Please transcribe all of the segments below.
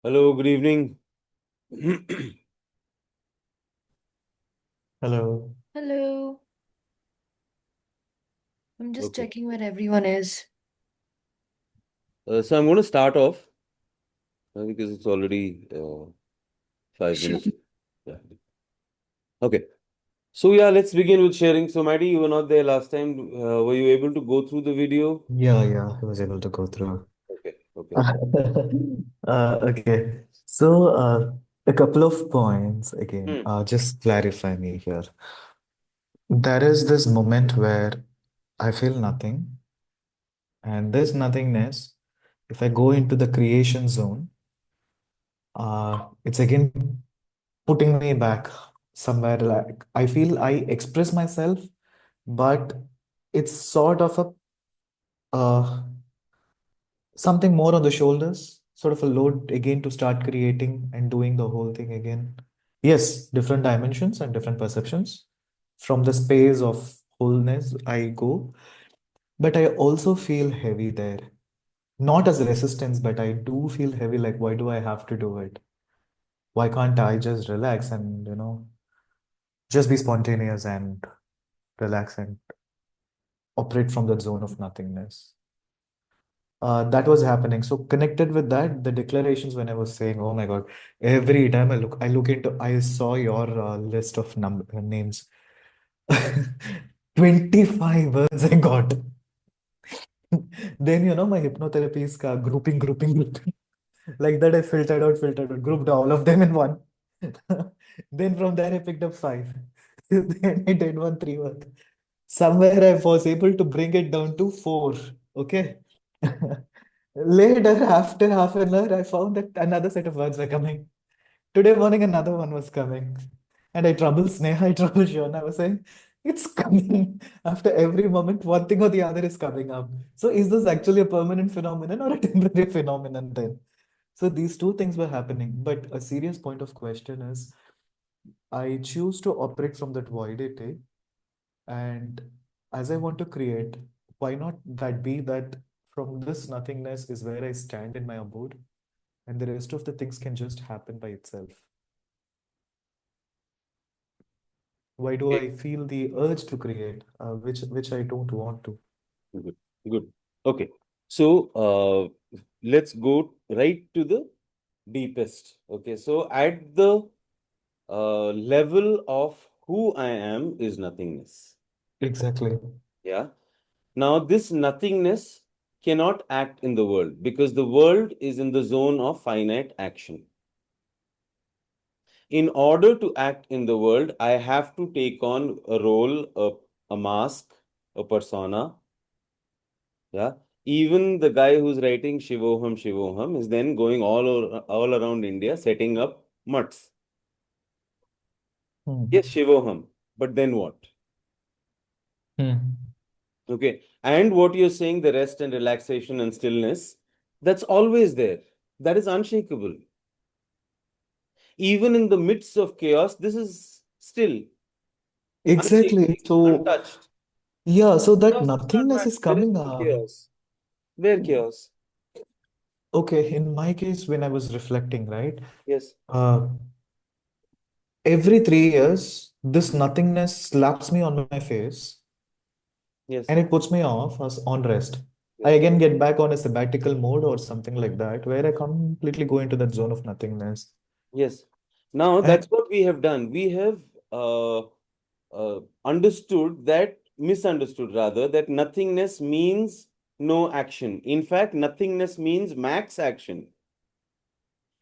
Hello, good evening. Hello. Hello. I'm just Okay. checking where everyone is. So I'm going to start off because it's already 5 minutes. Sure. Yeah. Okay. So yeah, let's begin with sharing. So Maddie, you were not there last time. Were you able to go through the video? Yeah, I was able to go through. Okay. Okay. Okay. A couple of points again. Hmm. Just clarify me here. There is this moment where I feel nothing, and this nothingness, if I go into the creation zone, it's again putting me back somewhere. Like I feel I express myself, but it's sort of a something more on the shoulders, sort of a load again to start creating and doing the whole thing again. Yes, different dimensions and different perceptions. From the space of wholeness, I go, but I also feel heavy there. Not as resistance, but I do feel heavy like, why do I have to do it? Why can't I just relax and, just be spontaneous and relax and operate from that zone of nothingness? That was happening. So connected with that, the declarations when I was saying, "Oh my God," every time I look into, I saw your list of names. 25 words I got. Then my hypnotherapy is grouping. Like that, I filtered out, grouped all of them in one. Then from there, I picked up five. Then I did one three work. Somewhere I was able to bring it down to four. Okay. Later, after half an hour, I found that another set of words were coming. Today morning, another one was coming. And I troubled Sneha, I troubled Shona. I was saying, it's coming. After every moment, one thing or the other is coming up. So, is this actually a permanent phenomenon or a temporary phenomenon then? So, these two things were happening. But a serious point of question is I choose to operate from that voidity. And as I want to create, why not that be that from this nothingness is where I stand in my abode, and the rest of the things can just happen by itself? Why do Okay. I feel the urge to create, which I don't want to? Good. Good. Okay. So let's go right to the deepest. Okay. So at the level of who I am is nothingness. Exactly. Yeah. Now, this nothingness cannot act in the world because the world is in the zone of finite action. In order to act in the world, I have to take on a role, a mask, a persona. Yeah. Even the guy who's writing Shivoham, Shivoham is then going all around India setting up mutts. Hmm. Yes, Shivoham. But then what? Hmm. Okay. And what you're saying, the rest and relaxation and stillness, that's always there. That is unshakable. Even in the midst of chaos, this is still Exactly. unshakable, So, untouched. yeah, so that Chaos does not nothingness matter. is There is coming. no chaos. Where chaos? Okay, in my case, when I was reflecting, right? Yes, Uh, every 3 years, this nothingness slaps me on my face yes, and it puts me off as on rest. I yes, again get back on a sabbatical mode or something like that, where I completely go into that zone of nothingness. yes. Now And that's what we have done. We have understood that, misunderstood rather, that nothingness means no action. In fact, nothingness means max action.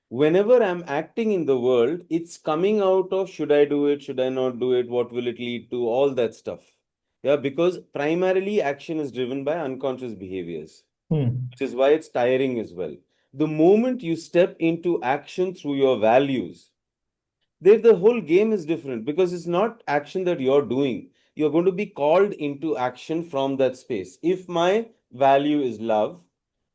Whenever I'm acting in the world, it's coming out of should I do it, should I not do it, what will it lead to, all that stuff. Yeah, because primarily action is driven by unconscious behaviors, hmm, which is why it's tiring as well. The moment you step into action through your values, there the whole game is different because it's not action that you're doing. You're going to be called into action from that space. If my value is love,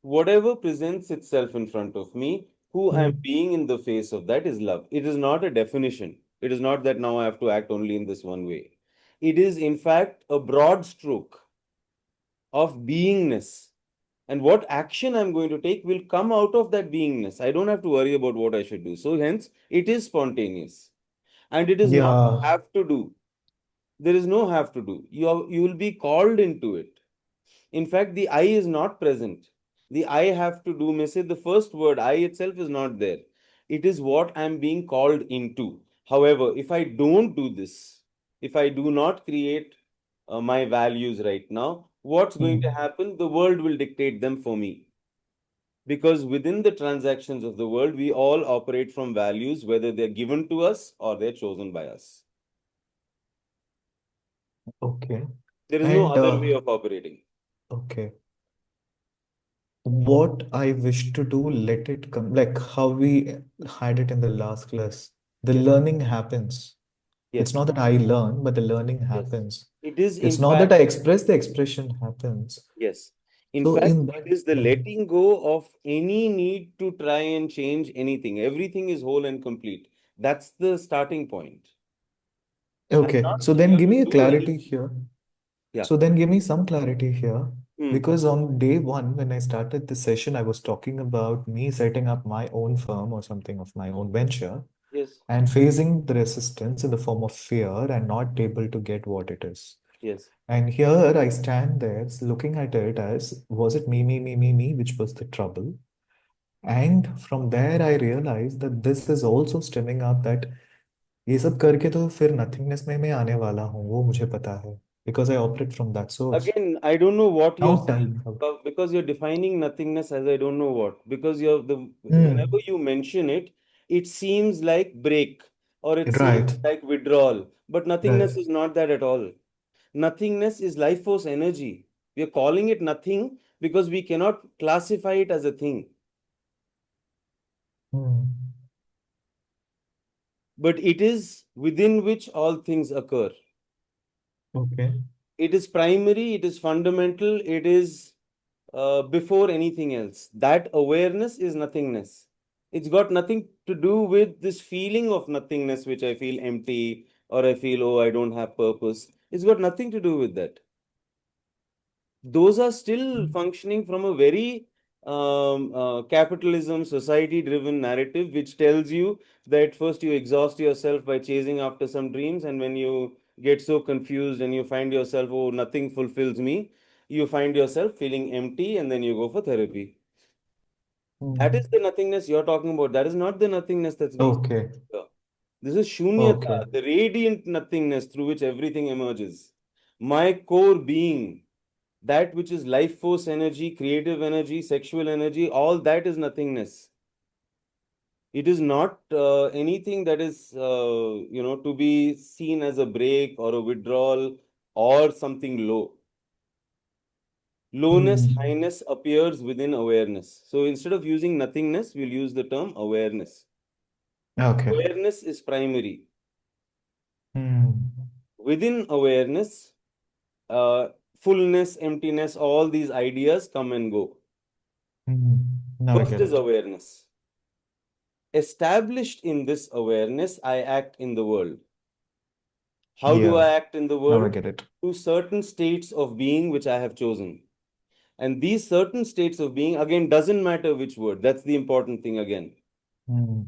whatever presents itself in front of me, who I'm hmm, being in the face of that is love. It is not a definition. It is not that now I have to act only in this one way. It is, in fact, a broad stroke of beingness. And what action I'm going to take will come out of that beingness. I don't have to worry about what I should do. So hence, it is spontaneous. And it is not Yeah. have to do. There is no have to do. You will be called into it. In fact, the I is not present. The I have to do, may say the first word, I itself is not there. It is what I'm being called into. However, if I don't do this, if I do not create my values right now, what's going to Hmm. happen? The world will dictate them for me. Because within the transactions of the world, we all operate from values, whether they're given to us or they're chosen by us. Okay. There is no And other way of operating. okay. What I wish to do, let it come, like how we had it in the last class. The Yes, learning happens. It's yes, not that I learn, but the learning yes. happens. It is, It's in not that fact, I express, the expression happens. yes. In So fact, in it that, is the yeah. letting go of any need to try and change anything. Everything is whole and complete. That's the starting point. I'm Okay. not So then here give to me a do clarity anything. here. Yeah. So then give me some clarity here. Hmm. Because on day one, when I started the session, I was talking about me setting up my own firm or something of my own venture Yes. and facing the resistance in the form of fear and not able to get what it is. Yes. And here I stand there looking at it as, was it me, which was the trouble? And from there, I realized that this is also stemming up that ये सब करके तो फिर nothingness में मैं आने वाला हूँ, वो मुझे पता है. Because I operate from that source. Again, I don't know what you're Now tell saying me how. because you're defining nothingness as I don't know what. Because you're the whenever Hmm. you mention it, it seems like break or it seems Right, like withdrawal. But right. nothingness is not that at all. Nothingness is life force energy. We are calling it nothing because we cannot classify it as a thing. Hmm. But it is within which all things occur. Okay. It is primary, it is fundamental, it is before anything else. That awareness is nothingness. It's got nothing to do with this feeling of nothingness, which I feel empty or I feel, oh, I don't have purpose. It's got nothing to do with that. Those are still functioning from a very capitalism, society driven narrative, which tells you that first you exhaust yourself by chasing after some dreams, and when you get so confused and you find yourself, oh, nothing fulfills me, you find yourself feeling empty, and then you go for therapy. That is Hmm. the nothingness you're talking about. That is not the nothingness that's being Okay. spoken here. This is Okay. shunyata, the radiant nothingness through which everything emerges. My core being, that which is life force energy, creative energy, sexual energy, all that is nothingness. It is not anything that is, to be seen as a break or a withdrawal or something low. Lowness, Hmm. highness appears within awareness. So instead of using nothingness, we'll use the term awareness. Okay. Awareness is primary. Hmm. Within awareness, uh, fullness, emptiness, all these ideas come and go. Hmm. Now I First get is it. awareness. Established in this awareness, I act in the world. How do Yeah. I act in the Now I world? get it. Through certain states of being which I have chosen. And these certain states of being, again, doesn't matter which word. That's the important thing again. Hmm.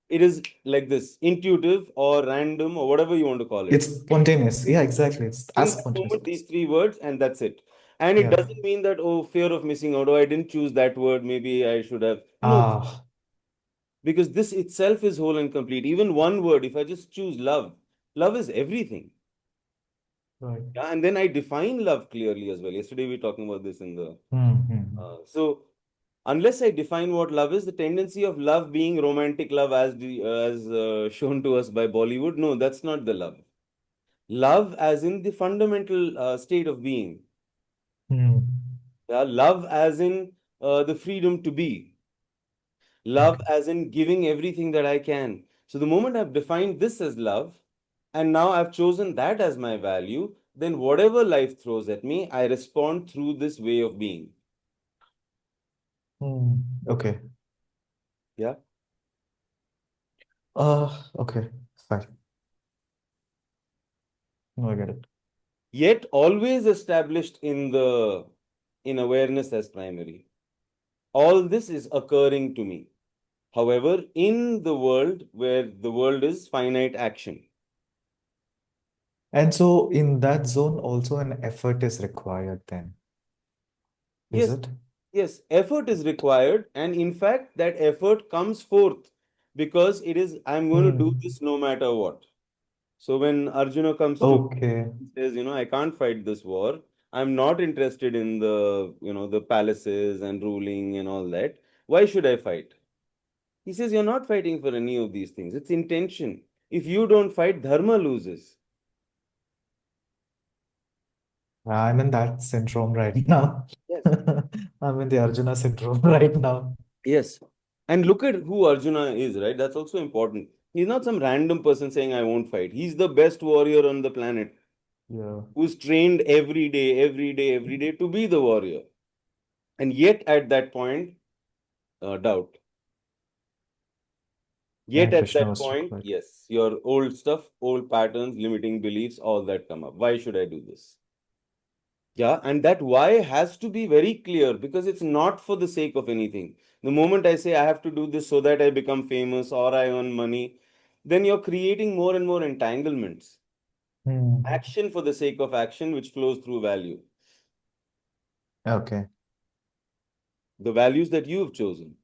It is like this intuitive or random or whatever you want to call it. It's spontaneous. Yeah, exactly. It's In as that spontaneous moment, as. these three words, and that's it. And it Yeah. doesn't mean that, oh, fear of missing out, oh, I didn't choose that word, maybe I should have. No, Ah, because this itself is whole and complete. Even one word, if I just choose love, love is everything. right. Yeah, and then I define love clearly as well. Yesterday we were talking about this in the Hmm. so unless I define what love is, the tendency of love being romantic love as shown to us by Bollywood, no, that's not the love. Love as in the fundamental state of being. Hmm. Yeah, love as in the freedom to be. Love Okay. as in giving everything that I can. So the moment I've defined this as love, and now I've chosen that as my value, then whatever life throws at me, I respond through this way of being. Hmm. Okay. Yeah. Okay. Fine. No, I get it. Yet always established in awareness as primary. All this is occurring to me. However, in the world where the world is finite action. And so in that zone, also an effort is required then, is Yes, it? yes, effort is required, and in fact, that effort comes forth because it is, I'm going to do Hmm. this no matter what. So when Arjuna comes to Okay. and says, I can't fight this war. I'm not interested in the, the palaces and ruling and all that. Why should I fight? He says, you're not fighting for any of these things. It's intention. If you don't fight, dharma loses. I'm in that syndrome right now. Yes. I'm in the Arjuna syndrome right now. Yes. And look at who Arjuna is, right? That's also important. He's not some random person saying, I won't fight. He's the best warrior on the planet Yeah. who's trained every day, every day, every day to be the warrior. And yet, at that point, doubt. Yet, And at Krishna that was point, required. yes, your old stuff, old patterns, limiting beliefs, all that come up. Why should I do this? Yeah, and that why has to be very clear because it's not for the sake of anything. The moment I say I have to do this so that I become famous or I earn money, then you're creating more and more entanglements. Hmm. Action for the sake of action, which flows through value, Okay. the values that you've chosen,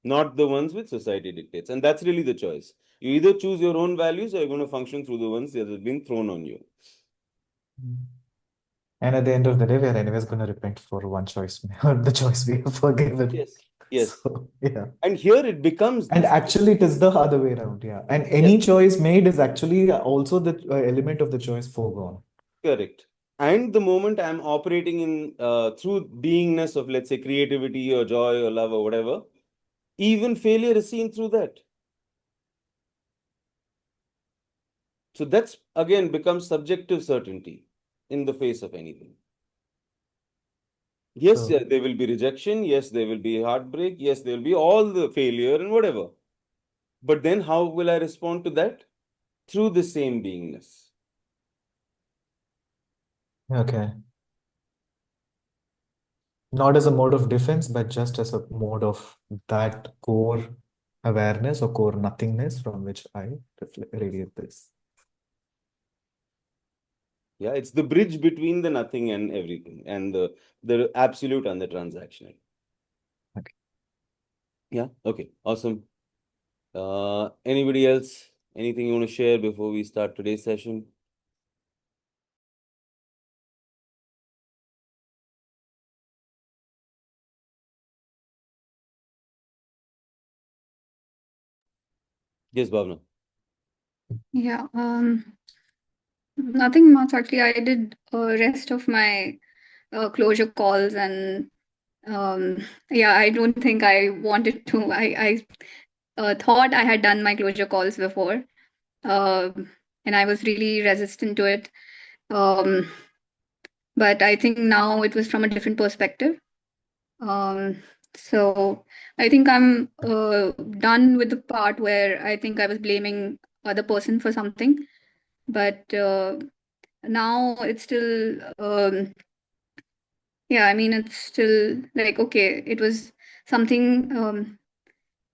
not the ones which society dictates. And that's really the choice. You either choose your own values or you're going to function through the ones that have been thrown on you. And at the end of the day, we are anyways going to repent for one choice, or the choice we have forgiven. Yes. Yes. So, yeah. And here it becomes And this. actually, it is the other way around. Yeah. And Yes, any choice made is actually also the element of the choice foregone. correct. And the moment I'm operating in through beingness of, let's say, creativity or joy or love or whatever, even failure is seen through that. So that's again becomes subjective certainty in the face of anything. Yes, True. there will be rejection. Yes, there will be heartbreak. Yes, there will be all the failure and whatever. But then how will I respond to that? Through the same beingness. Okay. Not as a mode of defense, but just as a mode of that core awareness or core nothingness from which I radiate this. Yeah, it's the bridge between the nothing and everything, and the absolute and the transactional. Okay. Yeah. Okay. Awesome. Anybody else? Anything you want to share before we start today's session? Yes, Bhavna. Yeah, nothing much actually. I did rest of my closure calls and yeah, I don't think I wanted to. I thought I had done my closure calls before, and I was really resistant to it. Um, but I think now it was from a different perspective. Um, so I think I'm done with the part where I think I was blaming other person for something, but now it's still yeah, I mean it's still like okay, it was something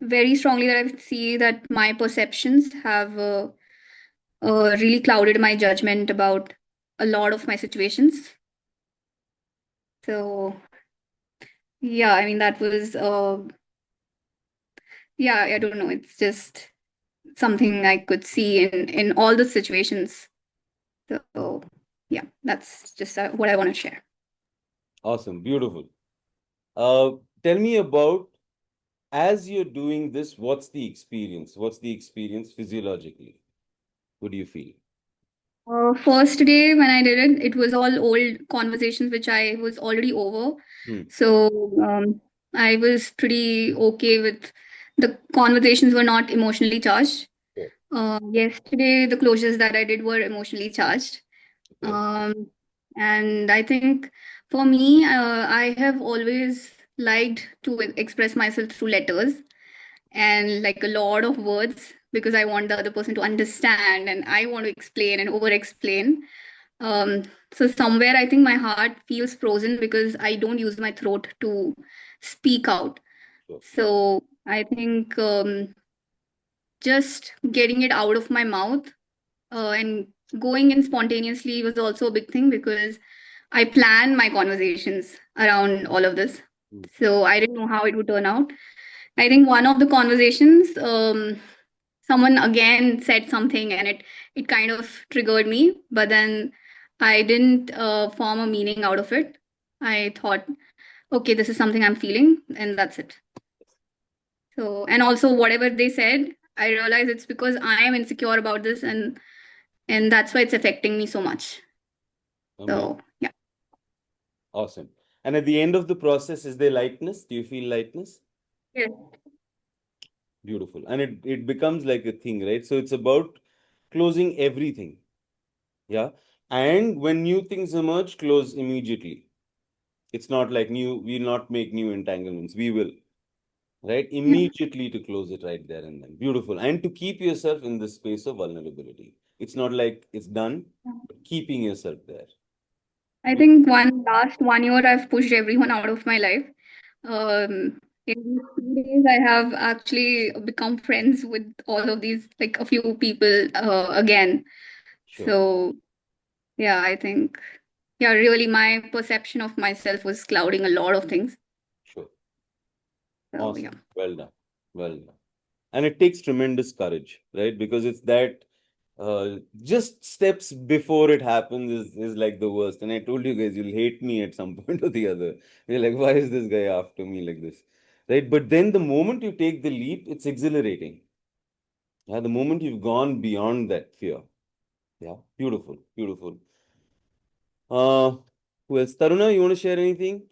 very strongly that I see that my perceptions have really clouded my judgment about a lot of my situations. So yeah, I mean that was yeah, I don't know, it's just something I could see in all the situations. So yeah, that's just what I want to share. Awesome. Beautiful. Uh, Tell me about as you're doing this, what's the experience? What's the experience physiologically? What do you feel? First day when I did it, it was all old conversations which I was already over. Hmm. So I was pretty okay with the conversations were not emotionally charged. Okay. Yesterday, the closures that I did were emotionally charged. Okay. And I think for me, I have always liked to express myself through letters and like a lot of words because I want the other person to understand and I want to explain and over explain. Um, so somewhere I think my heart feels frozen because I don't use my throat to speak out. Sure. So I think just getting it out of my mouth and going in spontaneously was also a big thing because I plan my conversations around all of this. Mm. So I didn't know how it would turn out. I think one of the conversations, someone again said something and it kind of triggered me, but then I didn't form a meaning out of it. I thought, okay, this is something I'm feeling, and that's it. So, and also whatever they said, I realize it's because I am insecure about this, and that's why it's affecting me so much. Amazing. So, yeah. Awesome. And at the end of the process, is there lightness? Do you feel lightness? Yes. Beautiful. And it becomes like a thing, right? So it's about closing everything. Yeah. And when new things emerge, close immediately. It's not like we'll not make new entanglements. We will, right? Immediately to close it right there and then. Beautiful. And to keep yourself in the space of vulnerability. It's not like it's done, but keeping yourself there. I think last 1 year, I've pushed everyone out of my life. In these 2 days, I have actually become friends with all of these, like a few people again. Sure, So, yeah, I think, yeah, really my perception of myself was clouding a lot of things. sure. So, yeah. Awesome. Well done. Well done. And it takes tremendous courage, right? Because it's that just steps before it happens is like the worst. And I told you guys, you'll hate me at some point or the other. You're like, why is this guy after me like this? Right? But then the moment you take the leap, it's exhilarating. Yeah, the moment you've gone beyond that fear. Yeah, beautiful, beautiful. Uh, who else? Taruna, you want to share anything?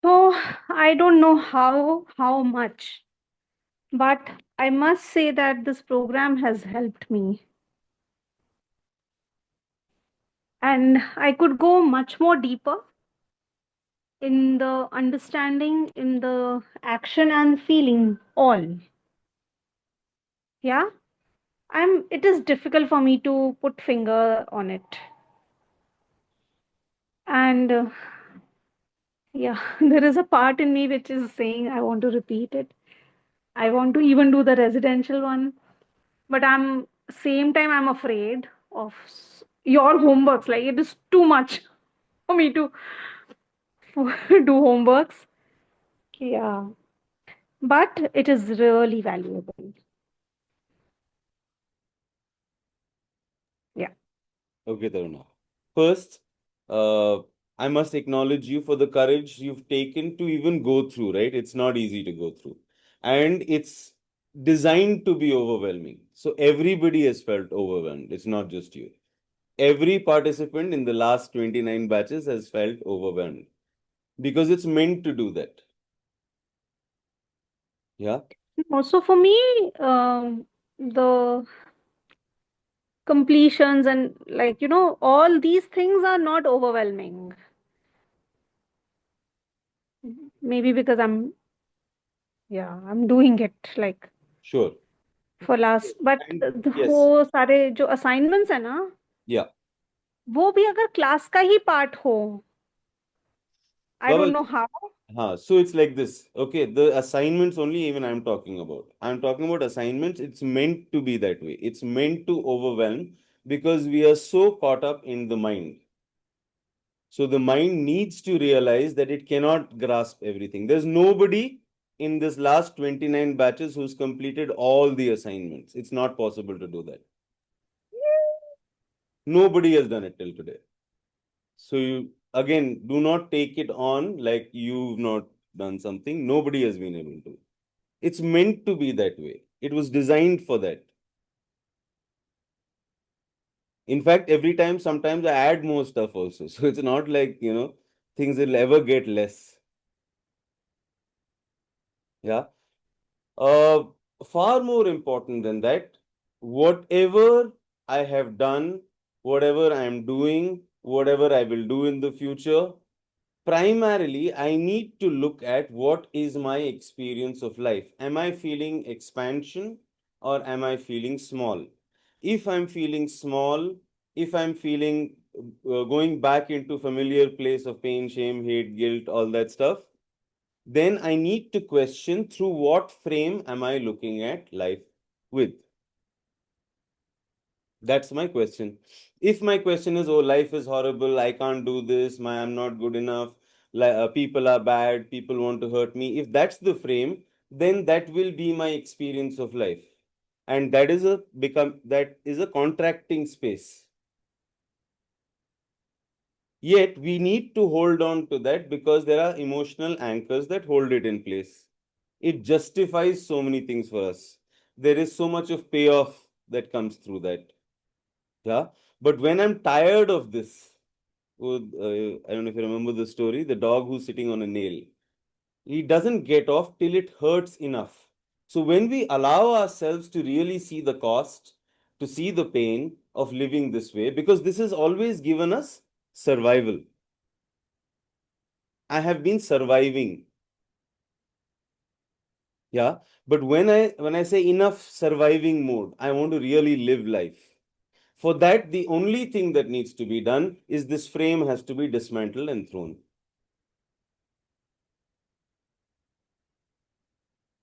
So I don't know how much, but I must say that this program has helped me. And I could go much more deeper in the understanding, in the action and feeling all. Yeah. It is difficult for me to put finger on it. And yeah, there is a part in me which is saying I want to repeat it. I want to even do the residential one, but same time I'm afraid of your homeworks. Like it is too much for me to do homeworks. Yeah, but it is really valuable. Yeah. Okay, Taruna. First, uh, I must acknowledge you for the courage you've taken to even go through, right? It's not easy to go through. And it's designed to be overwhelming. So everybody has felt overwhelmed. It's not just you. Every participant in the last 29 batches has felt overwhelmed because it's meant to do that. Yeah, Also for me, the completions and like all these things are not overwhelming. Maybe because I'm doing it like sure. for last, but And वो yes, सारे जो assignments है ना yeah. वो भी अगर class का ही part हो I Baba, don't know how. so it's like this. Okay, the assignments only even I'm talking about. I'm talking about assignments. It's meant to be that way. It's meant to overwhelm because we are so caught up in the mind. So the mind needs to realize that it cannot grasp everything. There's nobody in this last 29 batches who's completed all the assignments. It's not possible to do that. Nobody has done it till today. So you again do not take it on like you've not done something. Nobody has been able to. It's meant to be that way. It was designed for that. In fact, every time, sometimes I add more stuff also. So it's not like, things will ever get less. Yeah. Uh, Far more important than that, whatever I have done, whatever I am doing, whatever I will do in the future, primarily I need to look at what is my experience of life. Am I feeling expansion or am I feeling small? If I'm feeling small, if I'm feeling going back into familiar place of pain, shame, hate, guilt, all that stuff, then I need to question through what frame am I looking at life with. That's my question. If my question is, oh, life is horrible, I can't do this, I'm not good enough, people are bad, people want to hurt me. If that's the frame, then that will be my experience of life. And that is a contracting space. Yet we need to hold on to that because there are emotional anchors that hold it in place. It justifies so many things for us. There is so much of payoff that comes through that. Yeah. But when I'm tired of this, I don't know if you remember the story, the dog who's sitting on a nail. He doesn't get off till it hurts enough. So when we allow ourselves to really see the cost, to see the pain of living this way, because this has always given us survival. I have been surviving. Yeah. But when I say enough surviving mode, I want to really live life. For that, the only thing that needs to be done is this frame has to be dismantled and thrown.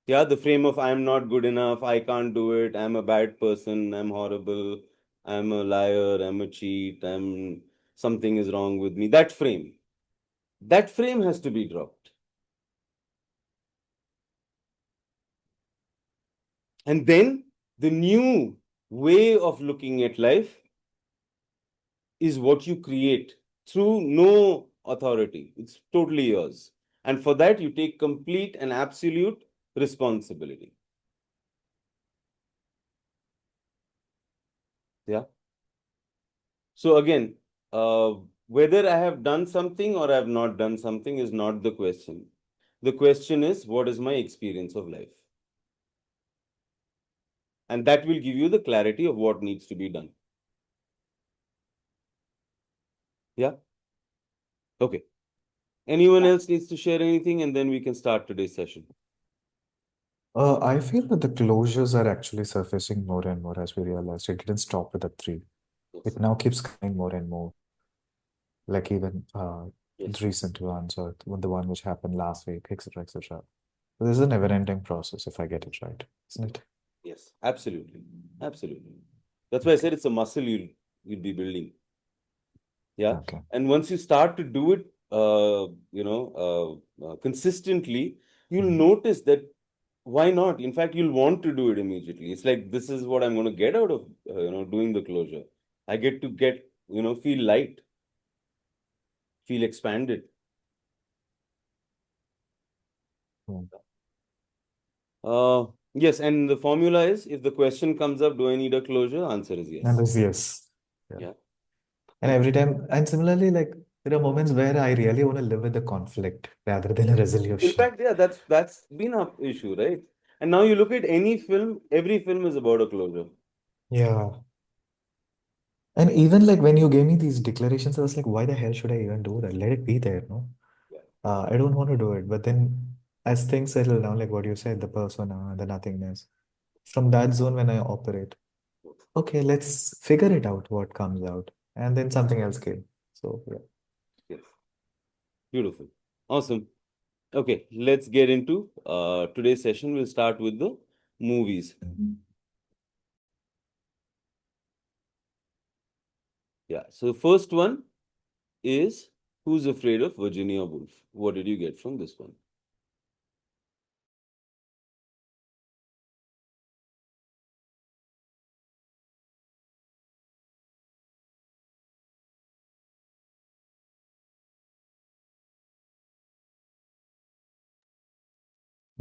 Yeah, the frame of I'm not good enough, I can't do it, I'm a bad person, I'm horrible, I'm a liar, I'm a cheat, something is wrong with me. That frame has to be dropped. And then the new way of looking at life is what you create through no authority. It's totally yours. And for that, you take complete and absolute responsibility. Yeah. So again, whether I have done something or I have not done something is not the question. The question is, what is my experience of life? And that will give you the clarity of what needs to be done. Yeah. Okay. Anyone else needs to share anything, and then we can start today's session. I feel that the closures are actually surfacing more and more as we realized. It didn't stop with the three. Yes. It now keeps coming more and more. Like even Yes. the recent ones or the one which happened last week, etc., etc. This is a never-ending process if I get it right, isn't it? Yes. Absolutely. Absolutely. That's why I said it's a muscle you'll be building. Yeah. Okay. And once you start to do it, consistently, you'll notice that why not? In fact, you'll want to do it immediately. It's like, this is what I'm going to get out of, doing the closure. I get to feel light, feel expanded. Hmm. Yes. And the formula is, if the question comes up, do I need a closure? Answer is And yes. this, yes. Yeah. And every time, and similarly, like there are moments where I really want to live with the conflict rather than a In resolution. fact, yeah, that's been an issue, right? And now you look at any film, every film is about a closure. Yeah. And even like when you gave me these declarations, I was like, why the hell should I even do that? Let it be there, no? Yeah. I don't want to do it. But then as things settle down, like what you said, the persona, the nothingness, from that zone when I operate, okay, let's figure it out what comes out. And then something else came. So yeah. Yes. Beautiful. Awesome. Okay, let's get into today's session. We'll start with the movies. Yeah. So the first one is Who's Afraid of Virginia Woolf? What did you get from this one?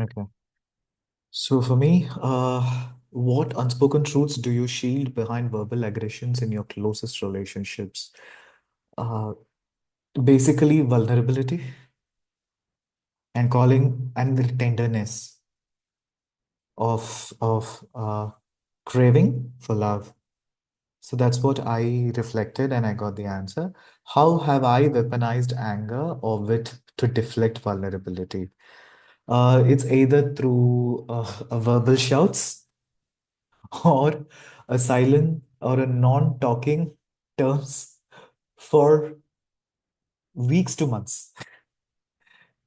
Okay. So for me, what unspoken truths do you shield behind verbal aggressions in your closest relationships? Uh, Basically, vulnerability and calling and the tenderness of craving for love So that's what I reflected and I got the answer. How have I weaponized anger or wit to deflect vulnerability? It's either through a verbal shouts or a silent or a non-talking terms for weeks to months.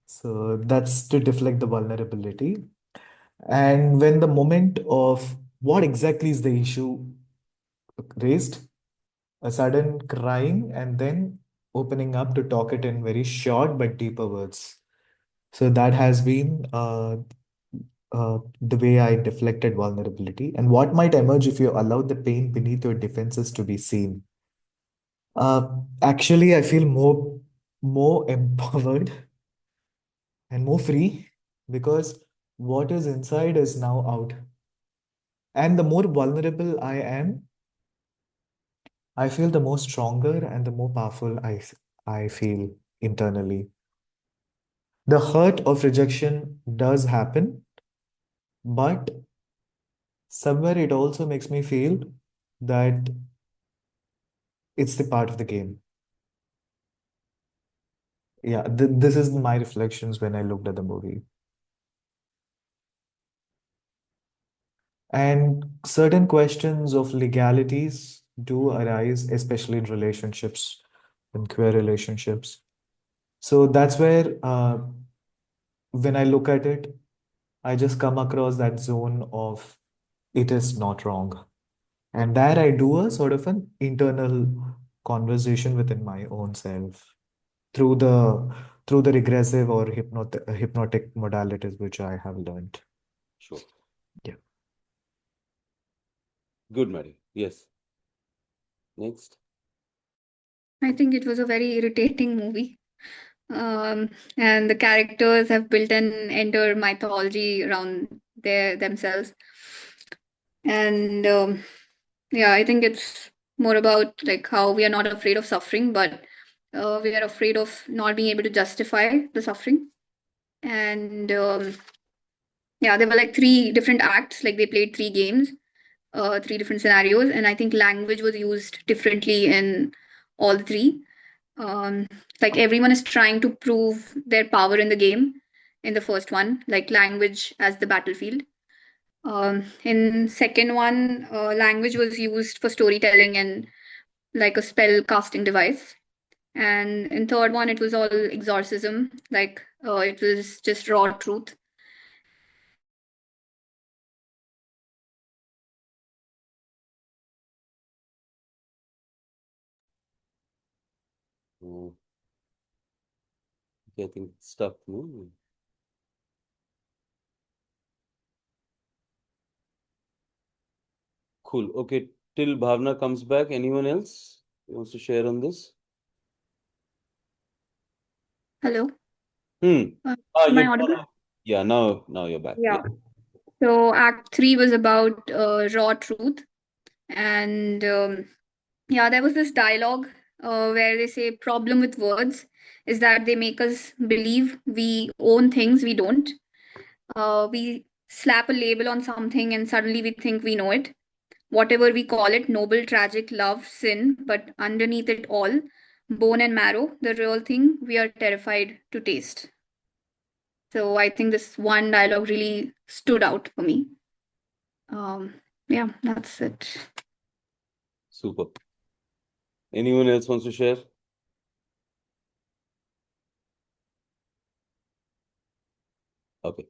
So that's to deflect the vulnerability. And when the moment of what exactly is the issue raised, a sudden crying and then opening up to talk it in very short but deeper words. So that has been the way I deflected vulnerability. And what might emerge if you allow the pain beneath your defenses to be seen? Actually, I feel more empowered and more free because what is inside is now out. And the more vulnerable I am, I feel the more stronger and the more powerful I feel internally. The hurt of rejection does happen, but somewhere it also makes me feel that it's the part of the game. Yeah, this is my reflections when I looked at the movie. And certain questions of legalities do arise, especially in relationships, in queer relationships. So that's where, when I look at it, I just come across that zone of it is not wrong. And there I do a sort of an internal conversation within my own self through the regressive or hypnotic modalities which I have learned. Sure. Yeah. Good, Mary. Yes. Next. I think it was a very irritating movie. And the characters have built an entire mythology around themselves. And yeah, I think it's more about like how we are not afraid of suffering, but we are afraid of not being able to justify the suffering. And yeah, there were like three different acts, like they played three games, three different scenarios, and I think language was used differently in all three. um, like everyone is trying to prove their power in the game in the first one, like language as the battlefield. In second one, language was used for storytelling and like a spell casting device. And in third one, it was all exorcism, like it was just raw truth. Oh, getting stuck. No? Cool. Okay. Till Bhavna comes back, anyone else wants to share on this? Hello. Hmm. Am I You're audible? yeah. Now you're back. Yeah. Yeah. So Act 3 was about raw truth. And yeah, there was this dialogue where they say, problem with words is that they make us believe we own things we don't. We slap a label on something and suddenly we think we know it. Whatever we call it, noble, tragic, love, sin, but underneath it all, bone and marrow, the real thing we are terrified to taste. So I think this one dialogue really stood out for me. Yeah, that's it. Super. Anyone else wants to share? Okay.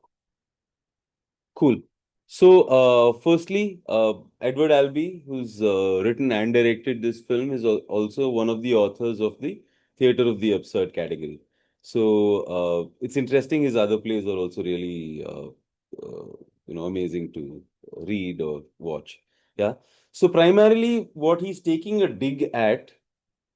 Cool. So, firstly, Edward Albee, who's written and directed this film, is also one of the authors of the Theatre of the Absurd category. So, it's interesting. His other plays are also really, amazing to read or watch. Yeah. So, primarily, what he's taking a dig at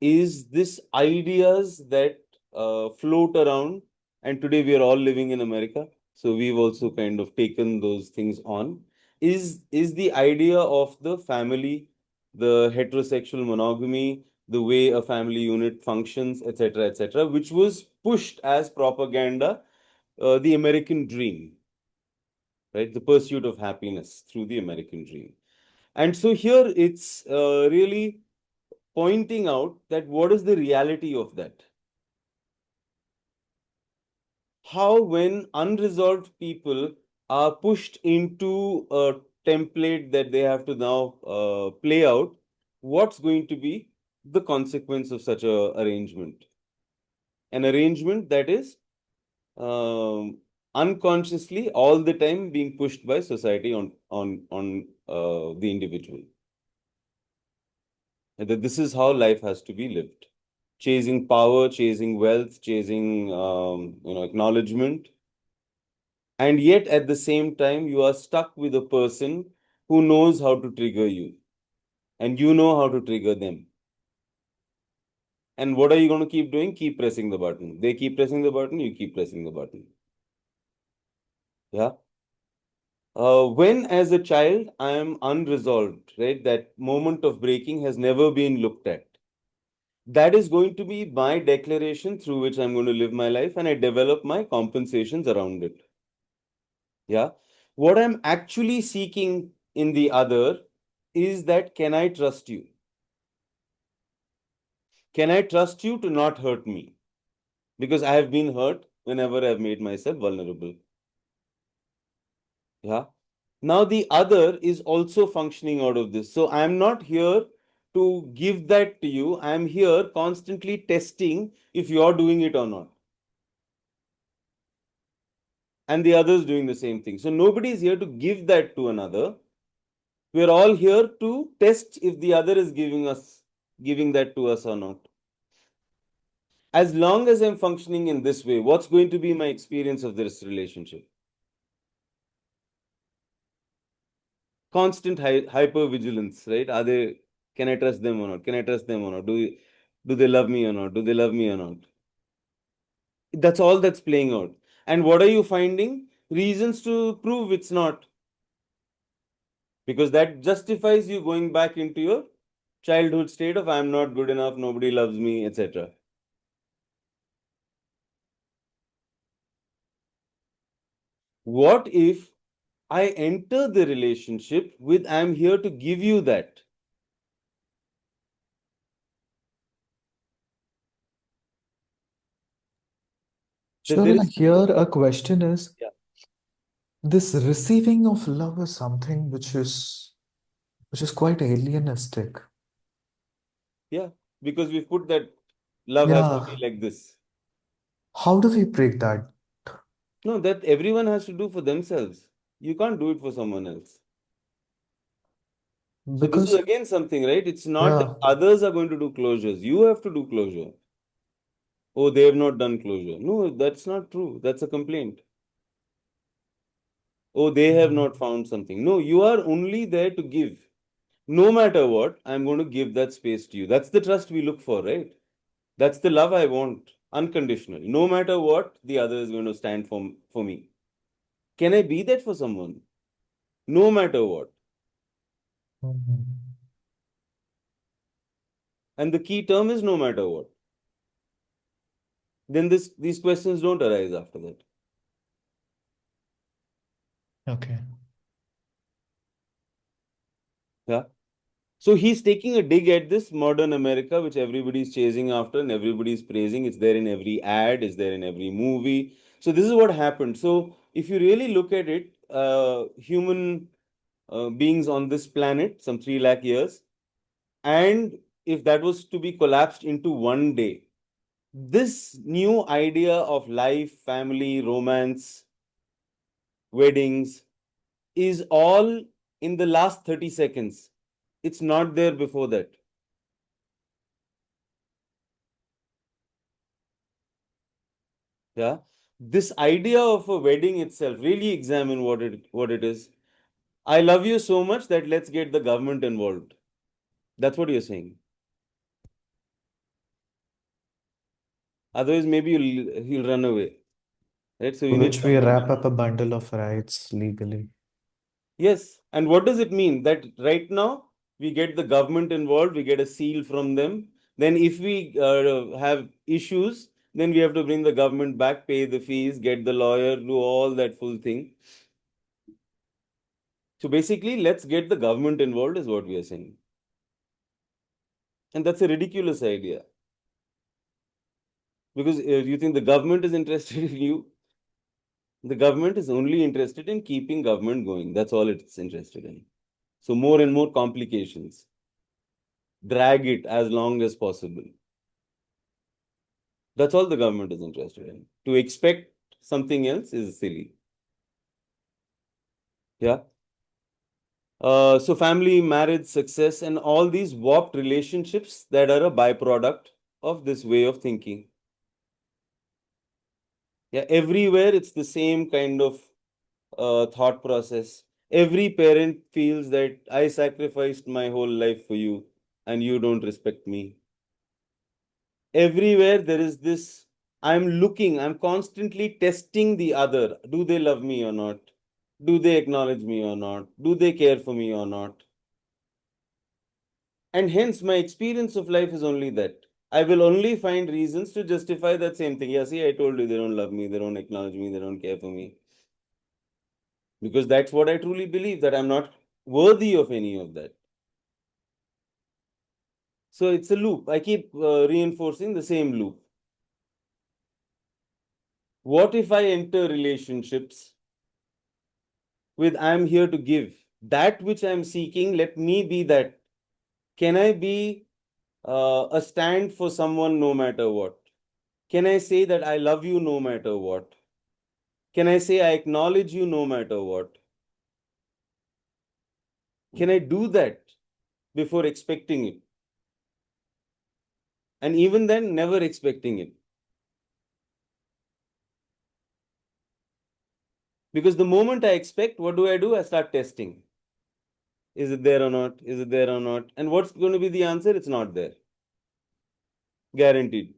is this ideas that float around, and today we are all living in America, so we've also kind of taken those things on. Is the idea of the family, the heterosexual monogamy, the way a family unit functions, etc., etc., which was pushed as propaganda, the American dream, right? The pursuit of happiness through the American dream. And so here it's really pointing out that what is the reality of that? How when unresolved people are pushed into a template that they have to now play out, what's going to be the consequence of such a arrangement? An arrangement that is unconsciously all the time being pushed by society on the individual. And that this is how life has to be lived. Chasing power, chasing wealth, chasing acknowledgement, and yet at the same time you are stuck with a person who knows how to trigger you, and you know how to trigger them. And what are you going to keep doing? Keep pressing the button. They keep pressing the button, you keep pressing the button. Yeah. When as a child I am unresolved, right? That moment of breaking has never been looked at. That is going to be my declaration through which I'm going to live my life, and I develop my compensations around it. Yeah. What I'm actually seeking in the other is that can I trust you? Can I trust you to not hurt me? Because I have been hurt whenever I've made myself vulnerable. Yeah. Now the other is also functioning out of this. So I'm not here to give that to you. I'm here constantly testing if you're doing it or not. And the other is doing the same thing. So nobody is here to give that to another. We're all here to test if the other is giving that to us or not. As long as I'm functioning in this way, what's going to be my experience of this relationship? Constant hyper vigilance, right? Can I trust them or not? Can I trust them or not? Do they love me or not? Do they love me or not? That's all that's playing out. And what are you finding? Reasons to prove it's not. Because that justifies you going back into your childhood state of I'm not good enough, nobody loves me, etc. What if I enter the relationship with I'm here to give you that? That there Shravan, is, here a question is, yeah, this receiving of love is something which is quite alienistic. yeah, because we've put that love has to be Yeah. like this. How do we break that? No, that everyone has to do for themselves. You can't do it for someone else. So this is Because, again something, right? It's not that yeah. others are going to do closures. You have to do closure. Oh, they have not done closure. No, that's not true. That's a complaint. Oh, they have not found something. No, you are only there to give. No matter what, I'm going to give that space to you. That's the trust we look for, right? That's the love I want, unconditional. No matter what, the other is going to stand for me. Can I be that for someone? No matter what. Mhm. And the key term is no matter what. Then these questions don't arise after that. Okay. Yeah. So he's taking a dig at this modern America, which everybody's chasing after and everybody's praising. It's there in every ad, it's there in every movie. So this is what happened. So if you really look at it, human beings on this planet, some 3 lakh years, and if that was to be collapsed into one day, this new idea of life, family, romance, weddings is all in the last 30 seconds. It's not there before that. Yeah. This idea of a wedding itself, really examine what it is. I love you so much that let's get the government involved. That's what you're saying. Otherwise, maybe he'll run away. Right? So you To need which we someone. wrap up a bundle of rights legally. Yes. And what does it mean? That right now we get the government involved, we get a seal from them. Then if we have issues, then we have to bring the government back, pay the fees, get the lawyer, do all that full thing. So basically, let's get the government involved, is what we are saying. And that's a ridiculous idea. Because you think the government is interested in you? The government is only interested in keeping government going. That's all it's interested in. So more and more complications. Drag it as long as possible. That's all the government is interested in. To expect something else is silly. Yeah. So family, marriage, success, and all these warped relationships that are a byproduct of this way of thinking. Yeah, everywhere it's the same kind of thought process. Every parent feels that I sacrificed my whole life for you and you don't respect me. Everywhere there is this, I'm constantly testing the other. Do they love me or not? Do they acknowledge me or not? Do they care for me or not? And hence, my experience of life is only that. I will only find reasons to justify that same thing. Yeah, see, I told you they don't love me, they don't acknowledge me, they don't care for me. Because that's what I truly believe, that I'm not worthy of any of that. So it's a loop. I keep reinforcing the same loop. What if I enter relationships with I'm here to give? That which I'm seeking, let me be that. Can I be a stand for someone no matter what? Can I say that I love you no matter what? Can I say I acknowledge you no matter what? Can I do that before expecting it? And even then, never expecting it. Because the moment I expect, what do? I start testing. Is it there or not? Is it there or not? And what's going to be the answer? It's not there. Guaranteed.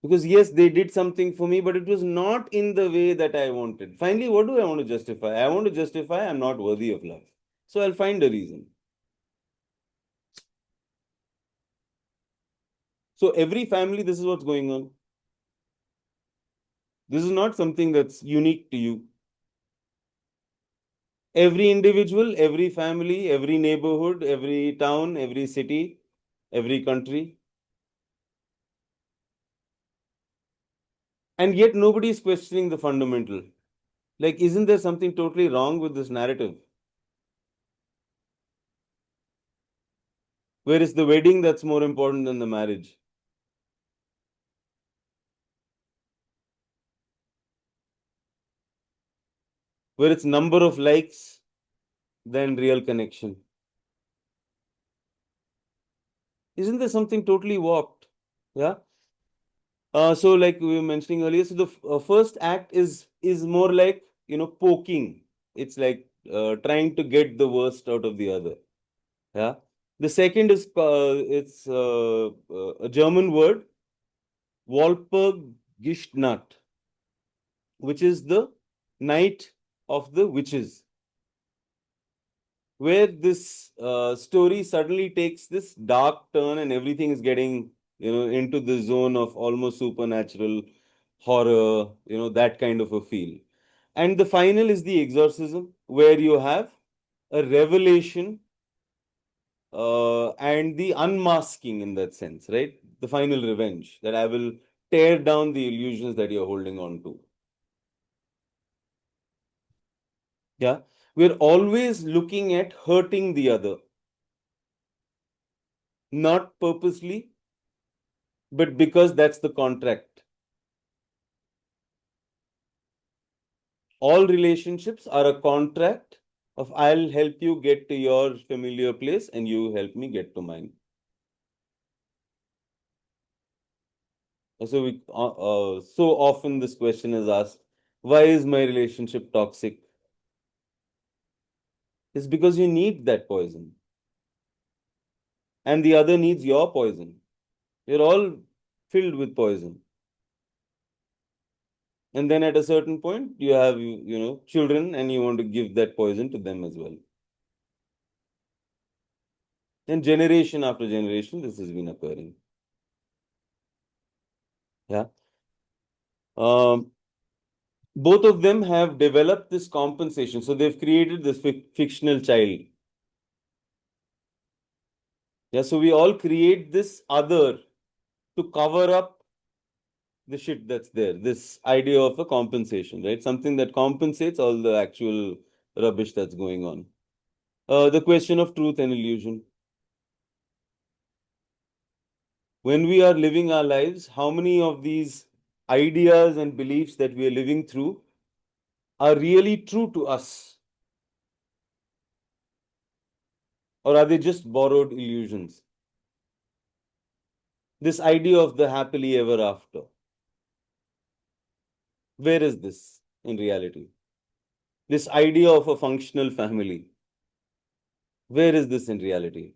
Because yes, they did something for me, but it was not in the way that I wanted. Finally, what do I want to justify? I want to justify I'm not worthy of love. So I'll find a reason. So every family, this is what's going on. This is not something that's unique to you. Every individual, every family, every neighborhood, every town, every city, every country. And yet nobody is questioning the fundamental. Like, isn't there something totally wrong with this narrative? Where is the wedding that's more important than the marriage? Where it's number of likes than real connection? Isn't there something totally warped? Yeah. So like we were mentioning earlier, so the first act is more like poking. It's like trying to get the worst out of the other. Yeah. The second is it's a German word, Walpurgisnacht, which is the night of the witches, where this story suddenly takes this dark turn and everything is getting into the zone of almost supernatural horror, that kind of a feel. And the final is the exorcism, where you have a revelation and the unmasking in that sense, right? The final revenge, that I will tear down the illusions that you're holding on to. Yeah. We're always looking at hurting the other, not purposely, but because that's the contract. All relationships are a contract of I'll help you get to your familiar place and you help me get to mine. So often this question is asked, why is my relationship toxic? It's because you need that poison and the other needs your poison. You're all filled with poison. And then at a certain point, you have, children and you want to give that poison to them as well. And generation after generation, this has been occurring. Yeah. Um, both of them have developed this compensation. So they've created this fictional child. Yeah, so we all create this other to cover up the shit that's there. This idea of a compensation, right? Something that compensates all the actual rubbish that's going on. The question of truth and illusion. When we are living our lives, how many of these ideas and beliefs that we are living through are really true to us? Or are they just borrowed illusions? This idea of the happily ever after. Where is this in reality? This idea of a functional family. Where is this in reality?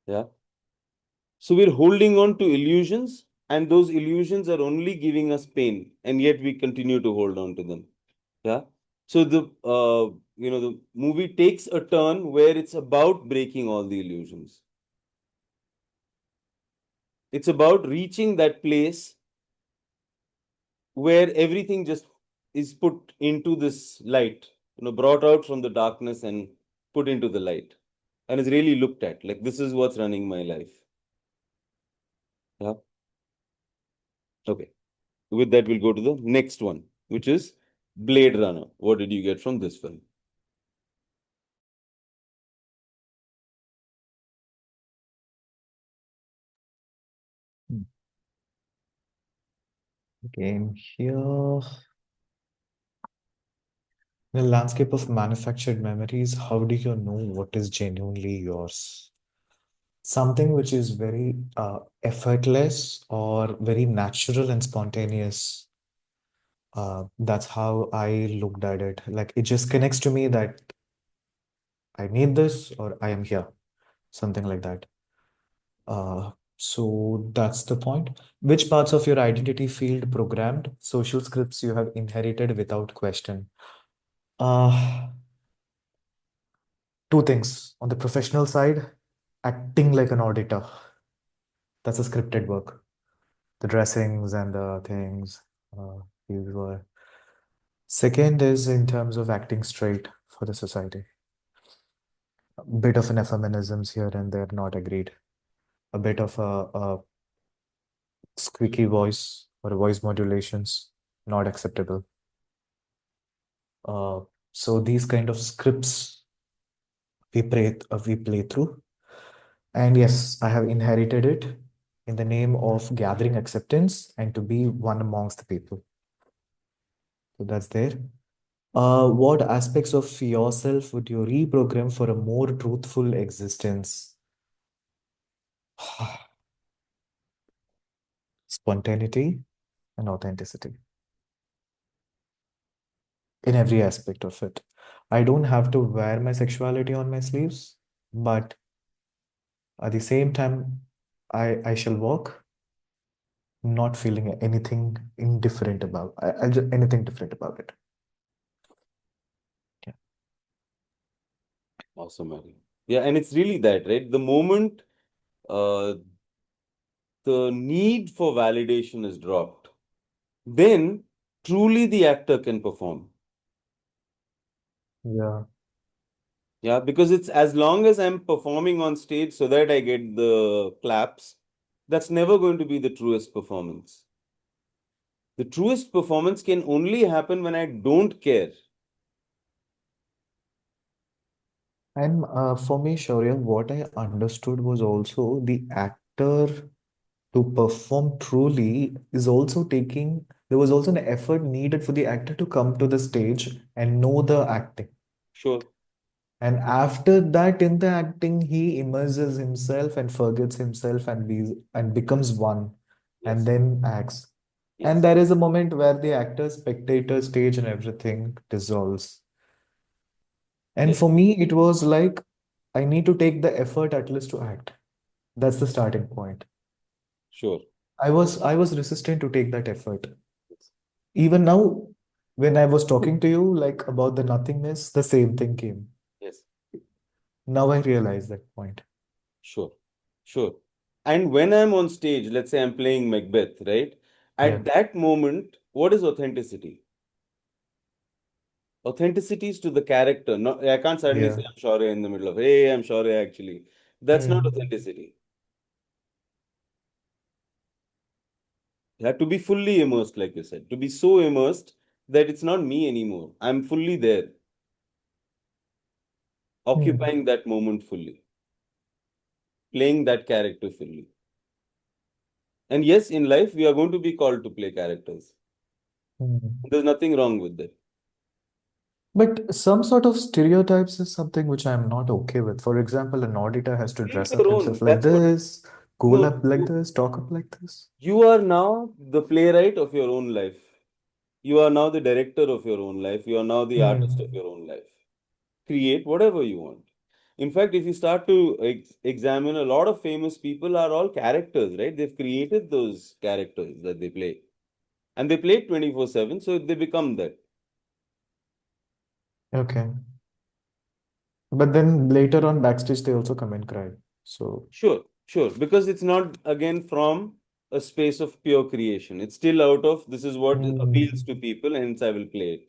Yeah. So we're holding on to illusions, and those illusions are only giving us pain, and yet we continue to hold on to them. Yeah. So the movie takes a turn where it's about breaking all the illusions. It's about reaching that place where everything just is put into this light, brought out from the darkness and put into the light, and is really looked at like this is what's running my life. Yeah. Okay. With that, we'll go to the next one, which is Blade Runner. What did you get from this film? Again, here, in the landscape of manufactured memories, how do you know what is genuinely yours? Something which is very effortless or very natural and spontaneous. That's how I looked at it. Like it just connects to me that I need this or I am here, something like that. So that's the point. Which parts of your identity field programmed? Social scripts you have inherited without question. Uh, Two things. On the professional side, acting like an auditor. That's a scripted work. The dressings and the things. These were. Second is in terms of acting straight for the society. A bit of an effeminations here and there, not agreed. A bit of a squeaky voice or voice modulations, not acceptable. Uh, so these kind of scripts we play through. And yes, I have inherited it in the name of gathering acceptance and to be one amongst the people. So that's there. What aspects of yourself would you reprogram for a more truthful existence? Spontaneity and authenticity in every aspect of it. I don't have to wear my sexuality on my sleeves, but at the same time, I shall walk not feeling anything indifferent about anything different about it. Yeah. Awesome, Ari. Yeah, and it's really that, right? The moment uh, the need for validation is dropped, then truly the actor can perform. Yeah. Yeah, because it's as long as I'm performing on stage so that I get the claps, that's never going to be the truest performance. The truest performance can only happen when I don't care. And for me, Shaurya, what I understood was also the actor to perform truly is also there was also an effort needed for the actor to come to the stage and know the acting. Sure. And after that, in the acting, he immerses himself and forgets himself and becomes one and Yes. then acts. And Yes. there is a moment where the actor, spectator, stage, and everything dissolves. And Yes. for me, it was like I need to take the effort at least to act. That's the starting point. Sure. I was resistant to take that effort. Yes. Even now, when I was talking to you like about the nothingness, the same thing came. Yes. Now I realize that point. Sure. Sure. And when I'm on stage, let's say I'm playing Macbeth, right? Yeah. At that moment, what is authenticity? Authenticity is to the character. No, I can't suddenly Yeah. say I'm Shaurya in the middle of, hey, I'm Shaurya actually. That's not Hmm. authenticity. You have to be fully immersed, like you said, to be so immersed that it's not me anymore. I'm fully there, Hmm. occupying that moment fully, playing that character fully. And yes, in life, we are going to be called to play characters. Hmm. There's nothing wrong with that. But some sort of stereotypes is something which I'm not okay with. For example, an auditor has to Create dress up your own. himself like That's what. this, go No, up like this, talk up like this. you are now the playwright of your own life. You are now the director of your own life. You are now the artist of Hmm. your own life. Create whatever you want. In fact, if you start to examine, a lot of famous people are all characters, right? They've created those characters that they play. And they play it 24/7, so they become that. Okay. But then later on backstage, they also come and cry. So, Sure, sure. Because it's not, again, from a space of pure creation. It's still out of this is what appeals to hmm. people, hence I will play it.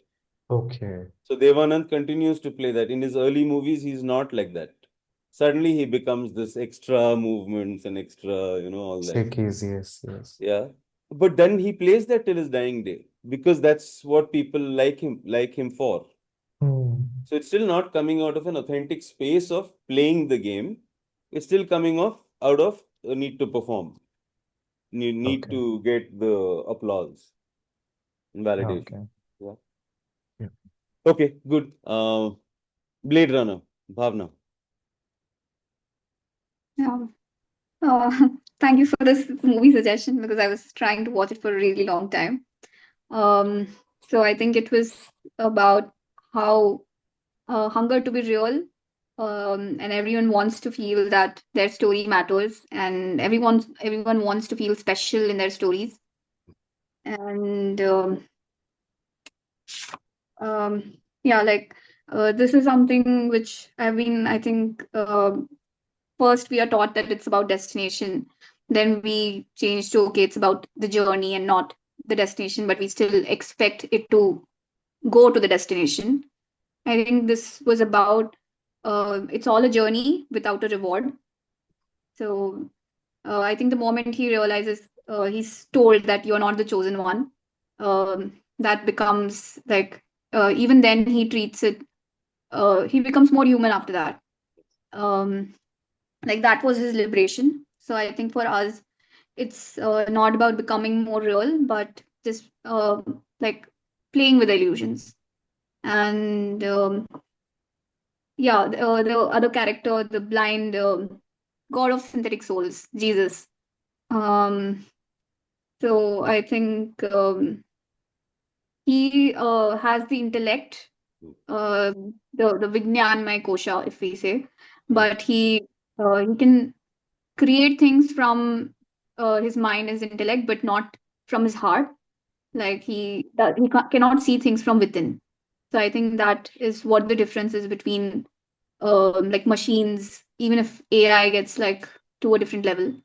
Okay. So Devanand continues to play that. In his early movies, he's not like that. Suddenly he becomes this extra movements and extra, all that. Shakies, yes, yes. Yeah. But then he plays that till his dying day because that's what people like him for. Hmm. So it's still not coming out of an authentic space of playing the game. It's still coming off out of a need to perform, need Okay. to get the applause and validation. Okay. Yeah. Yeah. Okay, good. Blade Runner, Bhavna. Yeah. Uh, thank you for this movie suggestion because I was trying to watch it for a really long time. Um, so I think it was about how hunger to be real, and everyone wants to feel that their story matters, and everyone wants to feel special in their stories. And yeah, like this is something which I think, first we are taught that it's about destination, then we change to okay, it's about the journey and not the destination, but we still expect it to go to the destination. I think this was about it's all a journey without a reward. So I think the moment he realizes, he's told that you're not the chosen one, that becomes like, even then he treats it, he becomes more human after that. Um, like that was his liberation. So I think for us, it's not about becoming more real, but just like playing with illusions. And yeah, the other character, the blind god of synthetic souls, Jesus. Um, so I think he has the intellect, uh, the Vignyanmay Kosha, if we say, but he can create things from his mind, his intellect, but not from his heart. Like cannot see things from within. So I think that is what the difference is between like machines. Even if AI gets like to a different level,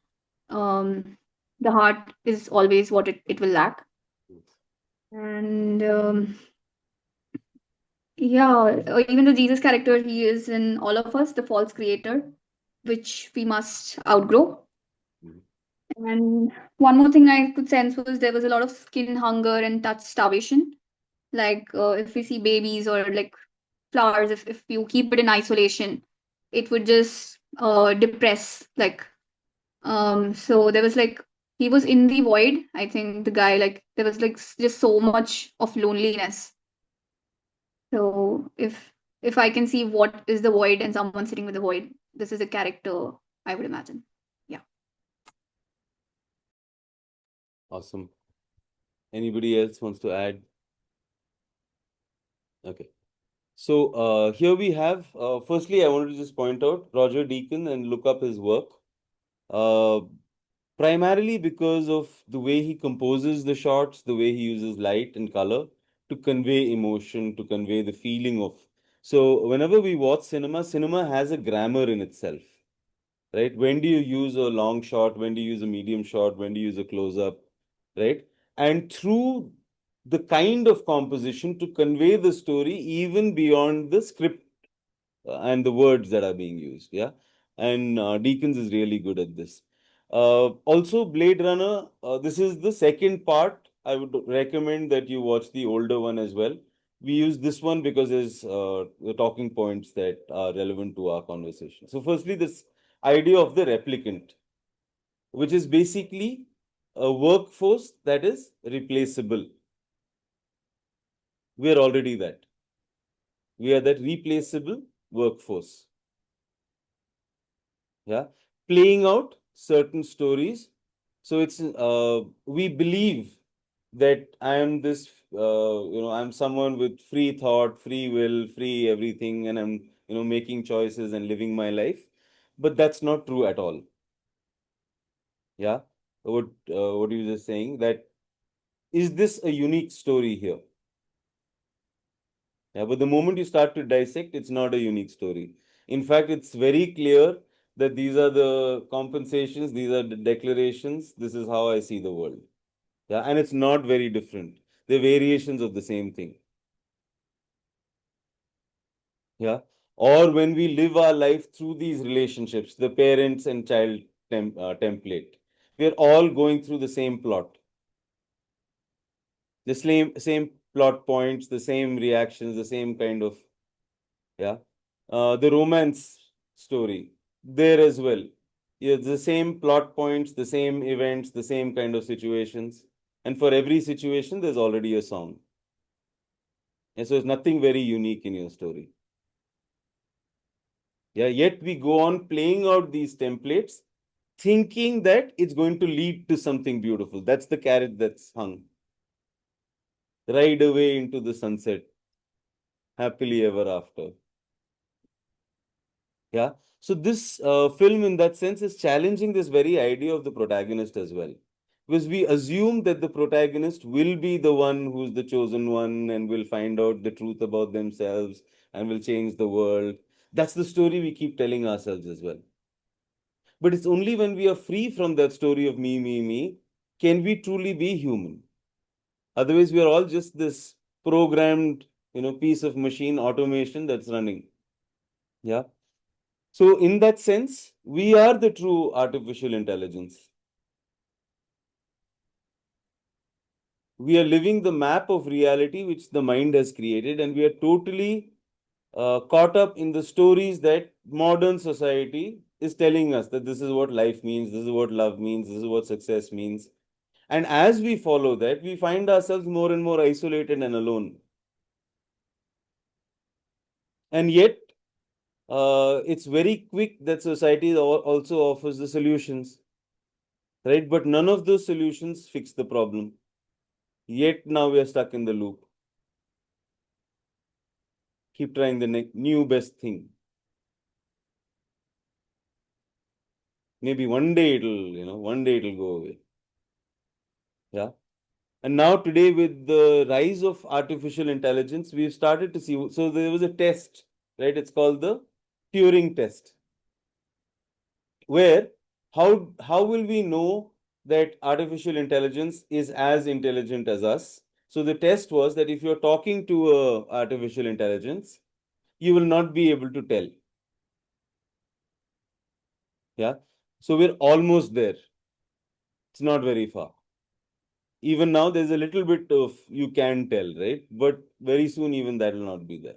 um, the heart is always what it will lack. And yeah, even the Jesus character, he is in all of us, the false creator, which we must outgrow. Mhm. And one more thing I could sense was there was a lot of skin hunger and touch starvation. Like if we see babies or like flowers, if you keep it in isolation, it would just depress. Like so there was like he was in the void. I think the guy, like there was like just so much of loneliness. So if I can see what is the void and someone sitting with the void, this is a character I would imagine. Yeah. Awesome. Anybody else wants to add? Okay. So here we have, firstly, I wanted to just point out Roger Deacon and look up his work. Uh, Primarily because of the way he composes the shots, the way he uses light and color to convey emotion, to convey the feeling of. So whenever we watch cinema, cinema has a grammar in itself. right? When do you use a long shot? When do you use a medium shot? When do you use a close up, right? And through the kind of composition to convey the story even beyond the script and the words that are being used. Yeah. And Deacons is really good at this. Also, Blade Runner, this is the second part. I would recommend that you watch the older one as well. We use this one because there's the talking points that are relevant to our conversation. So, firstly, this idea of the replicant, which is basically a workforce that is replaceable. We are already that. We are that replaceable workforce. Yeah, playing out certain stories. So it's we believe that I am this, I'm someone with free thought, free will, free everything, and I'm making choices and living my life, but that's not true at all. Yeah, what you were just saying, that is this a unique story here? Yeah, but the moment you start to dissect, it's not a unique story. In fact, it's very clear that these are the compensations, these are the declarations, this is how I see the world. Yeah, and it's not very different. They're variations of the same thing. Yeah. Or when we live our life through these relationships, the parents and child template, we're all going through the same plot, the same plot points, the same reactions, the same kind of, yeah. The romance story there as well. Yeah, the same plot points, the same events, the same kind of situations. And for every situation, there's already a song. And so it's nothing very unique in your story. Yeah, yet we go on playing out these templates, thinking that it's going to lead to something beautiful. That's the carrot that's hung. Ride away into the sunset, happily ever after. Yeah. So this film, in that sense, is challenging this very idea of the protagonist as well, because we assume that the protagonist will be the one who's the chosen one and will find out the truth about themselves and will change the world. That's the story we keep telling ourselves as well. But it's only when we are free from that story of me, can we truly be human. Otherwise, we are all just this programmed, piece of machine automation that's running. Yeah. So, in that sense, we are the true artificial intelligence. We are living the map of reality which the mind has created, and we are totally caught up in the stories that modern society is telling us, that this is what life means, this is what love means, this is what success means. And as we follow that, we find ourselves more and more isolated and alone. And yet, it's very quick that society also offers the solutions, right? But none of those solutions fix the problem. Yet now we are stuck in the loop. Keep trying the new best thing. Maybe one day it'll go away. Yeah. And now today, with the rise of artificial intelligence, we've started to see. So there was a test, right? It's called the Turing test, where how will we know that artificial intelligence is as intelligent as us? So the test was that if you're talking to a artificial intelligence, you will not be able to tell. Yeah. So we're almost there. It's not very far. Even now, there's a little bit of you can tell, right? But very soon, even that will not be there.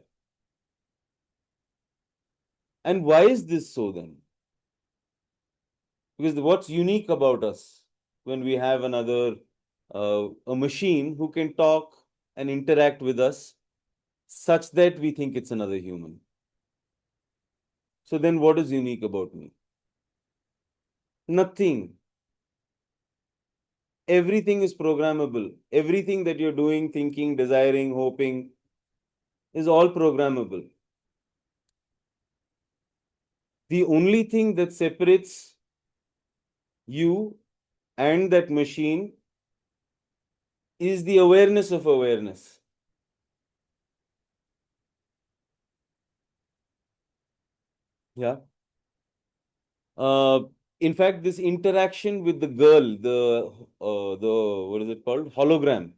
And why is this so then? Because what's unique about us when we have a machine who can talk and interact with us such that we think it's another human? So then what is unique about me? Nothing. Everything is programmable. Everything that you're doing, thinking, desiring, hoping is all programmable. The only thing that separates you and that machine is the awareness of awareness. Yeah. Uh, in fact, this interaction with the girl, the what is it called? Hologram.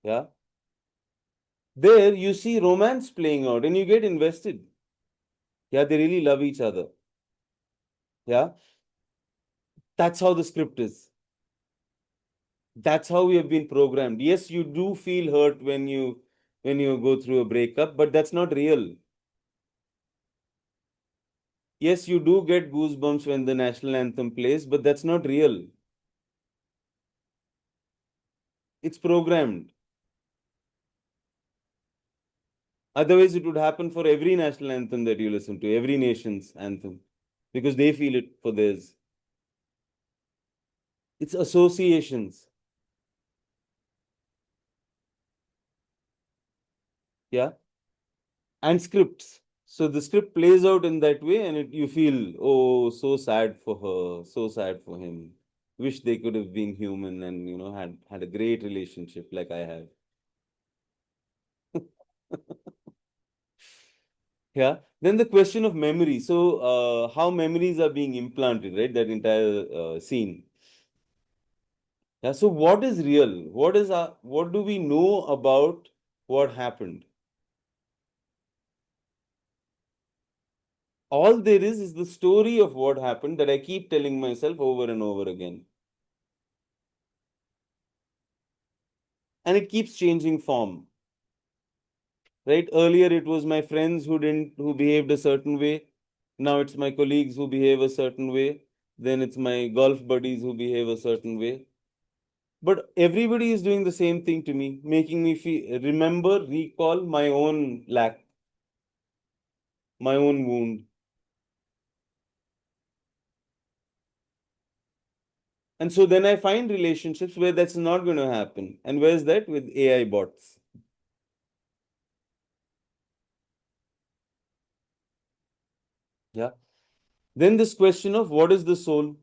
Yeah. There you see romance playing out and you get invested. Yeah, they really love each other. Yeah. That's how the script is. That's how we have been programmed. Yes, you do feel hurt when you go through a breakup, but that's not real. Yes, you do get goosebumps when the national anthem plays, but that's not real. It's programmed. Otherwise, it would happen for every national anthem that you listen to, every nation's anthem, because they feel it for theirs. It's associations. Yeah. And scripts. So the script plays out in that way, and you feel, oh, so sad for her, so sad for him. Wish they could have been human and had a great relationship like I have. Yeah. Then the question of memory. So how memories are being implanted, right? That entire scene. Yeah. So what is real? What do we know about what happened? All there is the story of what happened that I keep telling myself over and over again. And it keeps changing form. Right? Earlier it was my friends who behaved a certain way. Now it's my colleagues who behave a certain way. Then it's my golf buddies who behave a certain way. But everybody is doing the same thing to me, making me recall my own lack, my own wound. And so then I find relationships where that's not going to happen. And where's that? With AI bots. Yeah. Then this question of what is the soul?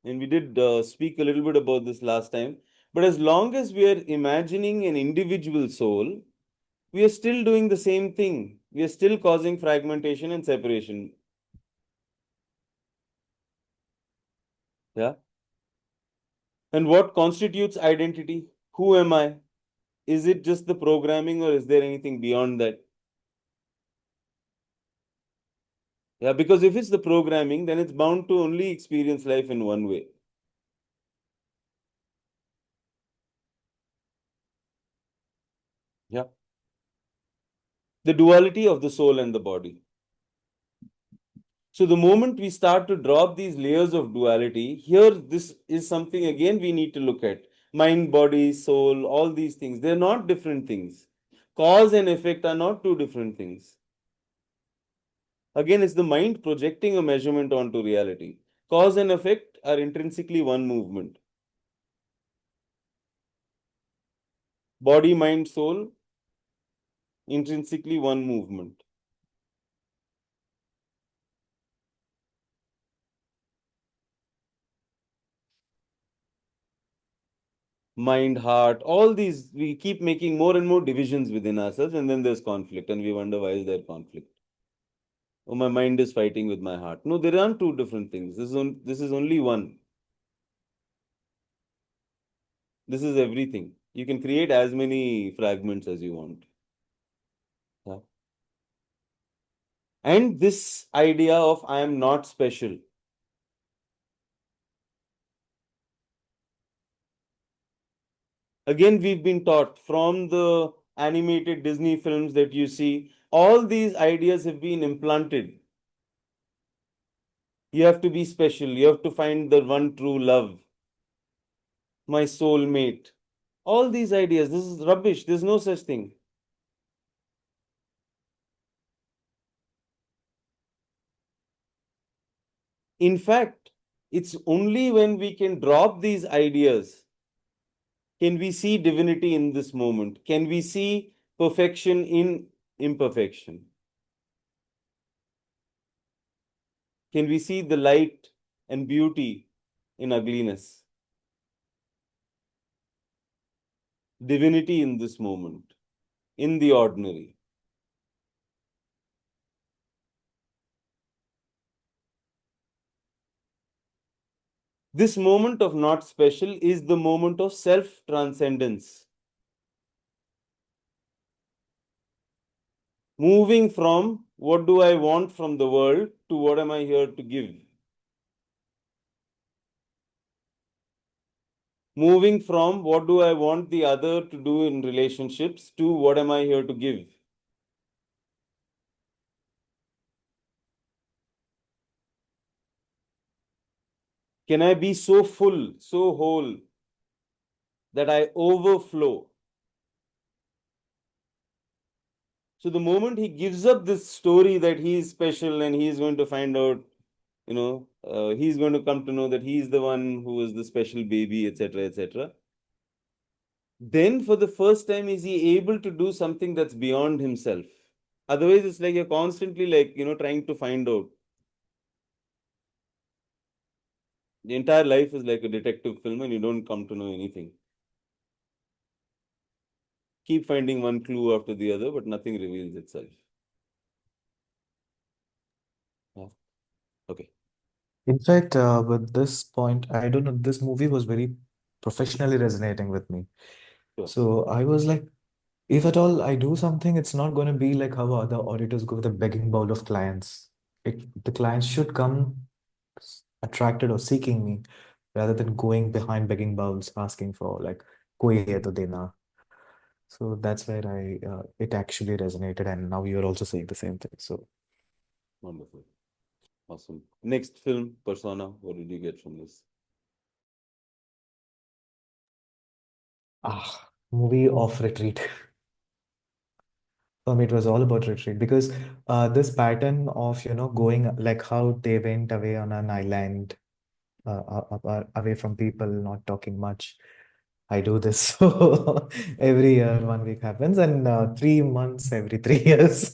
And we did speak a little bit about this last time. But as long as we are imagining an individual soul, we are still doing the same thing. We are still causing fragmentation and separation. Yeah. And what constitutes identity? Who am I? Is it just the programming or is there anything beyond that? Yeah, because if it's the programming, then it's bound to only experience life in one way. Yeah. The duality of the soul and the body. So the moment we start to drop these layers of duality, here this is something again we need to look at. Mind, body, soul, all these things, they're not different things. Cause and effect are not two different things. Again, it's the mind projecting a measurement onto reality. Cause and effect are intrinsically one movement. Body, mind, soul, intrinsically one movement. Mind, heart, all these, we keep making more and more divisions within ourselves, and then there's conflict, and we wonder why is there conflict. Oh, my mind is fighting with my heart. No, there aren't two different things. This is only one. This is everything. You can create as many fragments as you want. Yeah. And this idea of I am not special. Again, we've been taught from the animated Disney films that you see, all these ideas have been implanted. You have to be special. You have to find the one true love, my soulmate. All these ideas, this is rubbish. There's no such thing. In fact, it's only when we can drop these ideas can we see divinity in this moment. Can we see perfection in imperfection? Can we see the light and beauty in ugliness? Divinity in this moment, in the ordinary. This moment of not special is the moment of self-transcendence. Moving from what do I want from the world to what am I here to give. Moving from what do I want the other to do in relationships to what am I here to give. Can I be so full, so whole, that I overflow? So the moment he gives up this story that he is special and he is going to find out, he's going to come to know that he is the one who is the special baby, etc., etc. Then for the first time is he able to do something that's beyond himself. Otherwise, it's like you're constantly trying to find out. The entire life is like a detective film and you don't come to know anything. Keep finding one clue after the other, but nothing reveals itself. Yeah. Okay. In fact, with this point, I don't know, this movie was very professionally resonating with me. Sure. So I was like, if at all I do something, it's not going to be like how other auditors go with a begging bowl of clients. The clients should come attracted or seeking me rather than going behind begging bowls asking for like, koi hai to dena. So that's where it actually resonated. And now you're also saying the same thing. So Wonderful. Awesome. Next film, Persona. What did you get from this? movie of retreat. For me, it was all about retreat because this pattern of, going like how they went away on an island, away from people, not talking much. I do this. So every year, 1 week happens, and 3 months every 3 years.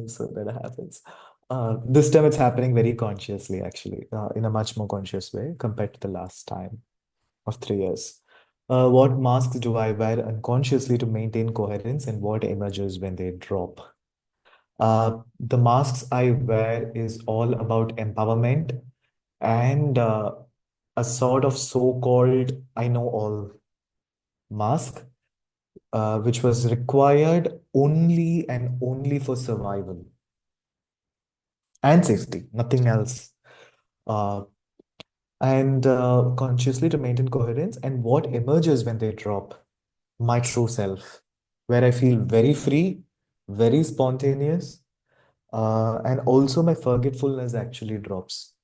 So that happens. This time it's happening very consciously, actually, in a much more conscious way compared to the last time of 3 years. What masks do I wear unconsciously to maintain coherence, and what emerges when they drop? The masks I wear is all about empowerment and a sort of so-called I know all mask, which was required only and only for survival and safety, nothing else. Uh, and consciously to maintain coherence. And what emerges when they drop? My true self, where I feel very free, very spontaneous, and also my forgetfulness actually drops.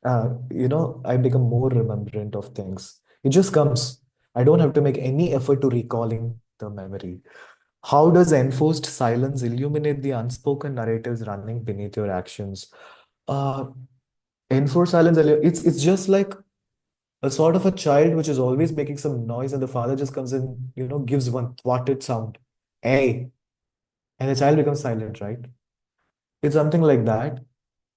I become more remembrant of things. It just comes. I don't have to make any effort to recalling the memory. How does enforced silence illuminate the unspoken narratives running beneath your actions? Uh, Enforced silence, it's just like a sort of a child which is always making some noise, and the father just comes in, gives one thwarted sound. Hey, and the child becomes silent, right? It's something like that.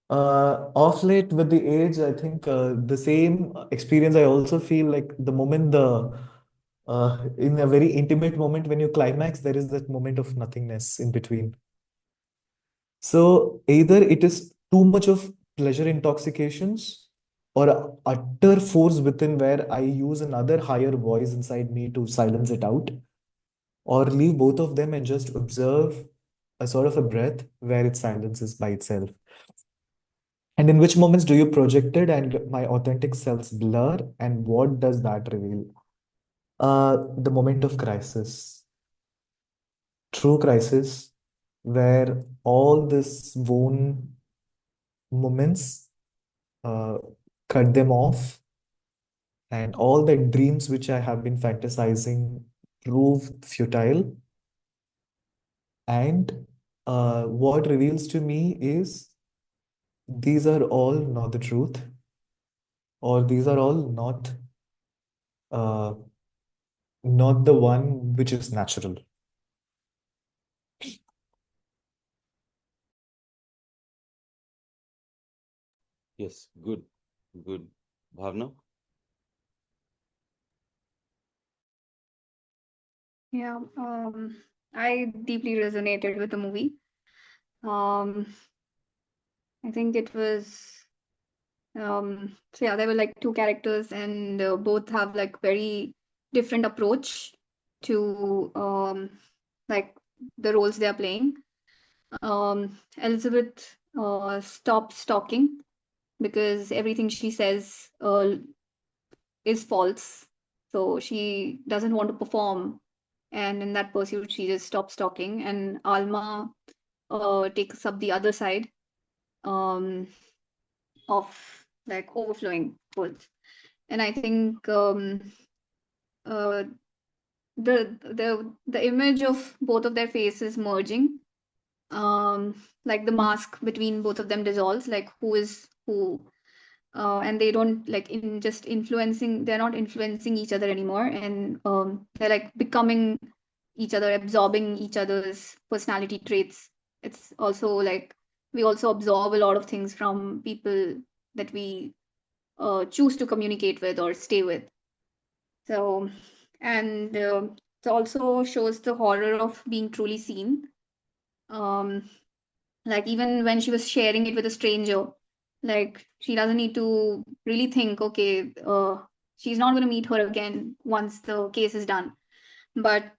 Off late with the age, I think the same experience I also feel like the moment in a very intimate moment when you climax, there is that moment of nothingness in between. So either it is too much of pleasure intoxications or a utter force within where I use another higher voice inside me to silence it out, or leave both of them and just observe a sort of a breath where it silences by itself. And in which moments do you project it and my authentic selves blur? And what does that reveal? The moment of crisis, true crisis, where all this wound moments, uh, cut them off, and all the dreams which I have been fantasizing prove futile. And what reveals to me is these are all not the truth, or these are all uh, not the one which is natural. Yes, good. Good. Bhavna? Yeah, I deeply resonated with the movie. Um, I think it was So yeah, there were like two characters, and both have like very different approach to like the roles they are playing. Elizabeth stops talking because everything she says is false. So she doesn't want to perform, and in that pursuit, she just stops talking. And Alma takes up the other side um, of like overflowing words. And I think uh, the image of both of their faces merging, like the mask between both of them dissolves, like who is who, and they don't like in just influencing. They're not influencing each other anymore, and they're like becoming each other, absorbing each other's personality traits. It's also like we also absorb a lot of things from people that we choose to communicate with or stay with. So, and it also shows the horror of being truly seen. Um, like even when she was sharing it with a stranger, like she doesn't need to really think, okay, she's not going to meet her again once the case is done. But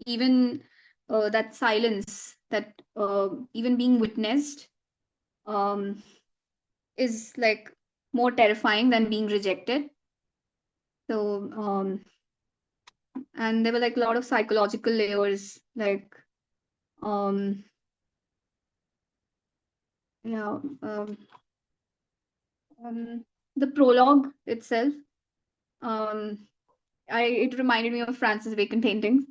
even that silence, that even being witnessed, um, is like more terrifying than being rejected. So, and there were like a lot of psychological layers, like um, yeah, um, the prologue itself. Um, it reminded me of Francis Bacon paintings.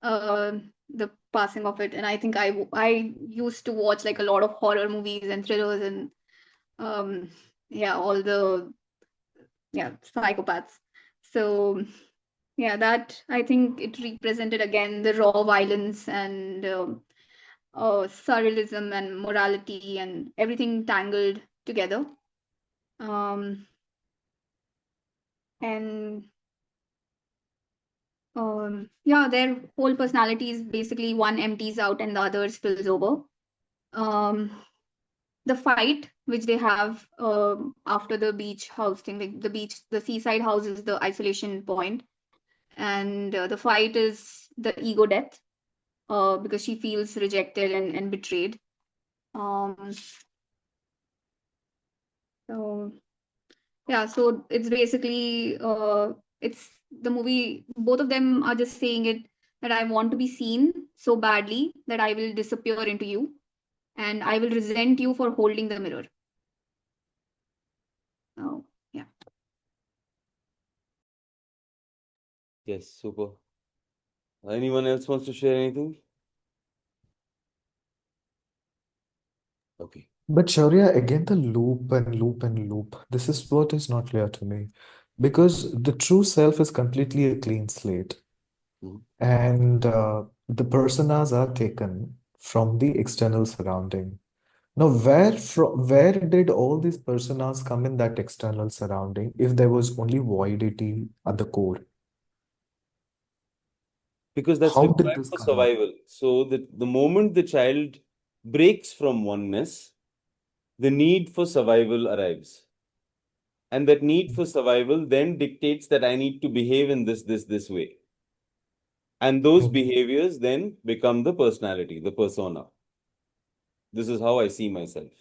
The passing of it, and I think I used to watch like a lot of horror movies and thrillers and um, yeah, all the yeah psychopaths. So yeah, that I think it represented again the raw violence and surrealism and morality and everything tangled together. Um, and yeah, their whole personality is basically one empties out and the other spills over. Um, the fight which they have after the beach house thing, like the seaside house is the isolation point, and the fight is the ego death because she feels rejected and betrayed. Um, so yeah, so it's basically it's the movie. Both of them are just saying it that I want to be seen so badly that I will disappear into you, and I will resent you for holding the mirror. Oh, yeah. Yes, super. Anyone else wants to share anything? Okay. But Shaurya, again, the loop and loop and loop. This is what is not clear to me. Because the true self is completely a clean slate. Mhm. And the personas are taken from the external surrounding. Now, where did all these personas come in that external surrounding if there was only voidity at the core? Because that's How did required this for come in? survival. So that the moment the child breaks from oneness, the need for survival arrives. And that need for survival then dictates that I need to behave in this way. And those Okay. behaviors then become the personality, the persona. This is how I see myself.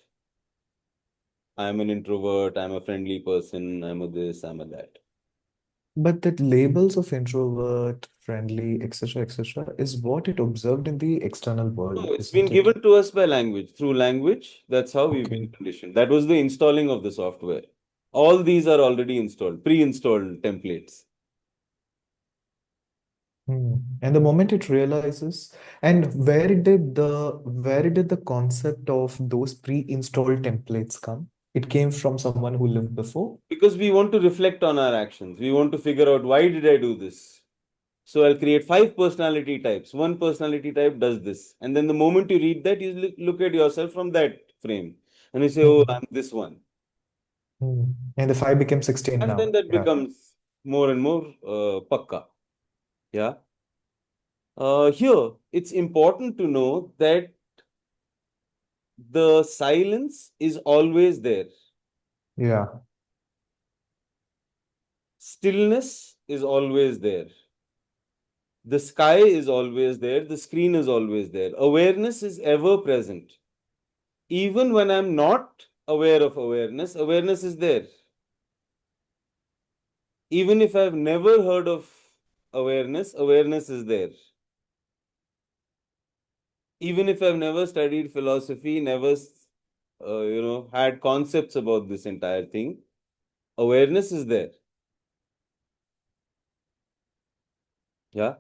I'm an introvert, I'm a friendly person, I'm a this, I'm a that. But that labels of introvert, friendly, etc., is what it observed in the external No, world, it's been isn't it? given to us by language. Through language, that's how we've been Okay. conditioned. That was the installing of the software. All these are already installed, pre-installed templates. And the moment it realizes, and where did the concept of those pre-installed templates come? It came from someone who lived before. Because we want to reflect on our actions. We want to figure out why did I do this? So I'll create 5 personality types. One personality type does this. And then the moment you read that, you look at yourself from that frame. And you say, oh, Hmm. I'm this one. And the 5 became 16 And then now. that Yeah. becomes more and more pakka. Yeah. Here, it's important to know that the silence is always there. Yeah. Stillness is always there. The sky is always there. The screen is always there. Awareness is ever present. Even when I'm not aware of awareness, awareness is there. Even if I've never heard of awareness, awareness is there. Even if I've never studied philosophy, never, had concepts about this entire thing, awareness is there. Yeah.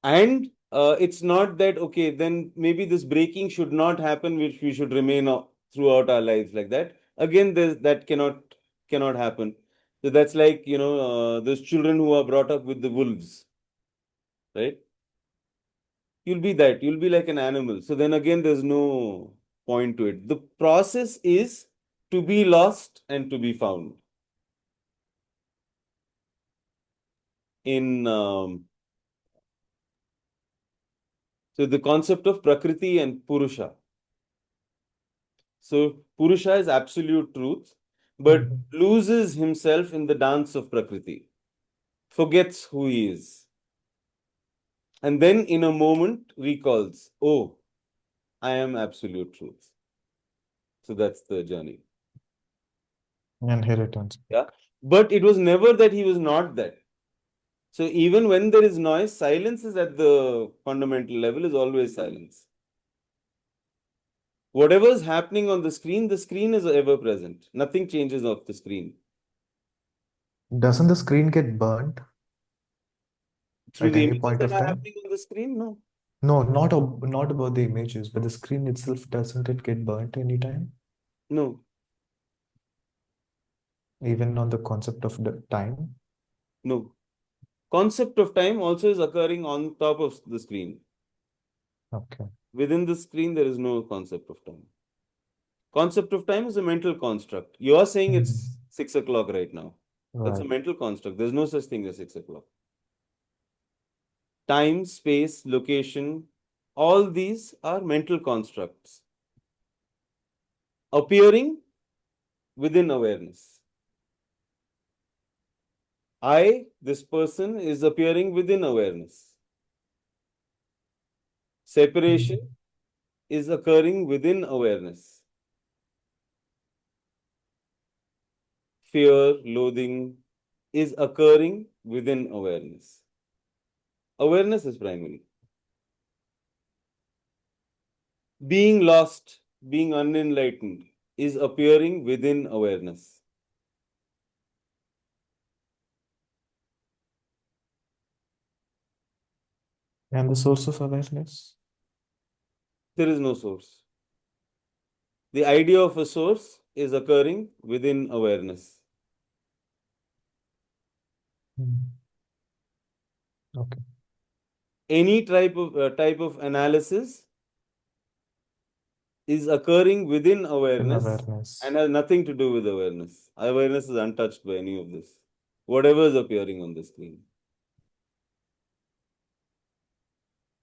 And it's not that, okay, then maybe this breaking should not happen, which we should remain throughout our lives like that. Again, that cannot happen. So that's like, those children who are brought up with the wolves, right? You'll be that. You'll be like an animal. So then again, there's no point to it. The process is to be lost and to be found. In So the concept of Prakriti and Purusha. So Purusha is absolute truth, but Mhm. loses himself in the dance of Prakriti, forgets who he is, and then in a moment recalls, oh, I am absolute truth. So that's the journey. And here it ends. Yeah. But it was never that he was not that. So even when there is noise, silence is at the fundamental level is always silence. Whatever is happening on the screen is ever present. Nothing changes off the screen. Doesn't the screen get burnt Through at the any images point that of are time? happening on the screen, no. No, not about the images, but the screen itself, doesn't it get burnt anytime? No, Even on the concept of the time? no. Concept of time also is occurring on top of the screen. Okay. Within the screen, there is no concept of time. Concept of time is a mental construct. You are saying Mhm. it's 6 o'clock right now. That's a Right. mental construct. There's no such thing as 6 o'clock. Time, space, location, all these are mental constructs appearing within awareness. This person, is appearing within awareness. Separation Mhm. is occurring within awareness. Fear, loathing is occurring within awareness. Awareness is primary. Being lost, being unenlightened is appearing within awareness. And the source of awareness? There is no source. The idea of a source is occurring within awareness. Mhm. Okay. Any type of analysis is occurring within In awareness and awareness. has nothing to do with awareness. Awareness is untouched by any of this. Whatever is appearing on the screen.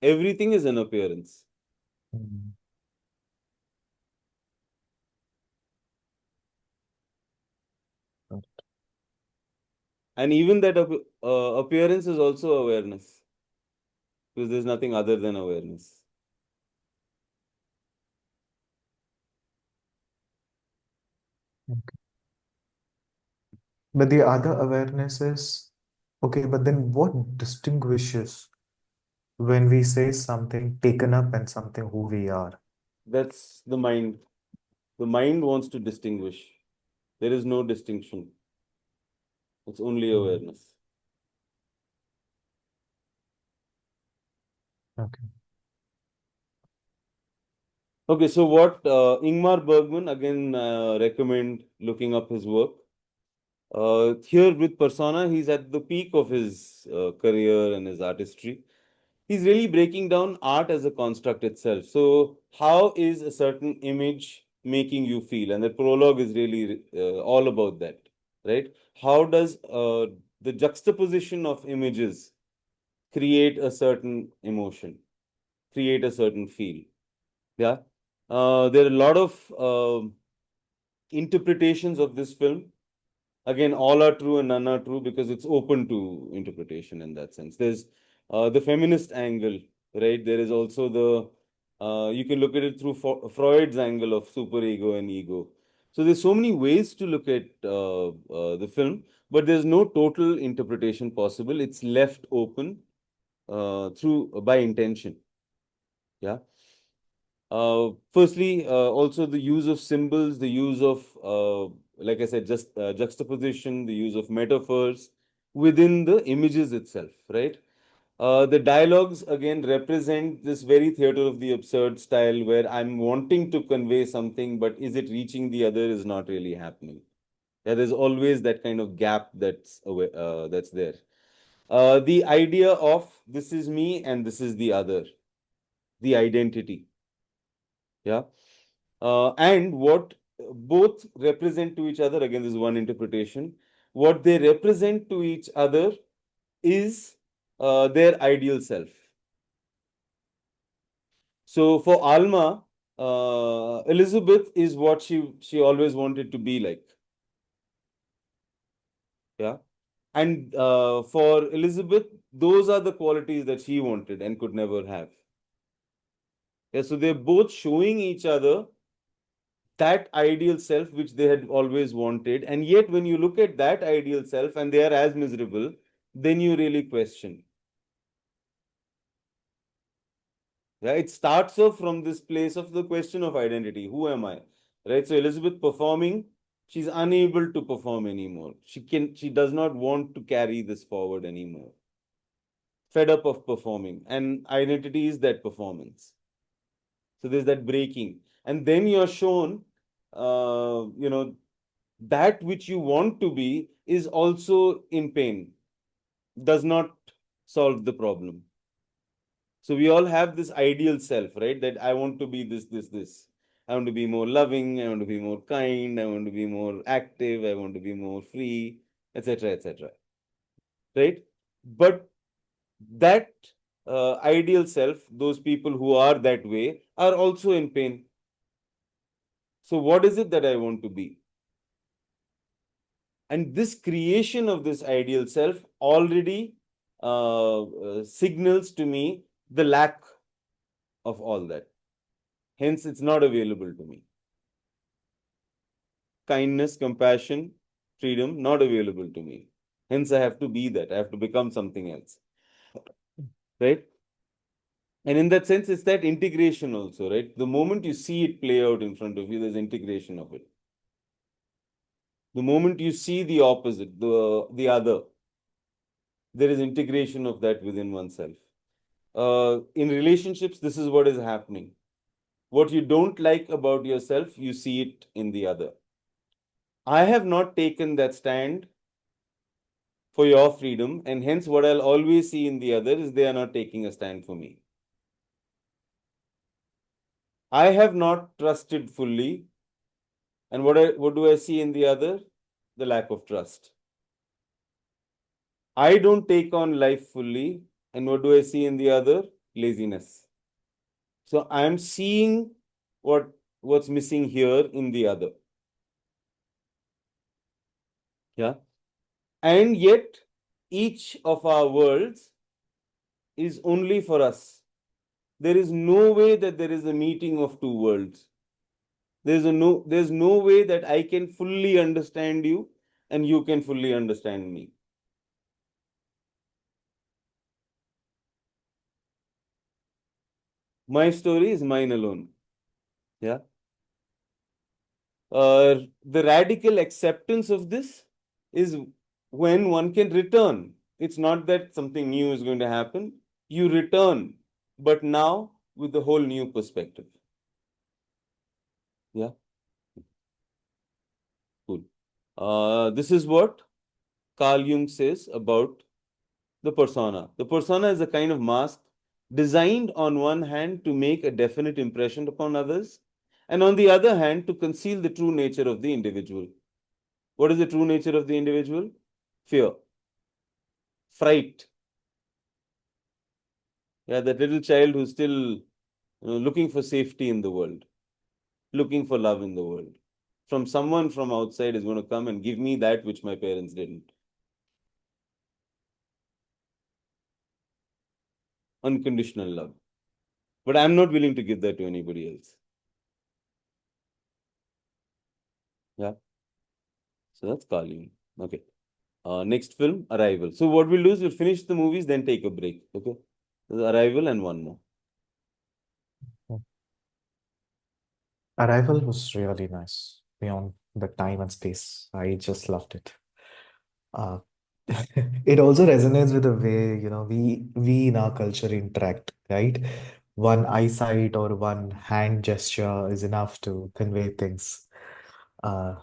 Everything is an appearance. Mhm. Right. And even that appearance is also awareness. Because there's nothing other than awareness. Okay. But the other awareness is, okay, but then what distinguishes when we say something taken up and something who we are? That's the mind. The mind wants to distinguish. There is no distinction. It's only Mhm. awareness. Okay. Okay, so what Ingmar Bergman, again, recommend looking up his work. Here with Persona, he's at the peak of his career and his artistry. He's really breaking down art as a construct itself. So, how is a certain image making you feel? And the prologue is really all about that, right? How does the juxtaposition of images create a certain emotion, create a certain feel? Yeah. There are a lot of interpretations of this film. Again, all are true and none are true because it's open to interpretation in that sense. There's the feminist angle, right? There is also you can look at it through Freud's angle of superego and ego. So there's so many ways to look at the film, but there's no total interpretation possible. It's left open through by intention. Yeah. Firstly, also the use of symbols, the use of, like I said, just juxtaposition, the use of metaphors within the images itself, right? The dialogues again represent this very theater of the absurd style where I'm wanting to convey something, but is it reaching the other is not really happening. Yeah, there's always that kind of gap that's there. The idea of this is me and this is the other, the identity. Yeah. And what both represent to each other, again, this is one interpretation. What they represent to each other is their ideal self. So for Alma, Elizabeth is what she always wanted to be like. Yeah. And for Elizabeth, those are the qualities that she wanted and could never have. Yeah, so they're both showing each other that ideal self which they had always wanted. And yet, when you look at that ideal self and they are as miserable, then you really question. Yeah, it starts off from this place of the question of identity. Who am I? Right? So Elizabeth performing, she's unable to perform anymore. She does not want to carry this forward anymore. Fed up of performing. And identity is that performance. So there's that breaking. And then you're shown, that which you want to be is also in pain, does not solve the problem. So we all have this ideal self, right? That I want to be this. I want to be more loving, I want to be more kind, I want to be more active, I want to be more free, etc., etc. Right? But that ideal self, those people who are that way, are also in pain. So what is it that I want to be? And this creation of this ideal self already signals to me the lack of all that. Hence, it's not available to me. Kindness, compassion, freedom, not available to me. Hence, I have to be that. I have to become something else. Right? And in that sense, it's that integration also, right? The moment you see it play out in front of you, there's integration of it. The moment you see the opposite, the other, there is integration of that within oneself. In relationships, this is what is happening. What you don't like about yourself, you see it in the other. I have not taken that stand for your freedom, and hence what I'll always see in the other is they are not taking a stand for me. I have not trusted fully, and what do I see in the other? The lack of trust. I don't take on life fully, and what do I see in the other? Laziness. So I'm seeing what's missing here in the other. Yeah. And yet, each of our worlds is only for us. There is no way that there is a meeting of two worlds. There's no way that I can fully understand you and you can fully understand me. My story is mine alone. Yeah. The radical acceptance of this is when one can return. It's not that something new is going to happen. You return, but now with a whole new perspective. Yeah, cool. This is what Carl Jung says about the persona. The persona is a kind of mask designed on one hand to make a definite impression upon others, and on the other hand to conceal the true nature of the individual. What is the true nature of the individual? Fear, fright. Yeah, that little child who's still looking for safety in the world, looking for love in the world. from someone from outside is going to come and give me that which my parents didn't. Unconditional love. But I'm not willing to give that to anybody else. Yeah. So that's Kali. Okay. Next film, Arrival. So what we'll do is we'll finish the movies, then take a break. Okay. There's Arrival and one more. Arrival was really nice beyond the time and space. I just loved it. Uh, it also resonates with the way, we in our culture interact, right? One eyesight or one hand gesture is enough to convey things. Uh,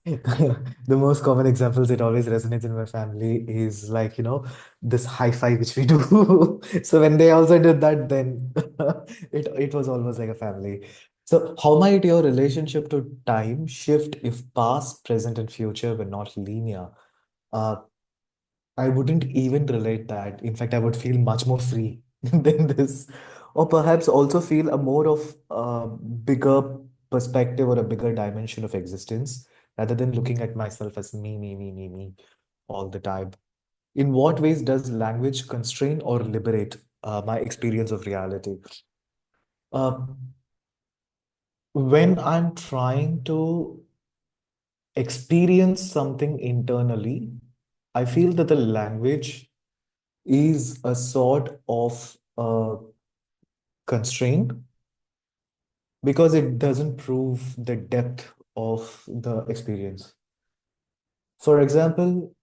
the most common examples it always resonates in my family is like, this high five which we do. So when they also did that, then it was almost like a family. So how might your relationship to time shift if past, present, and future were not linear? Uh, I wouldn't even relate that. In fact, I would feel much more free than this, or perhaps also feel a more of a bigger perspective or a bigger dimension of existence rather than looking at myself as me, me, me, me, me all the time. In what ways does language constrain or liberate my experience of reality? Uh, when I'm trying to experience something internally, I feel that the language is a sort of constraint because it doesn't prove the depth of the experience. For example,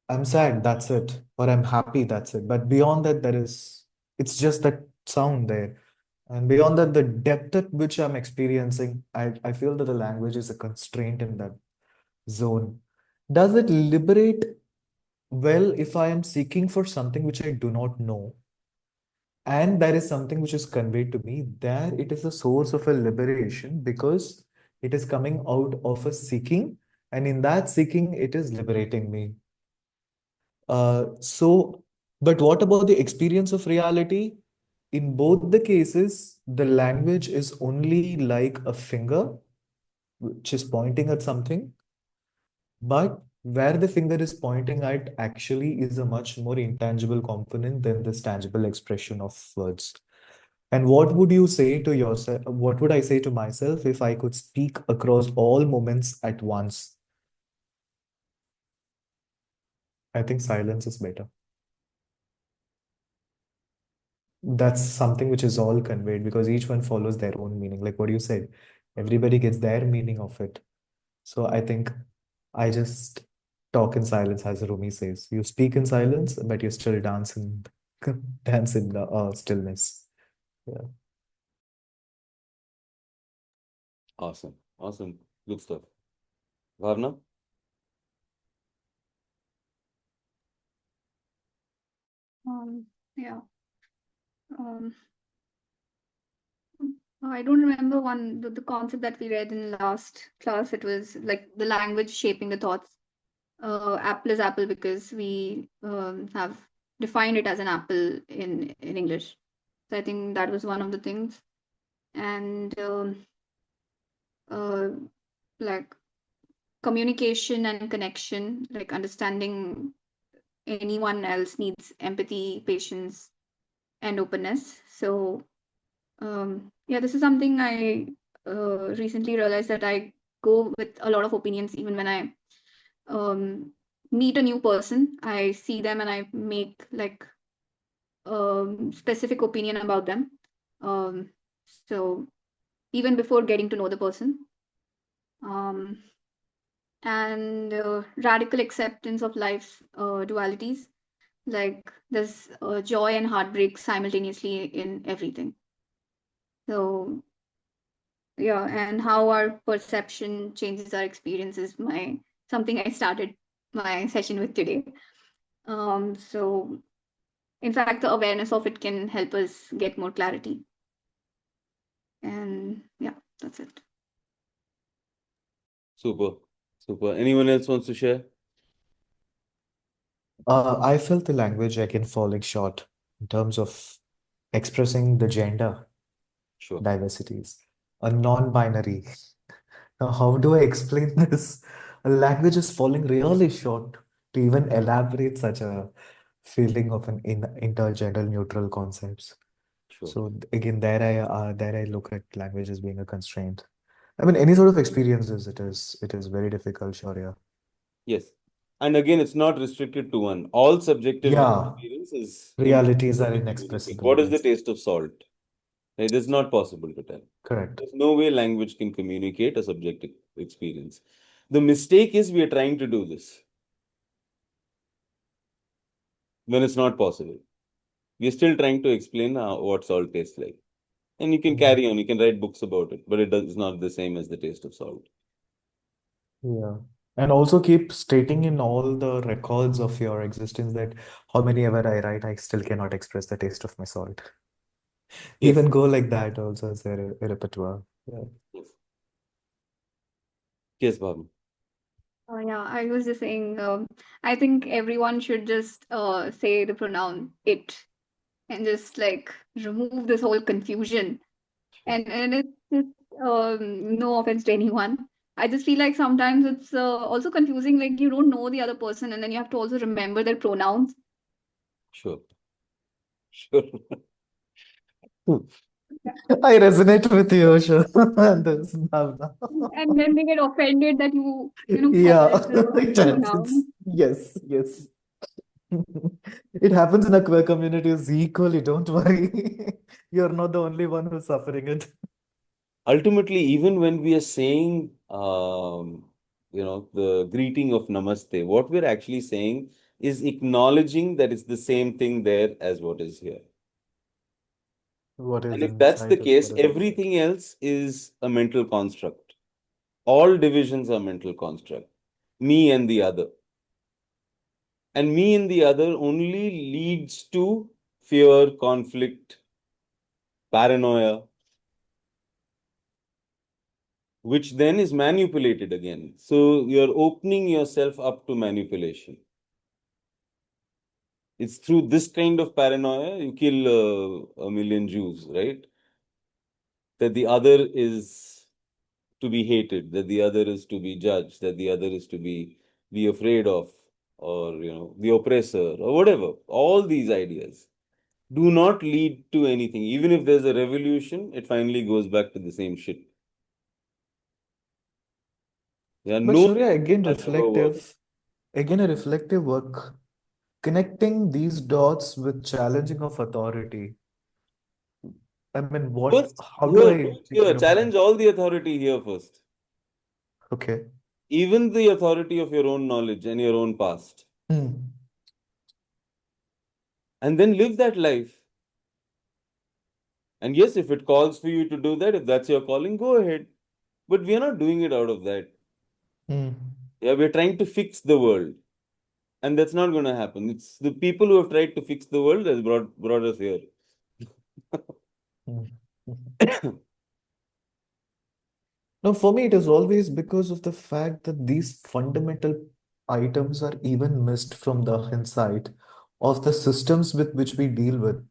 I'm sad, that's it, or I'm happy, that's it. But beyond that, it's just that sound there. And beyond that, the depth at which I'm experiencing, I feel that the language is a constraint in that zone. Does it liberate? Well, if I am seeking for something which I do not know, and there is something which is conveyed to me, there it is a source of a liberation because it is coming out of a seeking, and in that seeking, it is liberating me. But what about the experience of reality? In both the cases, the language is only like a finger which is pointing at something, but where the finger is pointing at actually is a much more intangible component than this tangible expression of words. And what would you say to yourself? What would I say to myself if I could speak across all moments at once? I think silence is better. That's something which is all conveyed because each one follows their own meaning. Like what you said, everybody gets their meaning of it. So I think I just talk in silence, as Rumi says. You speak in silence, but you still dance in dance in the stillness. Yeah. Awesome. Awesome. Good stuff. Bhavna? Yeah. Um, I don't remember the concept that we read in last class. It was like the language shaping the thoughts. Apple is apple because we have defined it as an apple in English. So I think that was one of the things. And uh, like communication and connection, like understanding anyone else needs empathy, patience, and openness. So yeah, this is something I recently realized that I go with a lot of opinions even when I meet a new person. I see them and I make like specific opinion about them. Um, so even before getting to know the person. Um, and radical acceptance of life's dualities. Like there's joy and heartbreak simultaneously in everything. So yeah, and how our perception changes our experience is my something I started my session with today. So in fact, the awareness of it can help us get more clarity. And yeah, that's it. Super. Super. Anyone else wants to share? I felt the language again falling short in terms of expressing the gender Sure. diversities. A non-binary Now, how do I explain this? A language is falling really short to even elaborate such a feeling of an intergender neutral concepts. Sure. So again, there I look at language as being a constraint. I mean, any sort of experiences, it is very difficult, sure, yeah. Yes. And again, it's not restricted to one. All subjective Yeah, experience is realities are impossible to communicate. inexpressible, What is the yes. taste of salt? Right? It's not possible to tell. Correct. There's no way language can communicate a subjective experience. The mistake is we are trying to do this when it's not possible. We are still trying to explain what salt tastes like. And you can Mm. carry on, you can write books about it, but it's not the same as the taste of salt. Yeah. And also keep stating in all the records of your existence that how many ever I write, I still cannot express the taste of my salt. Yes. Even go like that also as a repertoire. Yeah. Yes. Yes, Bhavna. Yeah, I was just saying, I think everyone should just say the pronoun it and just like remove this whole confusion. Sure. And it's just no offense to anyone. I just feel like sometimes it's also confusing, like you don't know the other person, and then you have to also remember their pronouns. Sure. Sure. I resonate with you, sure. This Bhavna. And then they get offended that you Yeah, called the it happens. pronoun. Yes, yes. It happens in a queer communities equally, don't worry. You're not the only one who's suffering it. Ultimately, even when we are saying, the greeting of Namaste, what we're actually saying is acknowledging that it's the same thing there as what is here. What is And if that's the inside is case, what is outside. everything else is a mental construct. All divisions are mental construct. Me and the other. And me and the other only leads to fear, conflict, paranoia, which then is manipulated again. So you're opening yourself up to manipulation. It's through this kind of paranoia you kill a million Jews, right? That the other is to be hated, that the other is to be judged, that the other is to be afraid of, or the oppressor, or whatever. All these ideas do not lead to anything. Even if there's a revolution, it finally goes back to the same shit. Yeah, But no Surya, has ever worked. again a reflective work, connecting these dots with challenging of authority. I mean, First, how do here, I first take here, care of that? challenge all the authority here first. Okay. Even the authority of your own knowledge and your own past. Hmm. And then live that life. And yes, if it calls for you to do that, if that's your calling, go ahead. But we are not doing it out of that. Hmm. Yeah, we're trying to fix the world. And that's not going to happen. It's the people who have tried to fix the world that brought us here. Hmm. Hmm. No, for me, it is always because of the fact that these fundamental items are even missed from the insight of the systems with which we deal with.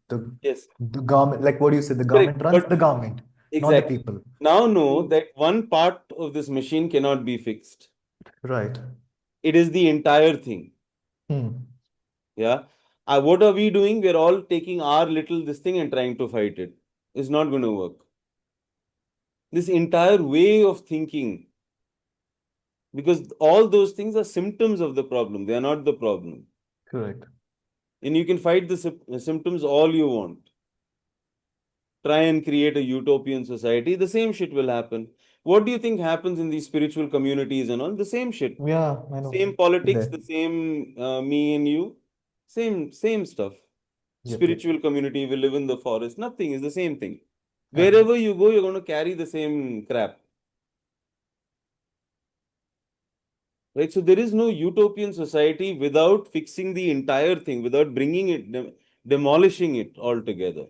Yes, The government, like what do you say, the correct. government runs But the government, not the exactly. people. Now know that one part of this machine cannot be fixed. Right. It is the entire thing. Hmm. Yeah. What are we doing? We're all taking our little this thing and trying to fight it. It's not going to work. This entire way of thinking, because all those things are symptoms of the problem. They are not the problem. Correct. And you can fight the symptoms all you want. Try and create a utopian society. The same shit will happen. What do you think happens in these spiritual communities and all? The same shit. Yeah, I know. Same politics, There. the same me and you. Same stuff. Yep, yep. Spiritual community will live in the forest. Nothing is the same thing. Agree. Wherever you go, you're going to carry the same crap. Right? So there is no utopian society without fixing the entire thing, without bringing it, demolishing it altogether.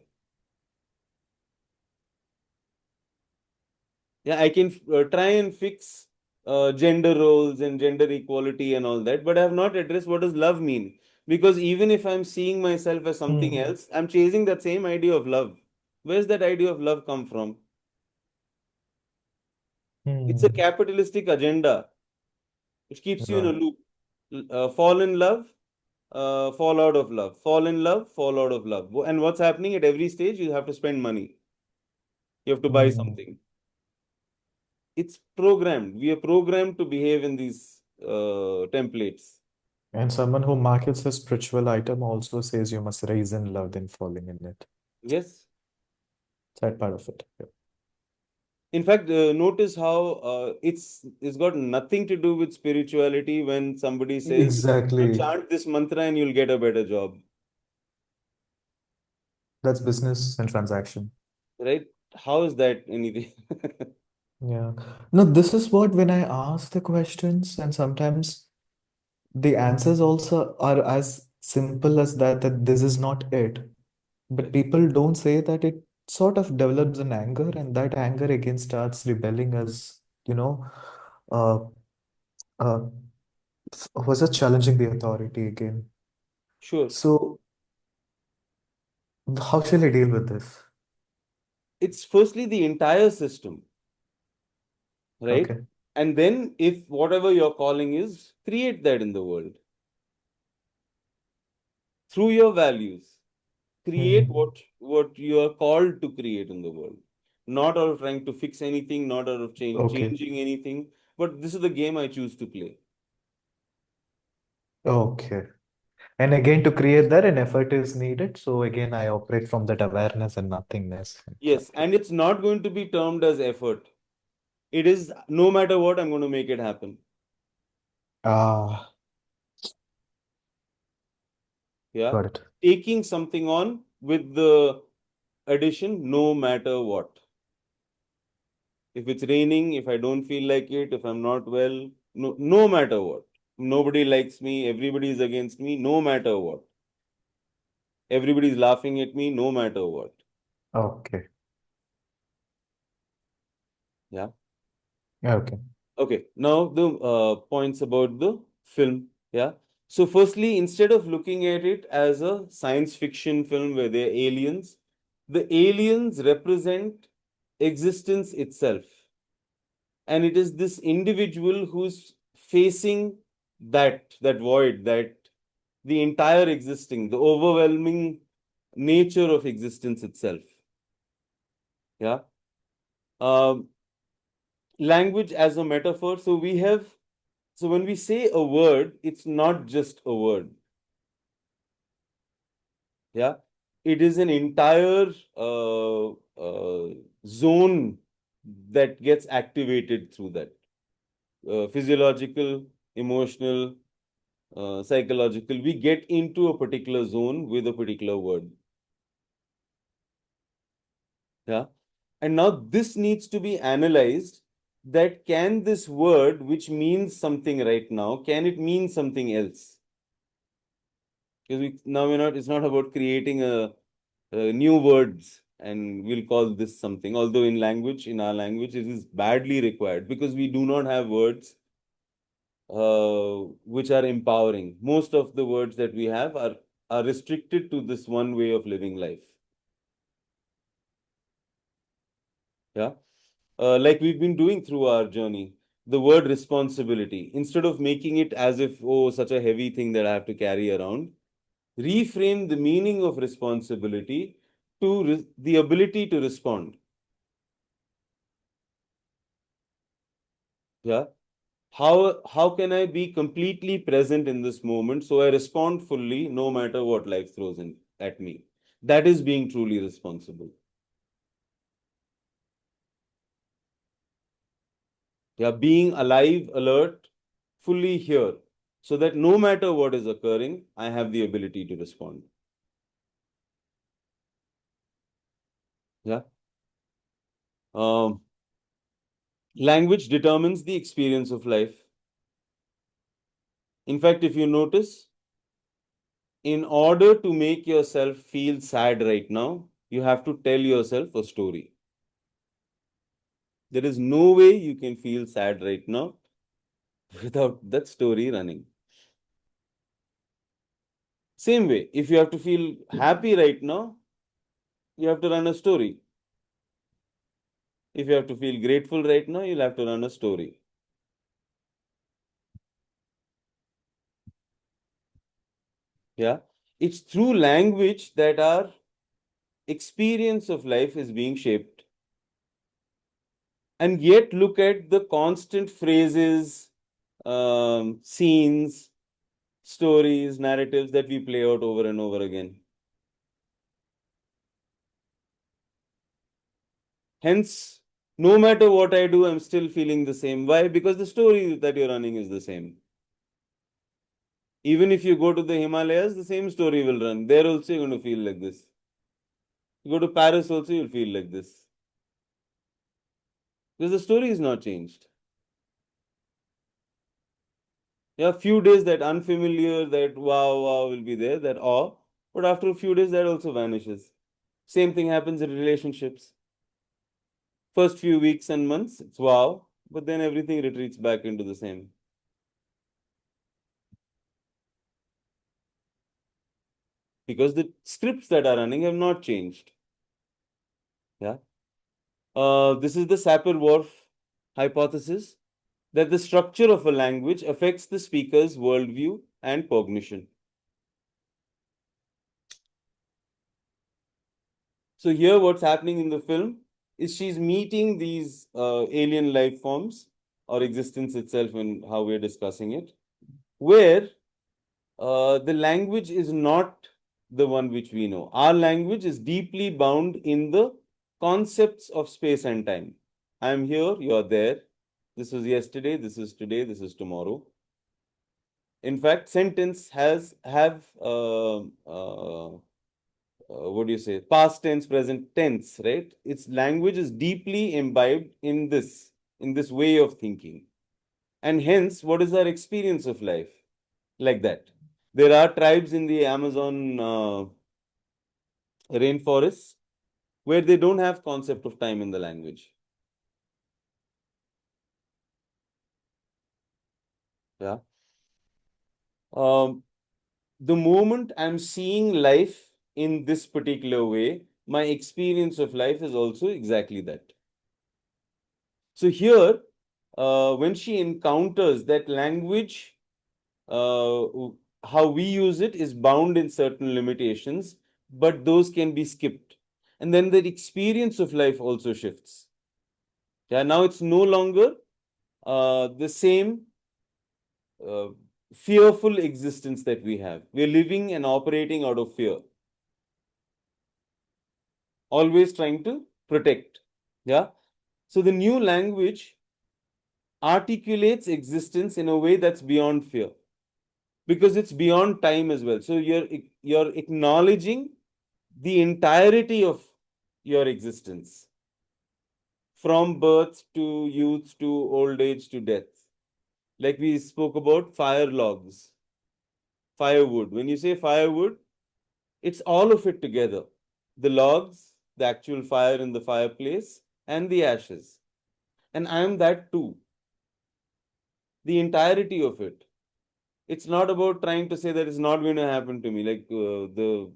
Yeah, I can try and fix gender roles and gender equality and all that, but I have not addressed what does love mean. Because even if I'm seeing myself as something Hmm. else, I'm chasing that same idea of love. Where's that idea of love come from? It's a Hmm. capitalistic agenda which keeps you in a Right. loop. Fall in love, fall out of love. Fall in love, fall out of love. And what's happening at every stage? You have to spend money. You have to buy Hmm. something. It's programmed. We are programmed to behave in these templates. And someone who markets a spiritual item also says you must rise in love, then falling in it. Yes. That part of it. Yeah. In fact, notice how it's got nothing to do with spirituality when somebody says, "Now Exactly. chant this mantra and you'll get a better job." That's business and transaction. Right? How is that anything? Yeah. No, this is what when I ask the questions, and sometimes the answers also are as simple as that, that this is not it. But Yes. people don't say that it sort of develops an anger, and that anger again starts rebelling as, uh, uh, was it challenging the authority again? Sure. So, how shall I deal with this? It's firstly the entire system, right? Okay. And then, if whatever your calling is, create that in the world through your values. Create Hmm. what you are called to create in the world. Not out of trying to fix anything, not out of Okay. changing anything, but this is the game I choose to play. Okay. And again, to create that, an effort is needed. So again, I operate from that awareness and nothingness. Yes, Okay. and it's not going to be termed as effort. It is no matter what, I'm going to make it happen. Ah, Yeah. got it. Taking something on with the addition, no matter what. If it's raining, if I don't feel like it, if I'm not well, no matter what. Nobody likes me, everybody is against me, no matter what. Everybody's laughing at me, no matter what. Okay. Yeah. Okay. Okay. Now the points about the film. Yeah. So, firstly, instead of looking at it as a science fiction film where they're aliens, the aliens represent existence itself. And it is this individual who's facing that void, that the entire existing, the overwhelming nature of existence itself. Yeah. Um, Language as a metaphor. So when we say a word, it's not just a word. Yeah. It is an entire zone that gets activated through that. Physiological, emotional, psychological. We get into a particular zone with a particular word. Yeah. And now this needs to be analyzed, that can this word, which means something right now, can it mean something else? Because now it's not about creating new words and we'll call this something. Although in our language, it is badly required because we do not have words which are empowering. Most of the words that we have are restricted to this one way of living life. Yeah. Like we've been doing through our journey, the word responsibility, instead of making it as if, oh, such a heavy thing that I have to carry around, reframe the meaning of responsibility to the ability to respond. Yeah. How can I be completely present in this moment so I respond fully no matter what life throws in at me? That is being truly responsible. Yeah, being alive, alert, fully here, so that no matter what is occurring, I have the ability to respond. Yeah. Um, Language determines the experience of life. In fact, if you notice, in order to make yourself feel sad right now, you have to tell yourself a story. There is no way you can feel sad right now without that story running. Same way, if you have to feel happy right now, you have to run a story. If you have to feel grateful right now, you'll have to run a story. Yeah. It's through language that our experience of life is being shaped. And yet, look at the constant phrases, scenes, stories, narratives that we play out over and over again. Hence, no matter what I do, I'm still feeling the same. Why? Because the story that you're running is the same. Even if you go to the Himalayas, the same story will run. There also, you're going to feel like this. You go to Paris, also, you'll feel like this. Because the story is not changed. Yeah, a few days that unfamiliar, that wow, wow will be there, that awe. But after a few days, that also vanishes. Same thing happens in relationships. First few weeks and months, it's wow, but then everything retreats back into the same. Because the scripts that are running have not changed. Yeah. This is the Sapir-Whorf hypothesis that the structure of a language affects the speaker's worldview and cognition. So here what's happening in the film is she's meeting these alien life forms or existence itself and how we're discussing it, where the language is not the one which we know. Our language is deeply bound in the concepts of space and time. I'm here, you're there. This was yesterday, this is today, this is tomorrow. In fact, sentence have what do you say? Past tense, present tense, right? Its language is deeply imbibed in this way of thinking. And hence, what is our experience of life? Like that. There are tribes in the Amazon rainforests where they don't have concept of time in the language. Yeah. Um, the moment I'm seeing life in this particular way, my experience of life is also exactly that. So here, when she encounters that language, uh, how we use it is bound in certain limitations, but those can be skipped. And then the experience of life also shifts. Yeah, now it's no longer the same uh, fearful existence that we have. We're living and operating out of fear, always trying to protect. Yeah. So the new language articulates existence in a way that's beyond fear because it's beyond time as well. So you're acknowledging the entirety of your existence from birth to youth to old age to death. Like we spoke about fire logs, firewood. When you say firewood, it's all of it together. The logs, the actual fire in the fireplace, and the ashes. And I am that too. The entirety of it. It's not about trying to say that it's not going to happen to me. Like the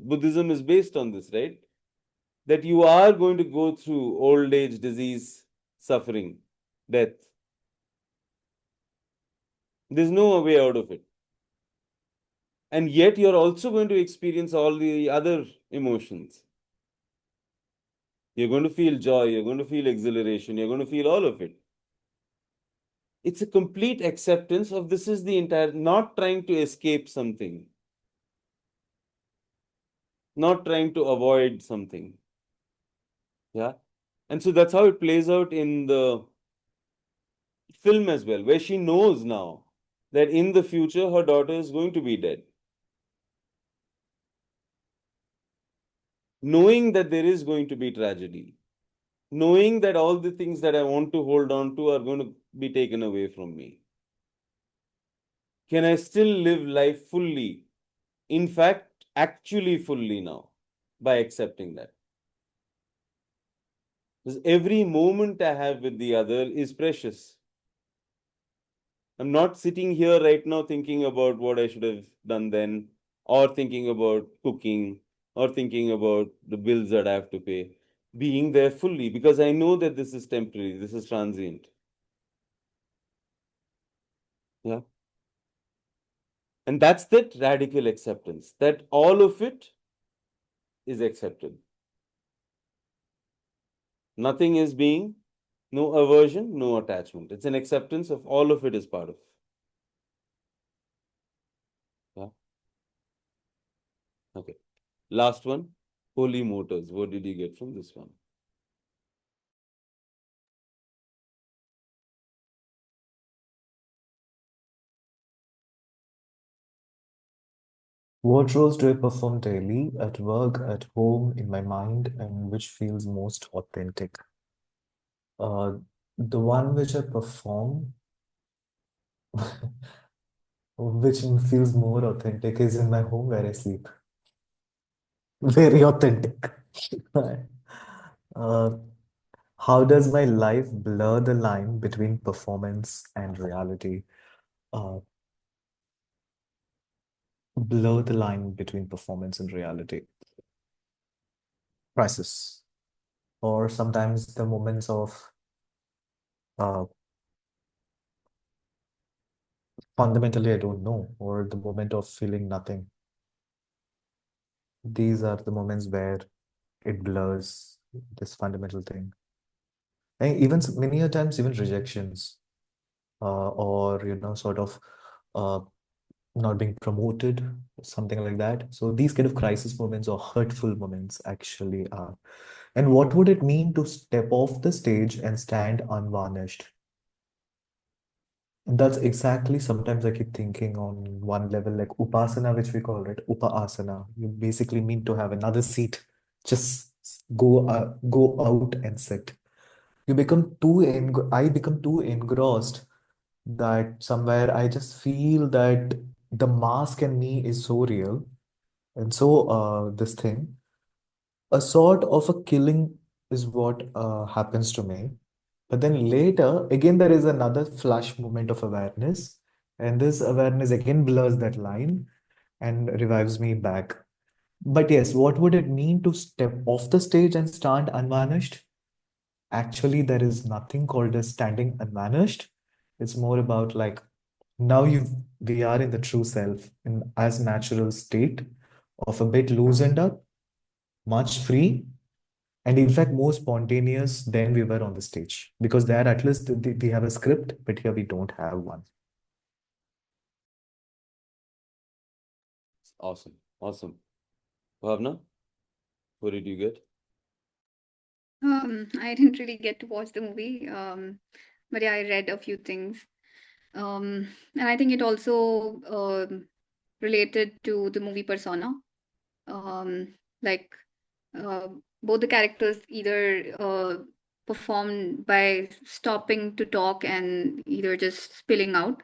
Buddhism is based on this, right? That you are going to go through old age, disease, suffering, death. There's no way out of it. And yet you're also going to experience all the other emotions. You're going to feel joy, you're going to feel exhilaration, you're going to feel all of it. It's a complete acceptance of this is the entire, not trying to escape something, not trying to avoid something. Yeah. And so that's how it plays out in the film as well, where she knows now that in the future her daughter is going to be dead. Knowing that there is going to be tragedy, knowing that all the things that I want to hold on to are going to be taken away from me. Can I still live life fully? In fact, actually fully now by accepting that. Because every moment I have with the other is precious. I'm not sitting here right now thinking about what I should have done then, or thinking about cooking, or thinking about the bills that I have to pay. being there fully, because I know that this is temporary, this is transient. Yeah. And that's that radical acceptance, that all of it is accepted. Nothing is being, no aversion, no attachment. It's an acceptance of all of it is part of. Yeah. Okay. Last one, holy motors. What did you get from this one? What roles do I perform daily at work, at home, in my mind, and which feels most authentic? Uh, the one which I perform, which feels more authentic, is in my home where I sleep. Very authentic. Uh, how does my life blur the line between performance and reality? Uh, blur the line between performance and reality. Crisis, or sometimes the moments of uh, fundamentally I don't know, or the moment of feeling nothing. These are the moments where it blurs this fundamental thing. And even many a times, even rejections, or sort of uh, not being promoted, something like that. So these kind of crisis moments or hurtful moments actually are. And what would it mean to step off the stage and stand unvarnished? That's exactly sometimes I keep thinking on one level, like upasana, which we call it, upa-asana. You basically mean to have another seat. Just go out and sit. You become I become too engrossed that somewhere I just feel that the mask in me is so real. And so this thing, a sort of a killing is what happens to me. But then later, again, there is another flash moment of awareness. And this awareness again blurs that line and revives me back. But yes, what would it mean to step off the stage and stand unvarnished? Actually, there is nothing called as standing unvarnished. It's more about like now we are in the true self, in as natural state of a bit loosened up, much free, and in fact more spontaneous than we were on the stage, because there at least we have a script, but here we don't have one. Awesome. Awesome. Bhavna, what did you get? I didn't really get to watch the movie, but yeah, I read a few things. And I think it also related to the movie Persona. Like uh, both the characters either perform by stopping to talk and either just spilling out.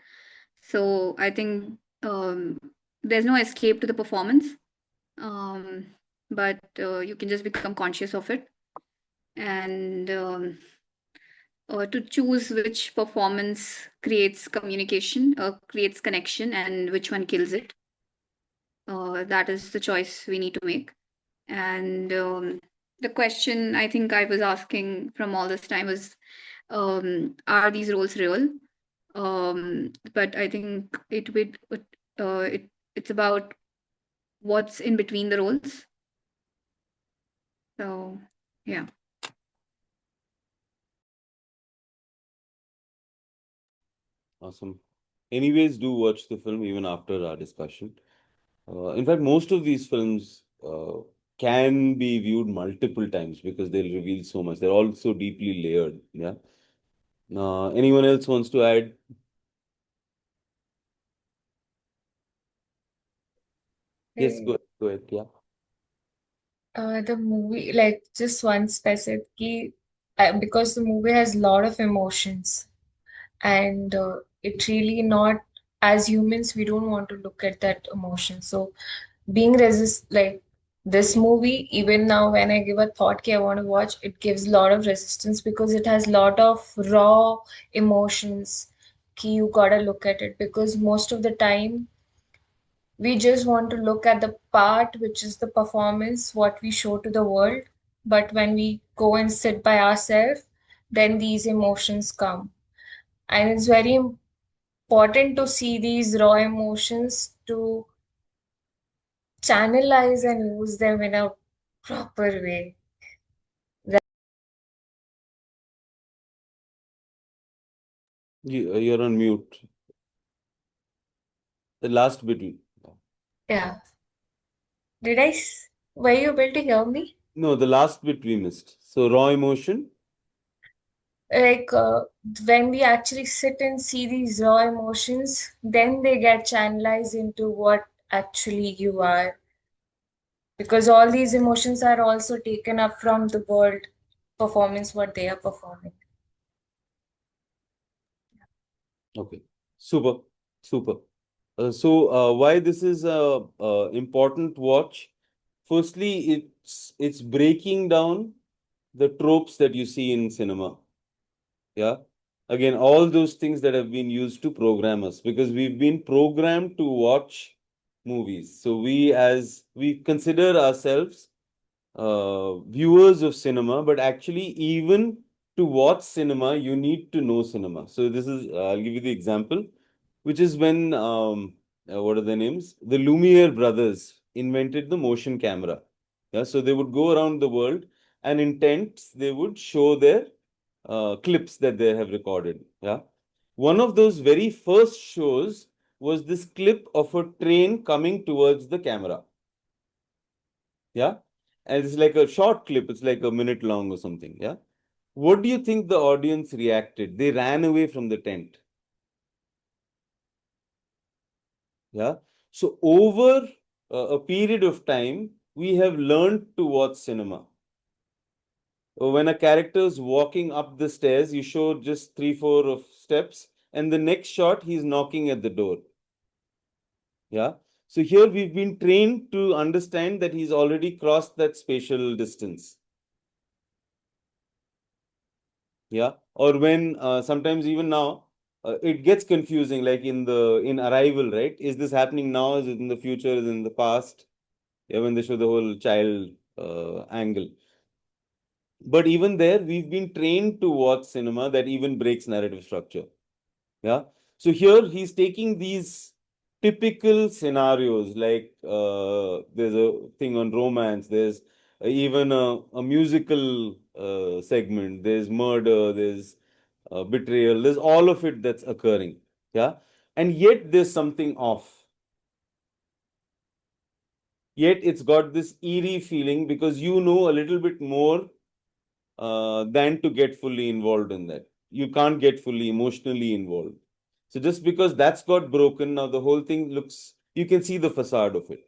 So I think there's no escape to the performance, um, but you can just become conscious of it and to choose which performance creates communication, creates connection, and which one kills it. That is the choice we need to make. And the question I think I was asking from all this time was, are these roles real? But I think it's about what's in between the roles. So yeah. Awesome. Anyways, do watch the film even after our discussion. In fact, most of these films can be viewed multiple times because they'll reveal so much. They're all so deeply layered. Yeah. Anyone else wants to add? Yes, go ahead. Yeah. The movie, like just one specifically, because the movie has a lot of emotions, and it really not, as humans, we don't want to look at that emotion. So being resist like this movie, even now when I give a thought I want to watch, it gives a lot of resistance because it has a lot of raw emotions. You gotta look at it because most of the time we just want to look at the part which is the performance, what we show to the world. But when we go and sit by ourselves, then these emotions come. And it's very important to see these raw emotions, to channelize and use them in a proper way. You're on mute. The last bit. Yeah. Were you able to hear me? No, the last bit we missed. So raw emotion. Like when we actually sit and see these raw emotions, then they get channelized into what actually you are. Because all these emotions are also taken up from the world performance, what they are performing. Okay. Super. Super. So why this is a important watch? Firstly, it's breaking down the tropes that you see in cinema. Yeah. Again, all those things that have been used to program us, because we've been programmed to watch movies. So we consider ourselves viewers of cinema, but actually, even to watch cinema, you need to know cinema. So this is, I'll give you the example, which is when what are the names? The Lumiere brothers invented the motion camera. Yeah, so they would go around the world, and in tents they would show their clips that they have recorded. Yeah, one of those very first shows was this clip of a train coming towards the camera. Yeah, and it's like a short clip. It's like a minute long or something. Yeah, what do you think the audience reacted? They ran away from the tent. Yeah, so over a period of time, we have learned to watch cinema. When a character is walking up the stairs, you show just 3, 4 of steps, and the next shot he's knocking at the door. Yeah, so here we've been trained to understand that he's already crossed that spatial distance. Yeah, or when sometimes even now it gets confusing, like in Arrival, right? Is this happening now? Is it in the future? Is it in the past? Yeah, when they show the whole child angle. But even there, we've been trained to watch cinema that even breaks narrative structure. Yeah. So here he's taking these typical scenarios, like there's a thing on romance, there's even a musical segment, there's murder, there's betrayal, there's all of it that's occurring. Yeah. And yet there's something off. Yet it's got this eerie feeling because you know a little bit more than to get fully involved in that. You can't get fully emotionally involved. So just because that's got broken, now the whole thing looks, you can see the facade of it.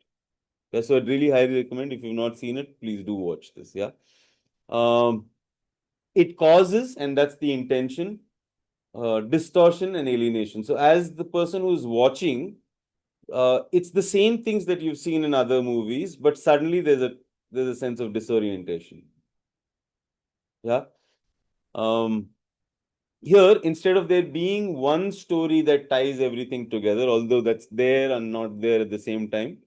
Yeah, so I'd really highly recommend, if you've not seen it, please do watch this. Yeah. Um, it causes, and that's the intention, distortion and alienation. So as the person who's watching, it's the same things that you've seen in other movies, but suddenly there's a sense of disorientation. Yeah. Um, Here, instead of there being one story that ties everything together, although that's there and not there at the same time,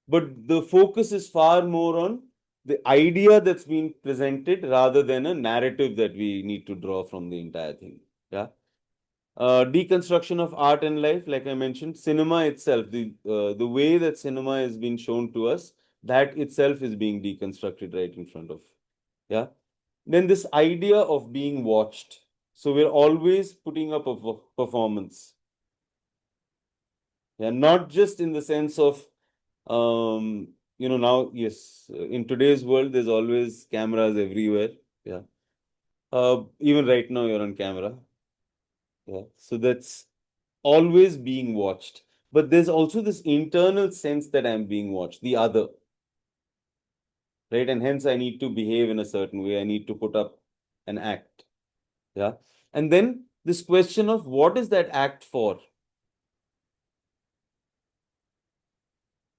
but the focus is far more on the idea that's being presented rather than a narrative that we need to draw from the entire thing. Yeah. Deconstruction of art and life, like I mentioned, cinema itself, the way that cinema is being shown to us, that itself is being deconstructed right in front of. Yeah. Then this idea of being watched. So we're always putting up a performance. Yeah, not just in the sense of now, yes, in today's world, there's always cameras everywhere. Yeah. Even right now, you're on camera. Yeah. So that's always being watched. But there's also this internal sense that I'm being watched, the other, right? And hence I need to behave in a certain way. I need to put up an act. Yeah. And then this question of what is that act for?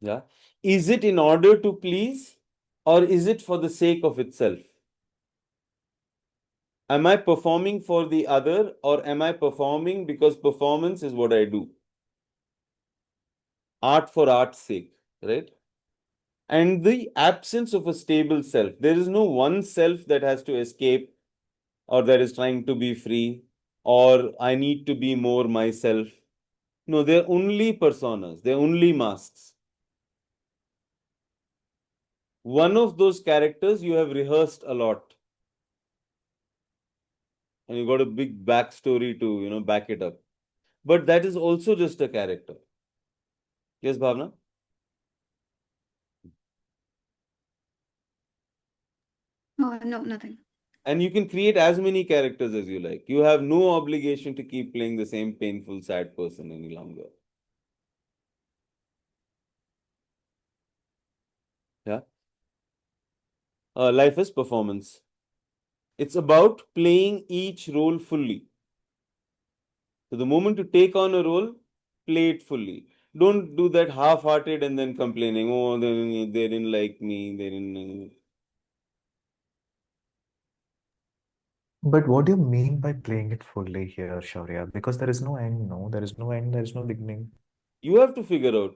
Yeah. Is it in order to please, or is it for the sake of itself? Am I performing for the other, or am I performing because performance is what I do? Art for art's sake, right? and the absence of a stable self. There is no one self that has to escape or that is trying to be free or I need to be more myself. No, they're only personas, they're only masks. One of those characters you have rehearsed a lot and you got a big backstory to, back it up. But that is also just a character. Yes, Bhavna? No, nothing. And you can create as many characters as you like. You have no obligation to keep playing the same painful, sad person any longer. Yeah. Life is performance. It's about playing each role fully. So the moment you take on a role, play it fully. Don't do that half-hearted and then complaining. Oh, they didn't like me. They didn't. But what do you mean by playing it fully here, Shaurya? Because there is no end, no? There is no end, there is no beginning. You have to figure out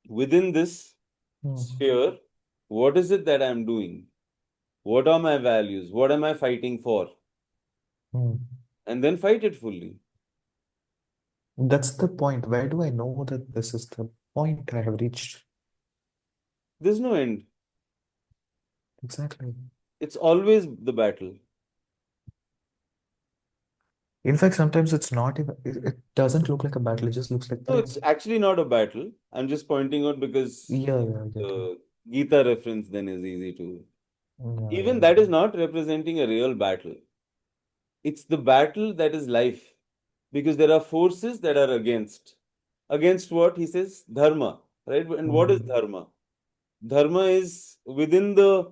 within this sphere, what is it that I'm doing? What are my values? What am I fighting for? Hmm. And then fight it fully. That's the point. Where do I know that this is the point I have reached? There's no end. Exactly. It's always the battle. In fact, sometimes it's not even, it doesn't look like a battle, it just looks like No, play. it's actually not a battle. I'm just pointing out because Yeah, yeah, I get you. the Gita reference then is easy to. Yeah, Even yeah. that is not representing a real battle. It's the battle that is life. Because there are forces that are against. Against what? He says dharma. Right? And what is Hmm. dharma? Dharma is within the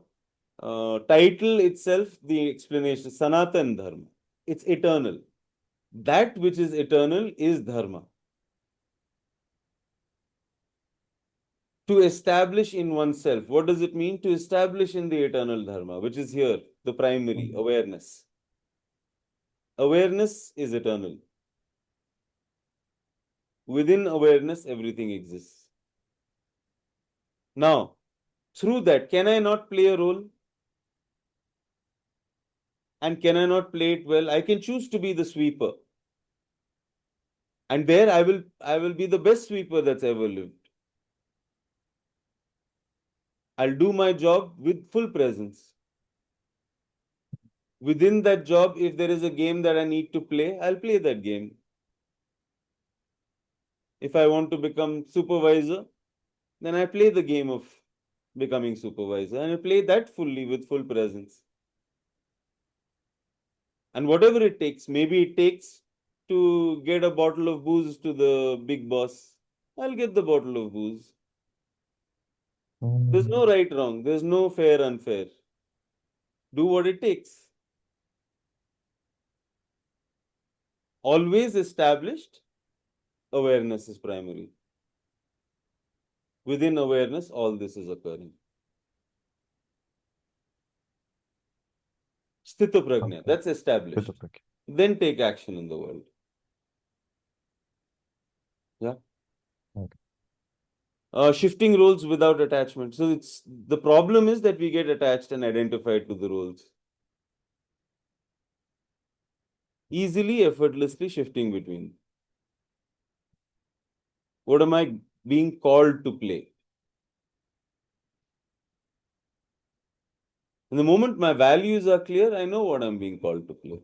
title itself, the explanation, Sanatan Dharma. It's eternal. That which is eternal is dharma. To establish in oneself. What does it mean? To establish in the eternal dharma, which is here, the primary Hmm. awareness. Awareness is eternal. Within awareness, everything exists. Now, through that, can I not play a role? And can I not play it well? I can choose to be the sweeper. And there I will be the best sweeper that's ever lived. I'll do my job with full presence. Within that job, if there is a game that I need to play, I'll play that game. If I want to become supervisor, then I play the game of becoming supervisor and I play that fully with full presence. And whatever it takes, maybe it takes to get a bottle of booze to the big boss. I'll get the bottle of booze. There's no Hmm. right wrong, there's no fair unfair. Do what it takes. Always established, awareness is primary. Within awareness, all this is occurring. Sthita prajna, Okay. that's established. Okay. Then take action in the world. Yeah. Okay. Shifting roles without attachment. So it's the problem is that we get attached and identified to the roles. Easily, effortlessly shifting between. What am I being called to play? And the moment my values are clear, I know what I'm being called to play.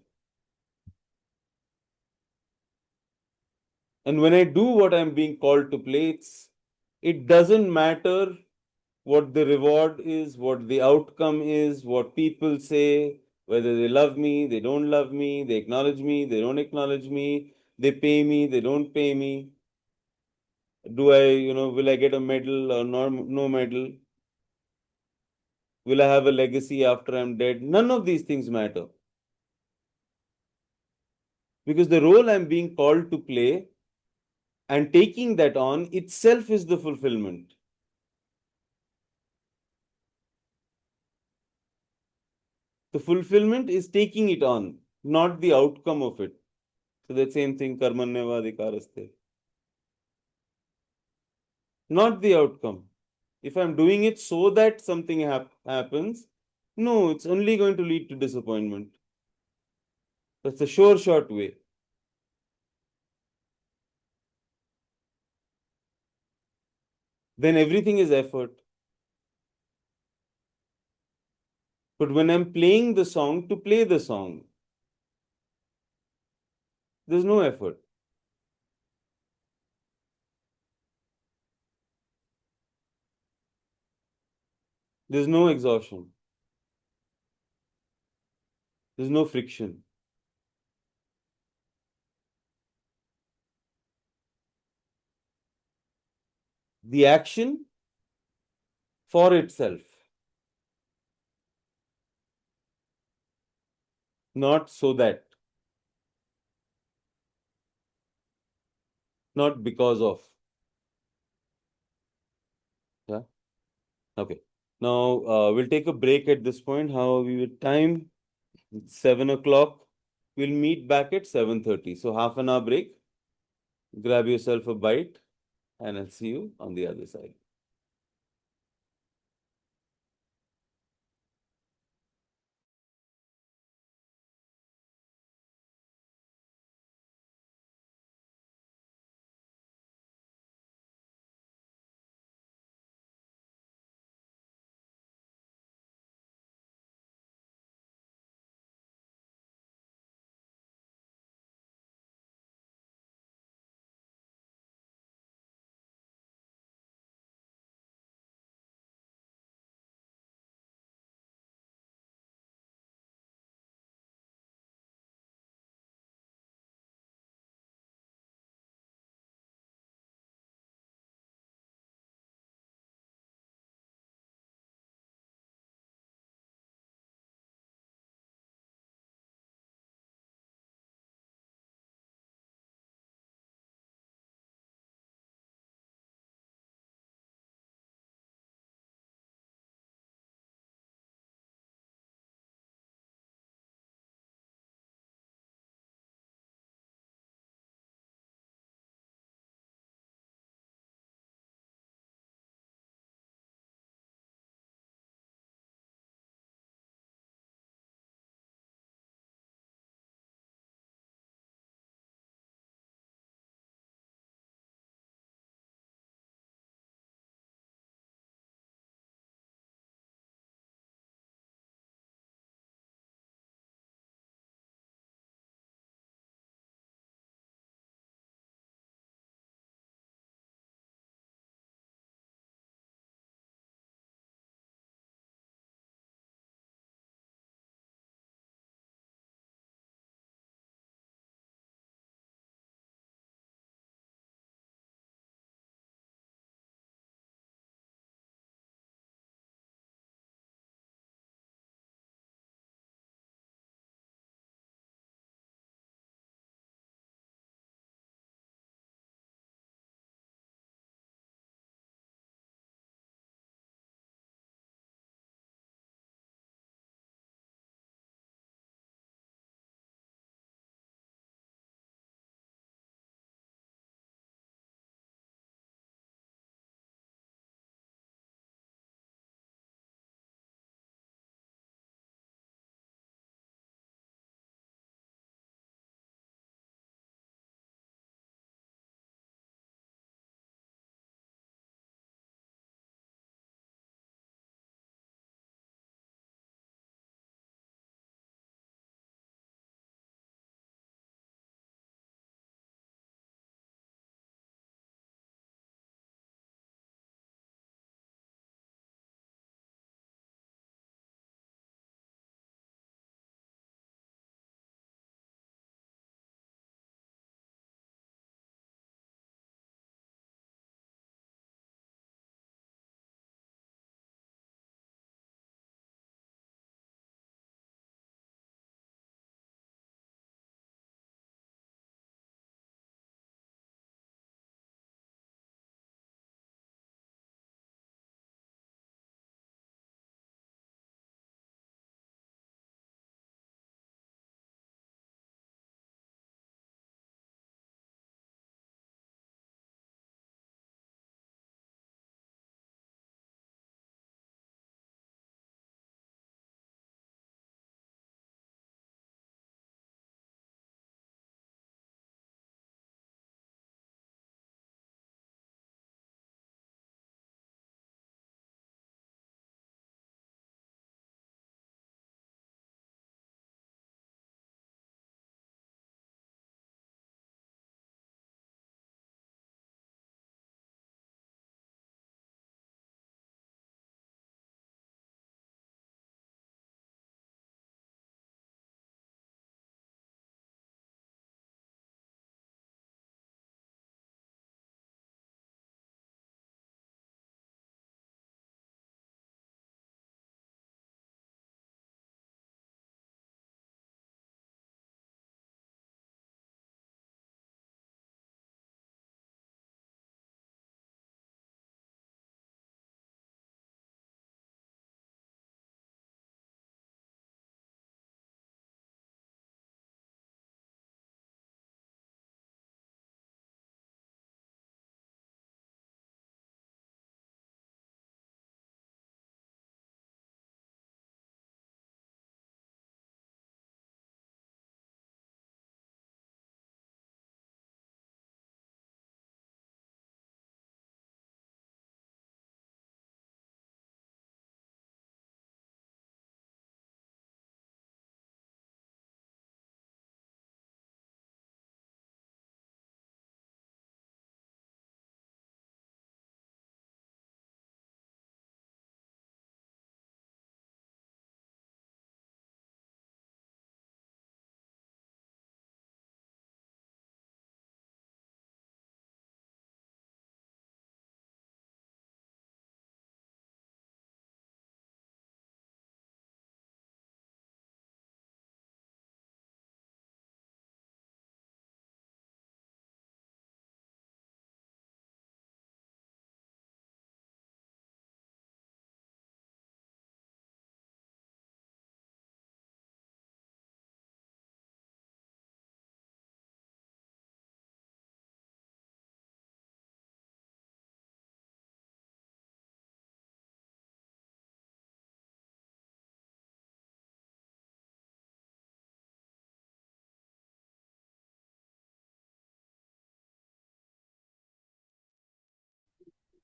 And when I do what I'm being called to play, it doesn't matter what the reward is, what the outcome is, what people say, whether they love me, they don't love me, they acknowledge me, they don't acknowledge me, they pay me, they don't pay me. Do I, will I get a medal or no medal? Will I have a legacy after I'm dead? None of these things matter. Because the role I'm being called to play and taking that on itself is the fulfillment. The fulfillment is taking it on, not the outcome of it. So that same thing, karmanyavadikaraste. not the outcome. If I'm doing it so that something happens, no, it's only going to lead to disappointment. That's the sure short way. Then everything is effort. But when I'm playing the song to play the song, there's no effort. There's no exhaustion. There's no friction. The action for itself, not so that, not because of. Yeah. Okay. Now we'll take a break at this point. How are we with time? It's 7 o'clock. We'll meet back at 7:30. So half an hour break. Grab yourself a bite, and I'll see you on the other side.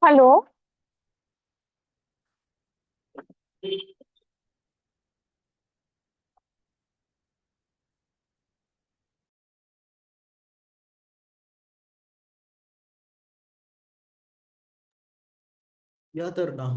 Hello. या तर ना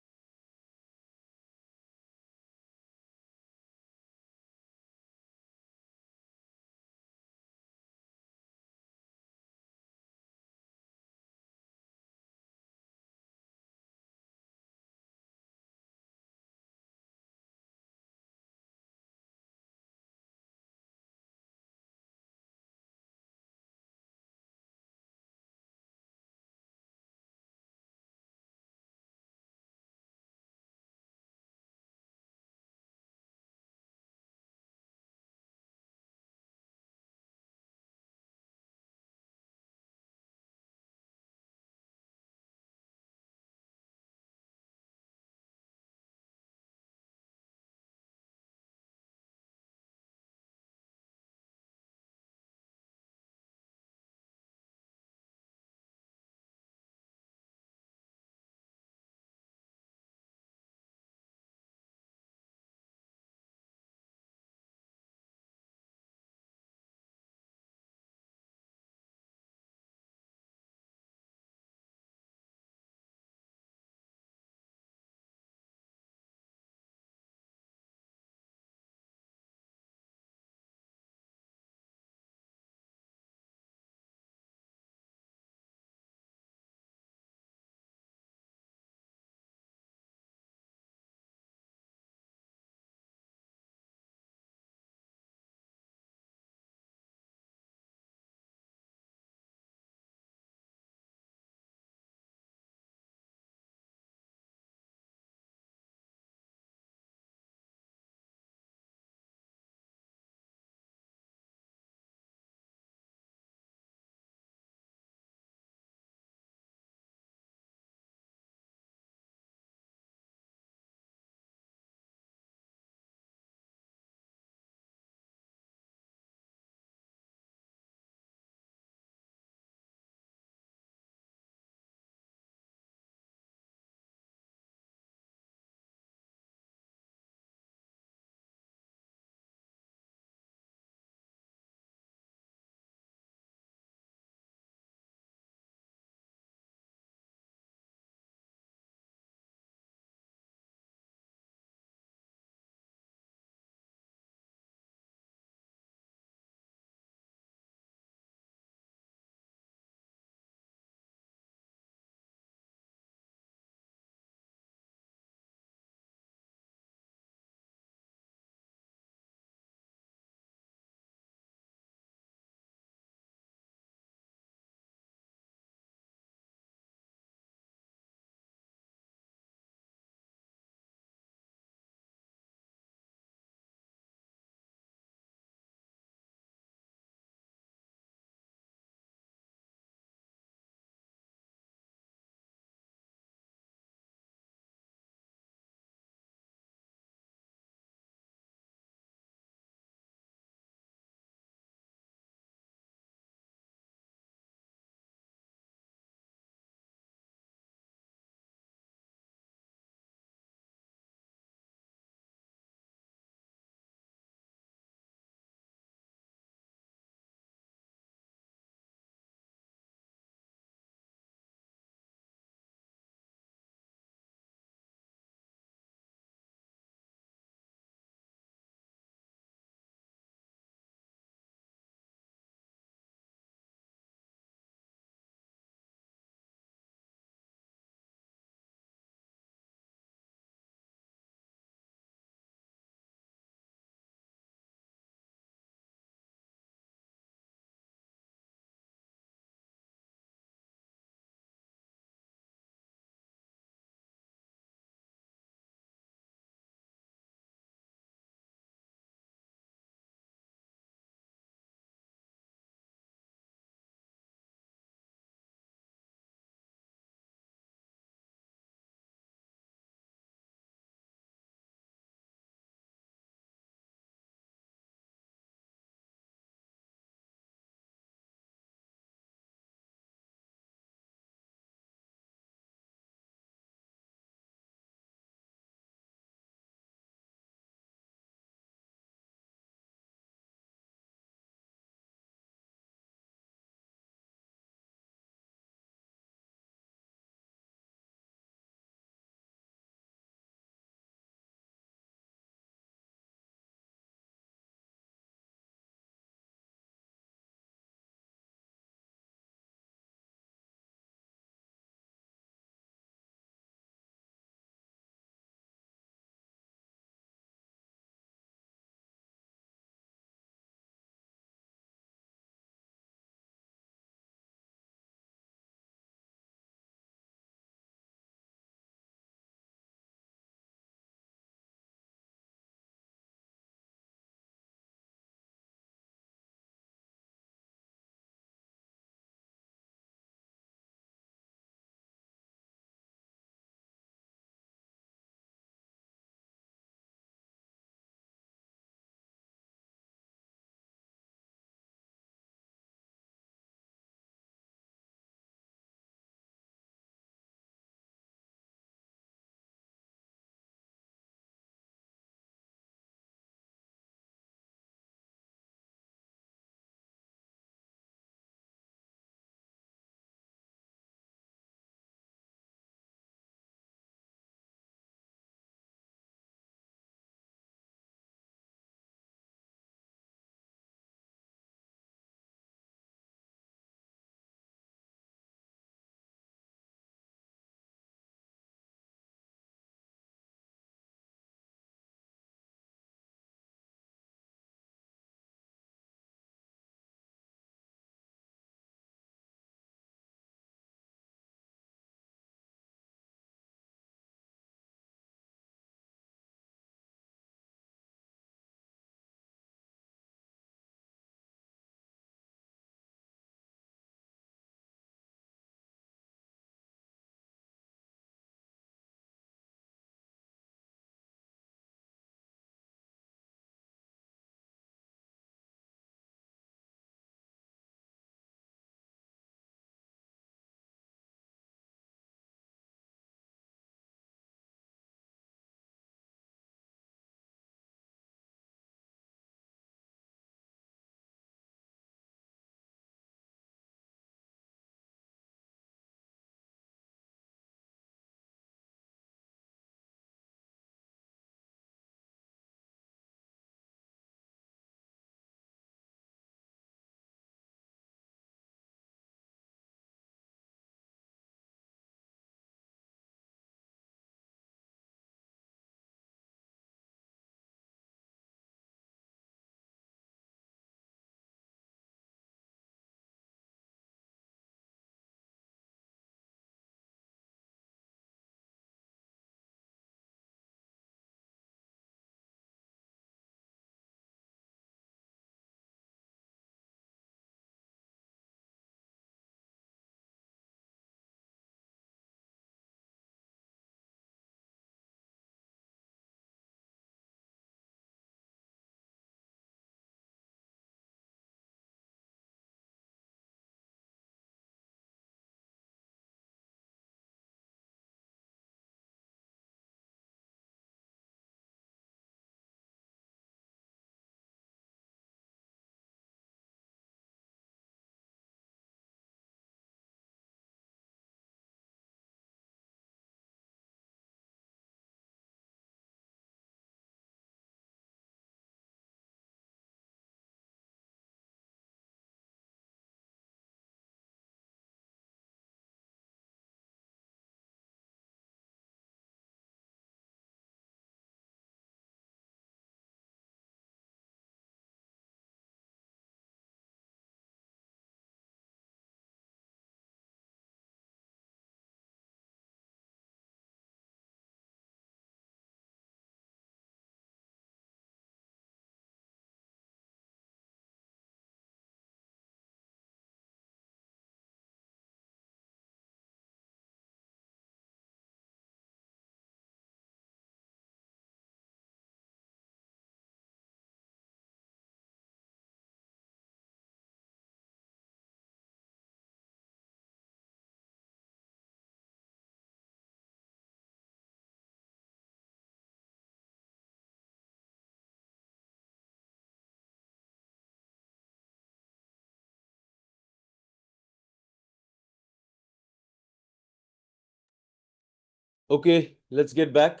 Okay, let's get back.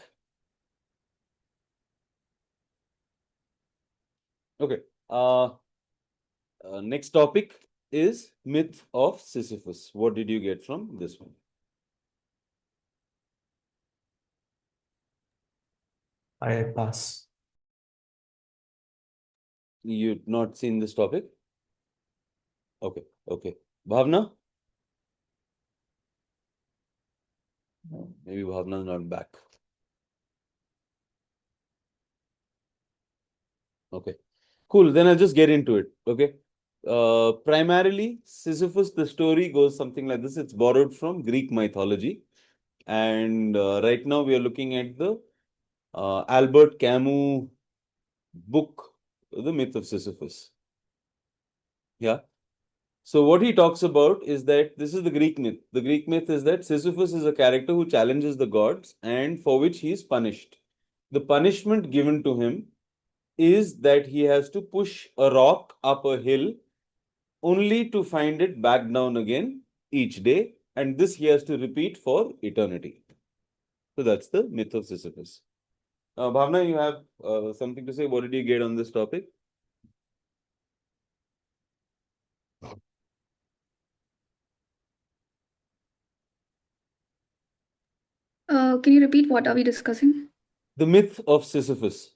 Okay. Next topic is myth of Sisyphus. What did you get from this one? I pass. You've not seen this topic? Okay, okay. Bhavna? Maybe Bhavna's not back. Okay, cool. Then I'll just get into it. Okay. Primarily, Sisyphus, the story goes something like this. It's borrowed from Greek mythology. And right now we are looking at the Albert Camus book, The Myth of Sisyphus. Yeah. So what he talks about is that this is the Greek myth. The Greek myth is that Sisyphus is a character who challenges the gods and for which he is punished. The punishment given to him is that he has to push a rock up a hill only to find it back down again each day, and this he has to repeat for eternity. So that's the myth of Sisyphus. Bhavna, you have something to say? What did you get on this topic? Can you repeat what are we discussing? The myth of Sisyphus.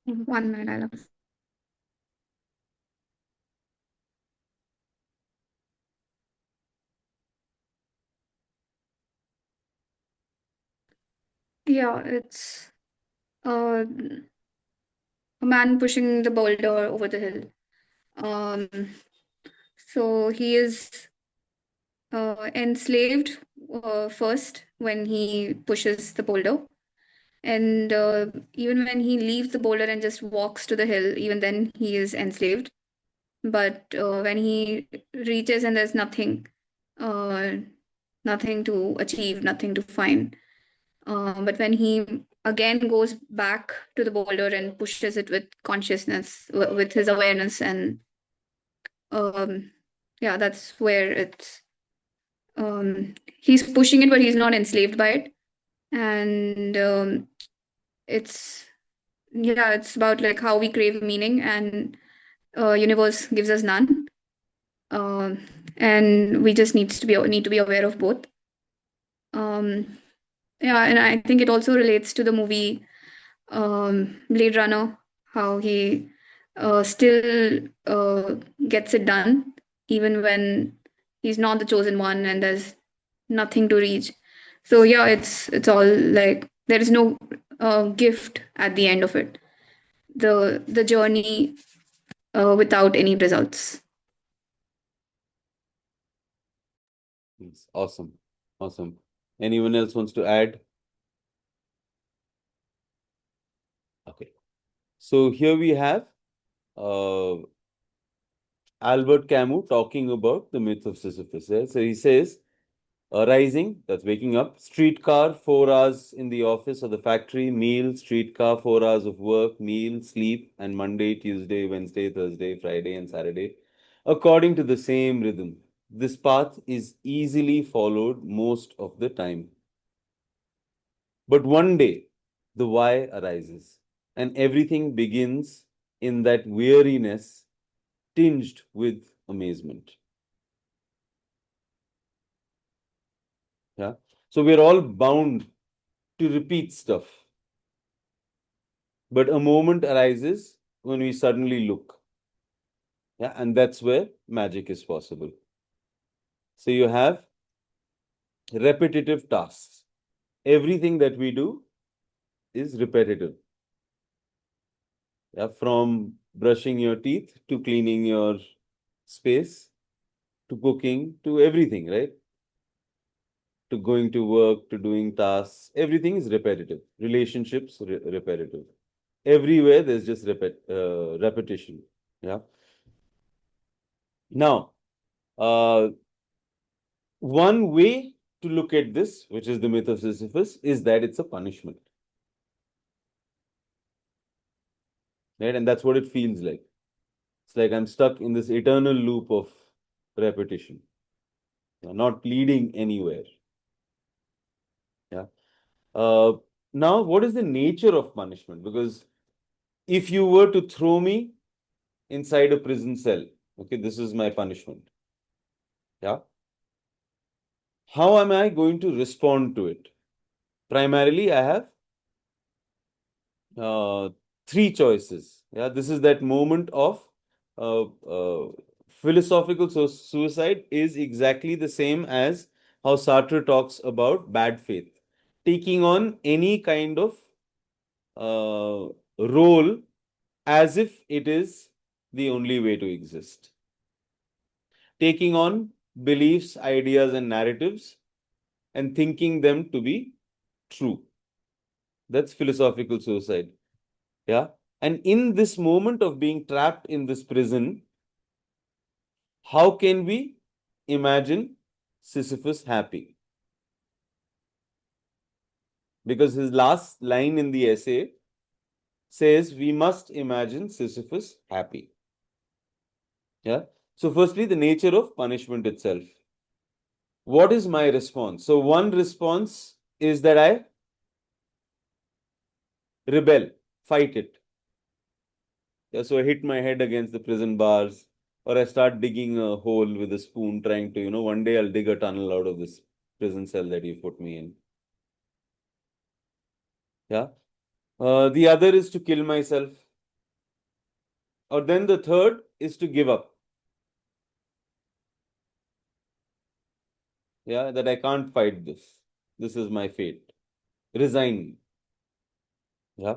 One minute, I'll have. Yeah, it's a man pushing the boulder over the hill. Um, so he is enslaved first when he pushes the boulder. And even when he leaves the boulder and just walks to the hill, even then he is enslaved. But when he reaches and there's nothing, uh, nothing to achieve, nothing to find. But when he again goes back to the boulder and pushes it with consciousness, with his awareness, and um, yeah, that's where it's he's pushing it, but he's not enslaved by it. And it's yeah, it's about like how we crave meaning, and universe gives us none. Um, and we just need to be aware of both. Um, yeah, and I think it also relates to the movie Blade Runner, how he still gets it done even when he's not the chosen one and there's nothing to reach. So yeah, it's all like there is no gift at the end of it. The journey without any results. It's awesome. Awesome. Anyone else wants to add? Okay. So here we have uh, Albert Camus talking about the myth of Sisyphus. So he says, rising, that's waking up, streetcar, 4 hours in the office or the factory, meal, streetcar, 4 hours of work, meal, sleep, and Monday, Tuesday, Wednesday, Thursday, Friday, and Saturday, according to the same rhythm. This path is easily followed most of the time. But one day, the why arises, and everything begins in that weariness tinged with amazement. Yeah. So we're all bound to repeat stuff. But a moment arises when we suddenly look. Yeah. And that's where magic is possible. So you have repetitive tasks. Everything that we do is repetitive. Yeah. From brushing your teeth to cleaning your space to cooking to everything, right? To going to work, to doing tasks, everything is repetitive. Relationships, repetitive. Everywhere there's just repetition. Yeah. Now, one way to look at this, which is the myth of Sisyphus, is that it's a punishment. right? And that's what it feels like. It's like I'm stuck in this eternal loop of repetition, not leading anywhere. Yeah. Uh, Now, what is the nature of punishment? Because if you were to throw me inside a prison cell, okay, this is my punishment. Yeah. How am I going to respond to it? Primarily, I have uh, three choices. Yeah, this is that moment of uh, uh, philosophical suicide is exactly the same as how Sartre talks about bad faith, taking on any kind of role as if it is the only way to exist, taking on beliefs, ideas, and narratives and thinking them to be true. That's philosophical suicide. Yeah. And in this moment of being trapped in this prison, how can we imagine Sisyphus happy? Because his last line in the essay says we must imagine Sisyphus happy. Yeah. So, firstly, the nature of punishment itself. What is my response? So, one response is that I rebel, fight it. Yeah, so I hit my head against the prison bars, or I start digging a hole with a spoon, trying to, one day I'll dig a tunnel out of this prison cell that you put me in. Yeah. The other is to kill myself. Or then the third is to give up. Yeah, that I can't fight this. This is my fate. Resign. Yeah.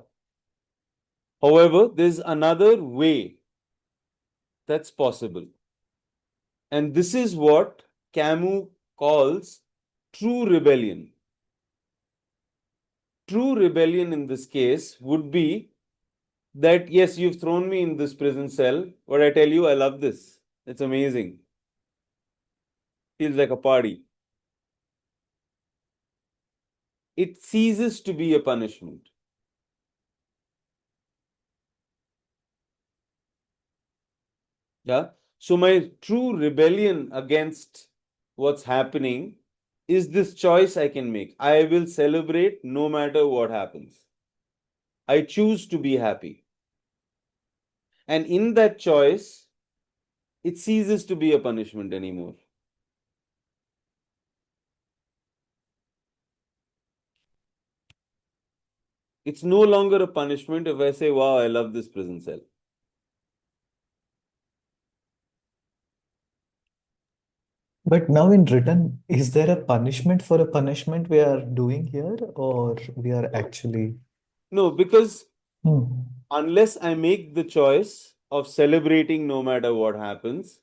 However, there's another way that's possible. And this is what Camus calls true rebellion. True rebellion in this case would be that, yes, you've thrown me in this prison cell, but I tell you, I love this. It's amazing. Feels like a party. It ceases to be a punishment. Yeah. So my true rebellion against what's happening is this choice I can make. I will celebrate no matter what happens. I choose to be happy. And in that choice, it ceases to be a punishment anymore. It's no longer a punishment if I say, wow, I love this prison cell. But now in written, is there a punishment for a punishment we are doing here, or we are actually? No, because Hmm. unless I make the choice of celebrating no matter what happens,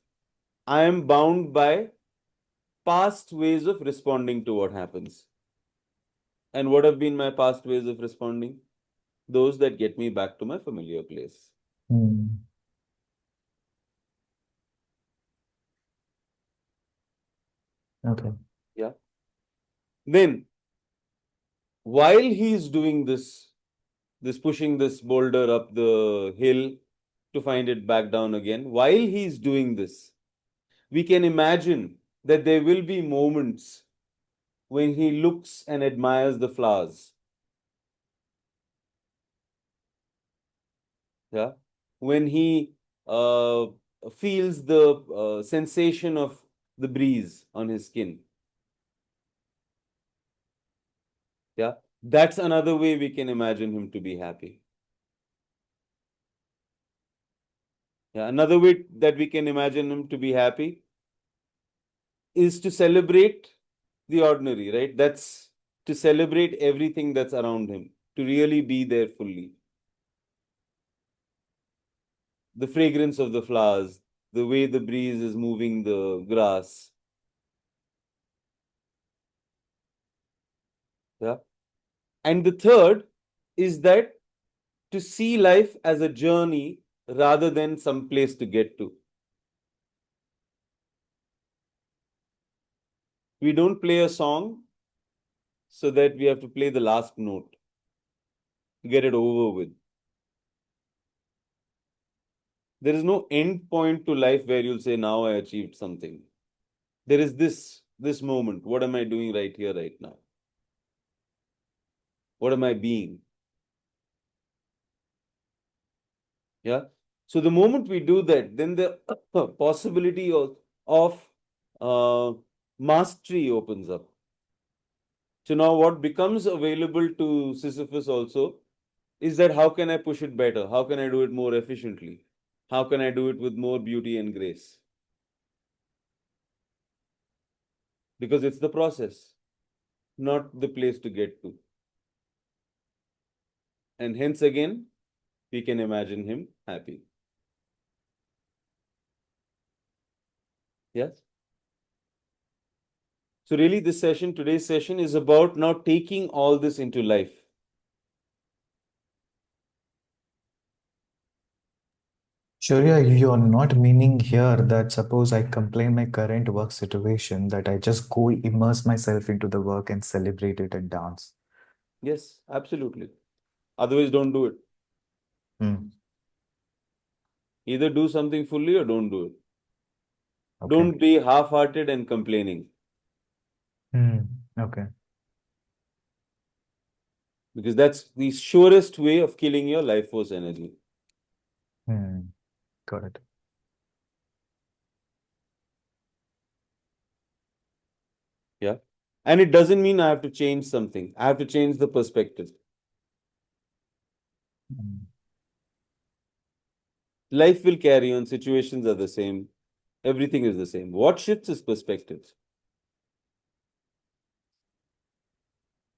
I am bound by past ways of responding to what happens. And what have been my past ways of responding? Those that get me back to my familiar place. Hmm. Okay. Yeah. Then, while he's doing this pushing this boulder up the hill to find it back down again, while he's doing this, we can imagine that there will be moments when he looks and admires the flowers. Yeah. When he feels the sensation of the breeze on his skin. Yeah. That's another way we can imagine him to be happy. Yeah. Another way that we can imagine him to be happy is to celebrate the ordinary, right? That's to celebrate everything that's around him, to really be there fully. The fragrance of the flowers, the way the breeze is moving the grass. Yeah. And the third is that to see life as a journey rather than some place to get to. We don't play a song so that we have to play the last note to get it over with. There is no end point to life where you'll say, now I achieved something. There is this moment. What am I doing right here, right now? What am I being? Yeah. So the moment we do that, then the possibility of mastery opens up. So now what becomes available to Sisyphus also is that how can I push it better? How can I do it more efficiently? How can I do it with more beauty and grace? Because it's the process, not the place to get to. And hence again, we can imagine him happy. Yes? So really today's session is about now taking all this into life. Shaurya, you're not meaning here that suppose I complain my current work situation, that I just go immerse myself into the work and celebrate it and dance. Yes, absolutely. Otherwise, don't do it. Hmm. Either do something fully or don't do it. Okay. Don't be half-hearted and complaining, Okay. because that's the surest way of killing your life force energy. Got it. Yeah. And it doesn't mean I have to change something. I have to change the perspective. Life will carry on. Situations are the same. Everything is the same. What shifts is perspective.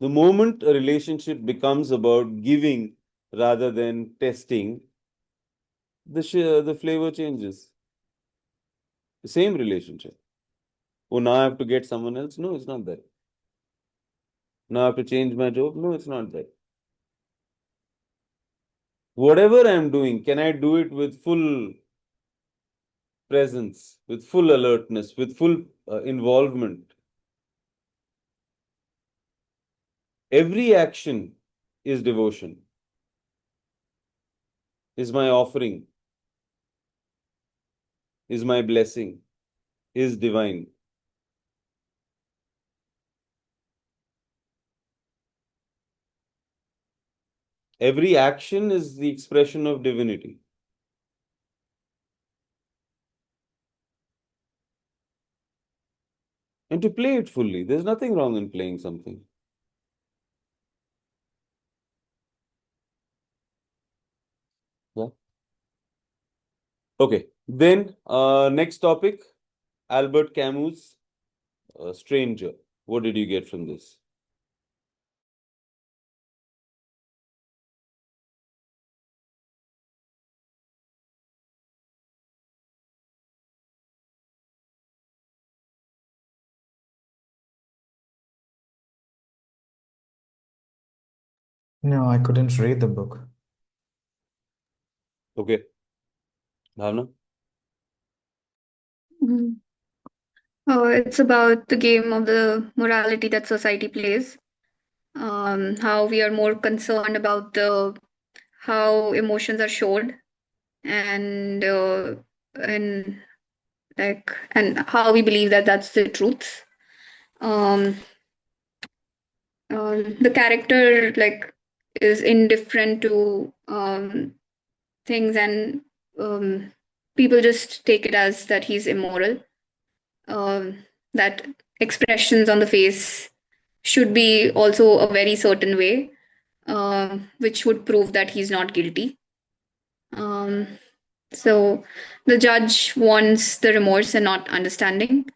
The moment a relationship becomes about giving rather than testing, the flavor changes. The same relationship. Oh, now I have to get someone else? No, it's not that. Now I have to change my job? No, it's not that. Whatever I'm doing, can I do it with full presence, with full alertness, with full involvement? Every action is devotion, is my offering, is my blessing, is divine. Every action is the expression of divinity. And to play it fully, there's nothing wrong in playing something. Yeah. Okay. Then next topic, Albert Camus' Stranger. What did you get from this? No, I couldn't read the book. Okay. Bhavna? Mhm. It's about the game of the morality that society plays. How we are more concerned about the how emotions are showed, and and and how we believe that that's the truth. Um, the character is indifferent to things, and um, people just take it as that he's immoral. That expressions on the face should be also a very certain way, which would prove that he's not guilty. Um, so the judge wants the remorse and not understanding,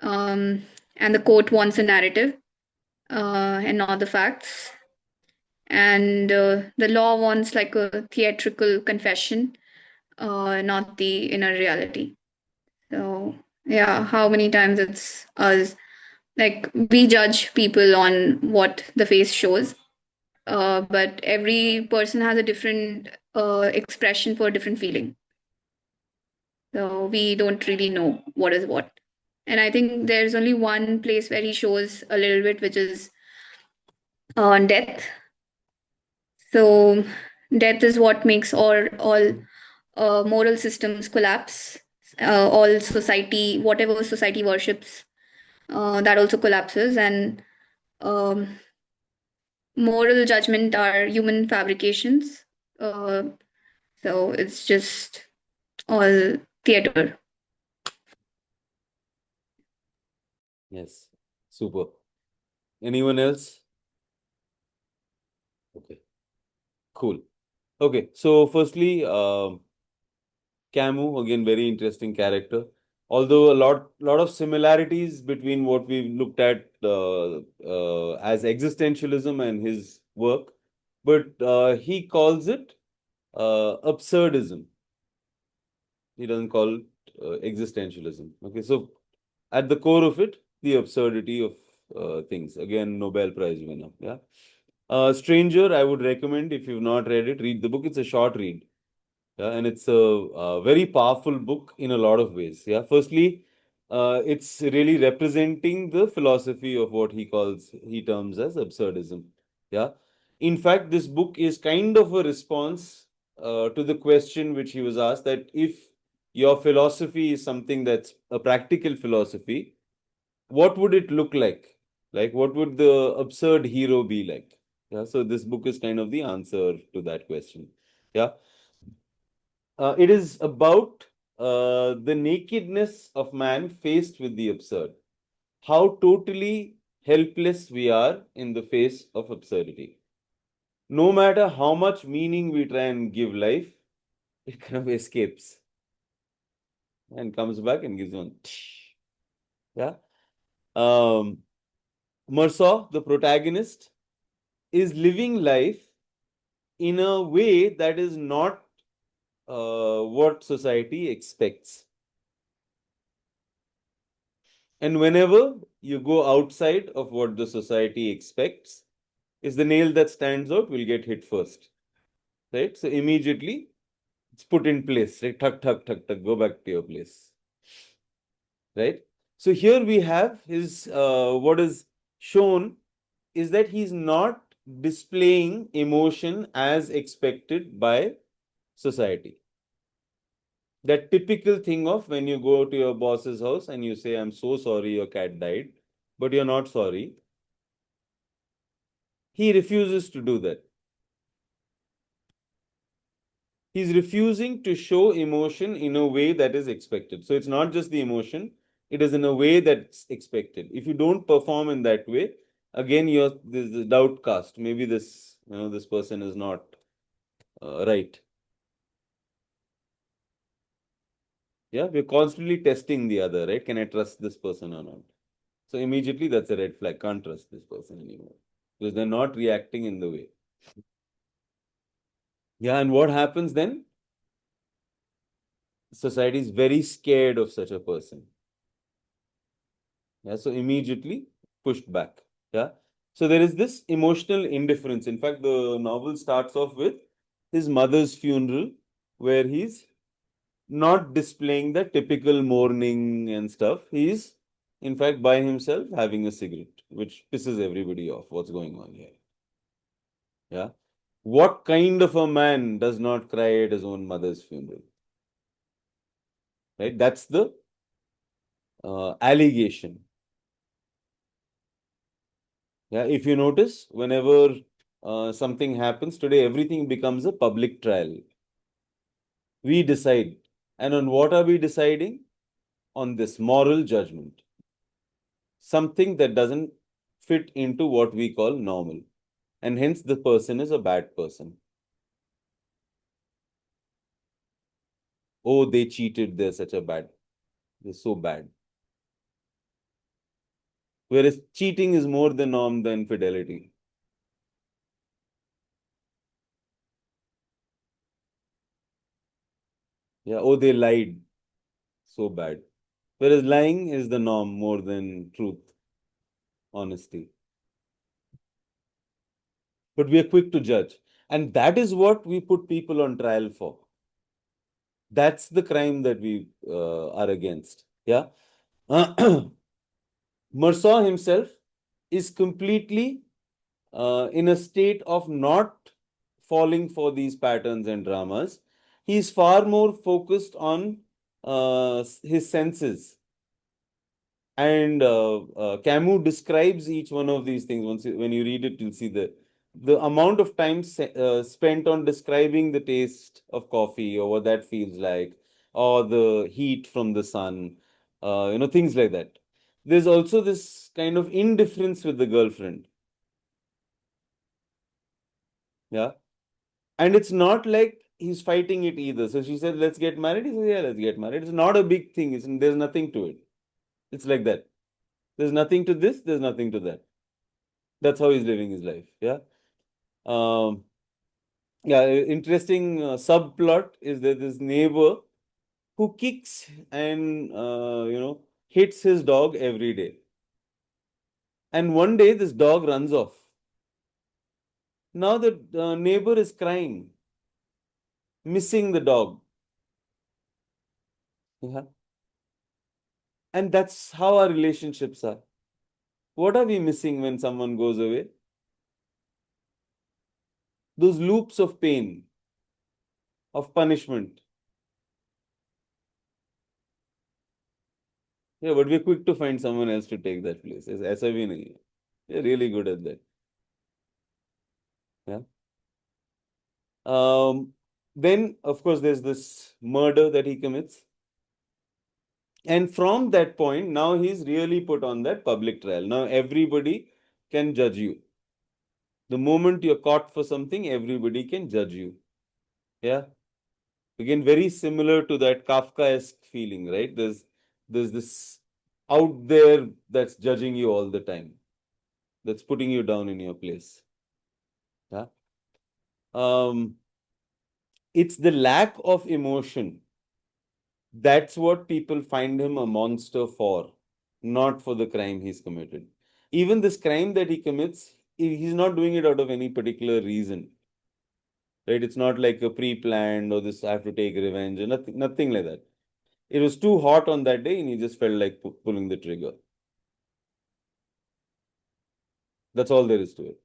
um, and the court wants a narrative and not the facts. And the law wants like a theatrical confession, not the inner reality. So yeah, how many times it's us, like we judge people on what the face shows, but every person has a different expression for a different feeling. So we don't really know what is what. And I think there's only one place where he shows a little bit, which is on death. So death is what makes all moral systems collapse. All society, whatever society worships, that also collapses, and um, moral judgment are human fabrications. Uh, so it's just all theater. Yes. Super. Anyone else? Okay. Cool. Okay. So firstly, Camus, again, very interesting character. Although a lot of similarities between what we've looked at as existentialism and his work, but he calls it absurdism. He doesn't call it existentialism. Okay, so at the core of it, the absurdity of things. Again, Nobel Prize winner. Yeah. Stranger, I would recommend if you've not read it, read the book. It's a short read. Yeah, and it's a very powerful book in a lot of ways. Yeah, firstly, it's really representing the philosophy of what he terms as absurdism. Yeah, in fact, this book is kind of a response to the question which he was asked, that if your philosophy is something that's a practical philosophy, what would it look like? Like, what would the absurd hero be like? Yeah, so this book is kind of the answer to that question. Yeah. It is about the nakedness of man faced with the absurd. How totally helpless we are in the face of absurdity. No matter how much meaning we try and give life, it kind of escapes and comes back and gives one. Yeah. Um, Mersault, the protagonist, is living life in a way that is not what society expects. And whenever you go outside of what the society expects, is the nail that stands out will get hit first. Right? So immediately it's put in place. Right? Tuck, tuck, tuck, tuck, go back to your place. Right? So here we have his what is shown is that he's not displaying emotion as expected by society. That typical thing of when you go to your boss's house and you say, I'm so sorry your cat died, but you're not sorry. He refuses to do that. He's refusing to show emotion in a way that is expected. So it's not just the emotion, it is in a way that's expected. If you don't perform in that way, again, there's the doubt cast. Maybe this person is not right. Yeah, we're constantly testing the other, right? Can I trust this person or not? So immediately that's a red flag. Can't trust this person anymore because they're not reacting in the way. Yeah, and what happens then? Society is very scared of such a person. Yeah, so immediately pushed back. Yeah, so there is this emotional indifference. In fact, the novel starts off with his mother's funeral, where he's not displaying the typical mourning and stuff. He's, in fact, by himself having a cigarette, which pisses everybody off. What's going on here? Yeah. What kind of a man does not cry at his own mother's funeral? Right? That's the allegation. Yeah. If you notice, whenever something happens today, everything becomes a public trial. We decide. And on what are we deciding? On this moral judgment. Something that doesn't fit into what we call normal. And hence the person is a bad person. Oh, they cheated, they're such a bad, they're so bad. Whereas cheating is more the norm than fidelity. Yeah, oh, they lied. So bad. Whereas lying is the norm more than truth, honesty. But we are quick to judge. And that is what we put people on trial for. That's the crime that we are against. Yeah. Mersault himself is completely in a state of not falling for these patterns and dramas. he's far more focused on his senses. And Camus describes each one of these things. When you read it, you'll see the amount of time spent on describing the taste of coffee or what that feels like, or the heat from the sun, things like that. There's also this kind of indifference with the girlfriend. Yeah. And it's not like he's fighting it either. So she said, let's get married. He says, yeah, let's get married. It's not a big thing. There's nothing to it. It's like that. There's nothing to this, there's nothing to that. That's how he's living his life. Yeah. Um, yeah, interesting subplot is that this neighbor who kicks and hits his dog every day. And one day this dog runs off. Now the neighbor is crying, missing the dog. Yeah. And that's how our relationships are. What are we missing when someone goes away? Those loops of pain, of punishment. Yeah, but we're quick to find someone else to take that place. ऐसा भी नहीं है. They're really good at that. Yeah. Then, of course, there's this murder that he commits. And from that point, now he's really put on that public trial. Now everybody can judge you. The moment you're caught for something, everybody can judge you. Yeah. Again, very similar to that Kafkaesque feeling, right? There's this out there that's judging you all the time, that's putting you down in your place. Yeah. It's the lack of emotion. That's what people find him a monster for, not for the crime he's committed. Even this crime that he commits, he's not doing it out of any particular reason. Right? It's not like a pre-planned or this I have to take revenge or nothing like that. It was too hot on that day and he just felt like pulling the trigger. That's all there is to it.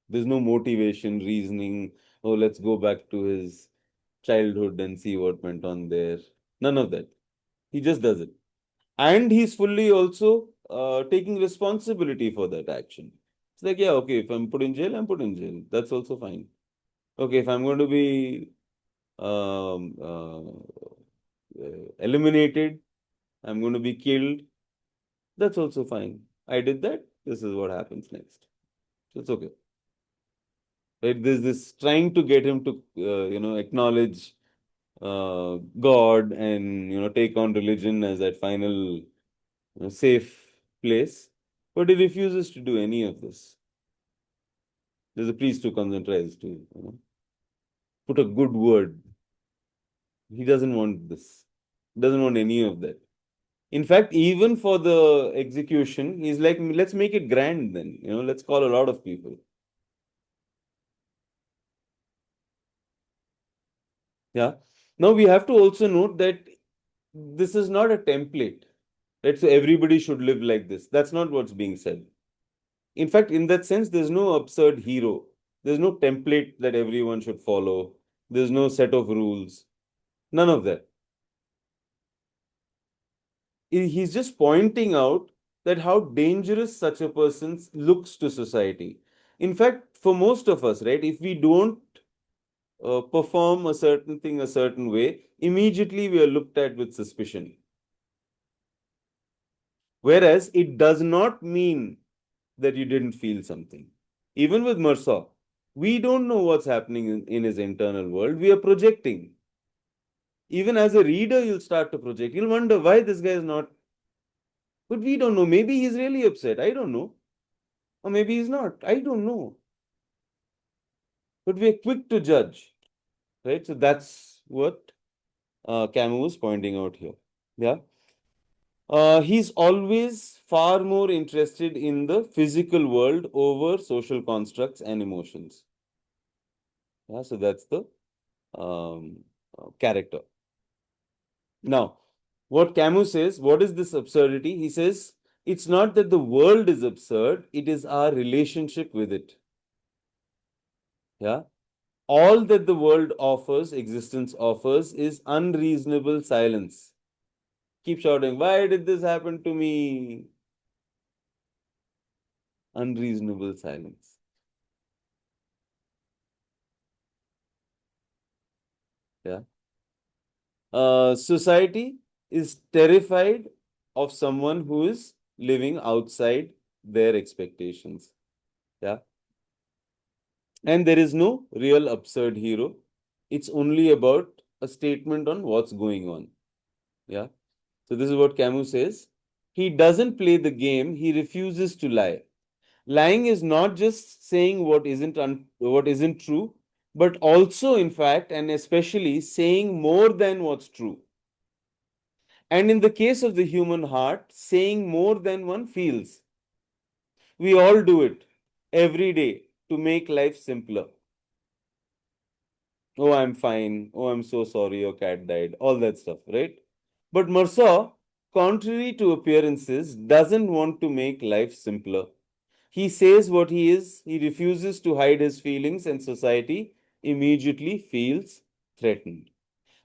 There's no motivation, reasoning, oh, let's go back to his childhood and see what went on there. None of that. He just does it. And he's fully also taking responsibility for that action. It's like, yeah, okay, if I'm put in jail, I'm put in jail. That's also fine. Okay, if I'm going to be eliminated, I'm going to be killed, that's also fine. I did that. This is what happens next. So it's okay. Right? There's this trying to get him to, acknowledge God and, take on religion as that final safe place. But he refuses to do any of this. There's a priest who comes and tries to put a good word. He doesn't want this. Doesn't want any of that. In fact, even for the execution, he's like, let's make it grand then. Let's call a lot of people. Yeah. Now we have to also note that this is not a template. Right? So everybody should live like this. That's not what's being said. In fact, in that sense, there's no absurd hero. There's no template that everyone should follow. There's no set of rules. None of that. He's just pointing out that how dangerous such a person looks to society. In fact, for most of us, right, if we don't perform a certain thing a certain way, immediately we are looked at with suspicion. Whereas it does not mean that you didn't feel something. Even with Mersault, we don't know what's happening in his internal world. We are projecting. Even as a reader, you'll start to project. You'll wonder why this guy is not. But we don't know. Maybe he's really upset. I don't know. Or maybe he's not. I don't know. But we're quick to judge. Right? So that's what Camus is pointing out here. Yeah. He's always far more interested in the physical world over social constructs and emotions. Yeah, so that's the character. Now, what Camus says, what is this absurdity? He says, it's not that the world is absurd, it is our relationship with it. Yeah. All that the world offers, existence offers, is unreasonable silence. Keep shouting, why did this happen to me? Unreasonable silence. Yeah. Society is terrified of someone who is living outside their expectations. Yeah. And there is no real absurd hero. It's only about a statement on what's going on. Yeah. So this is what Camus says. He doesn't play the game, he refuses to lie. Lying is not just saying what isn't true, but also, in fact, and especially saying more than what's true. And in the case of the human heart, saying more than one feels. We all do it every day to make life simpler. Oh, I'm fine. Oh, I'm so sorry your cat died. All that stuff, right? But Marceau, contrary to appearances, doesn't want to make life simpler. He says what he is, he refuses to hide his feelings, and society immediately feels threatened.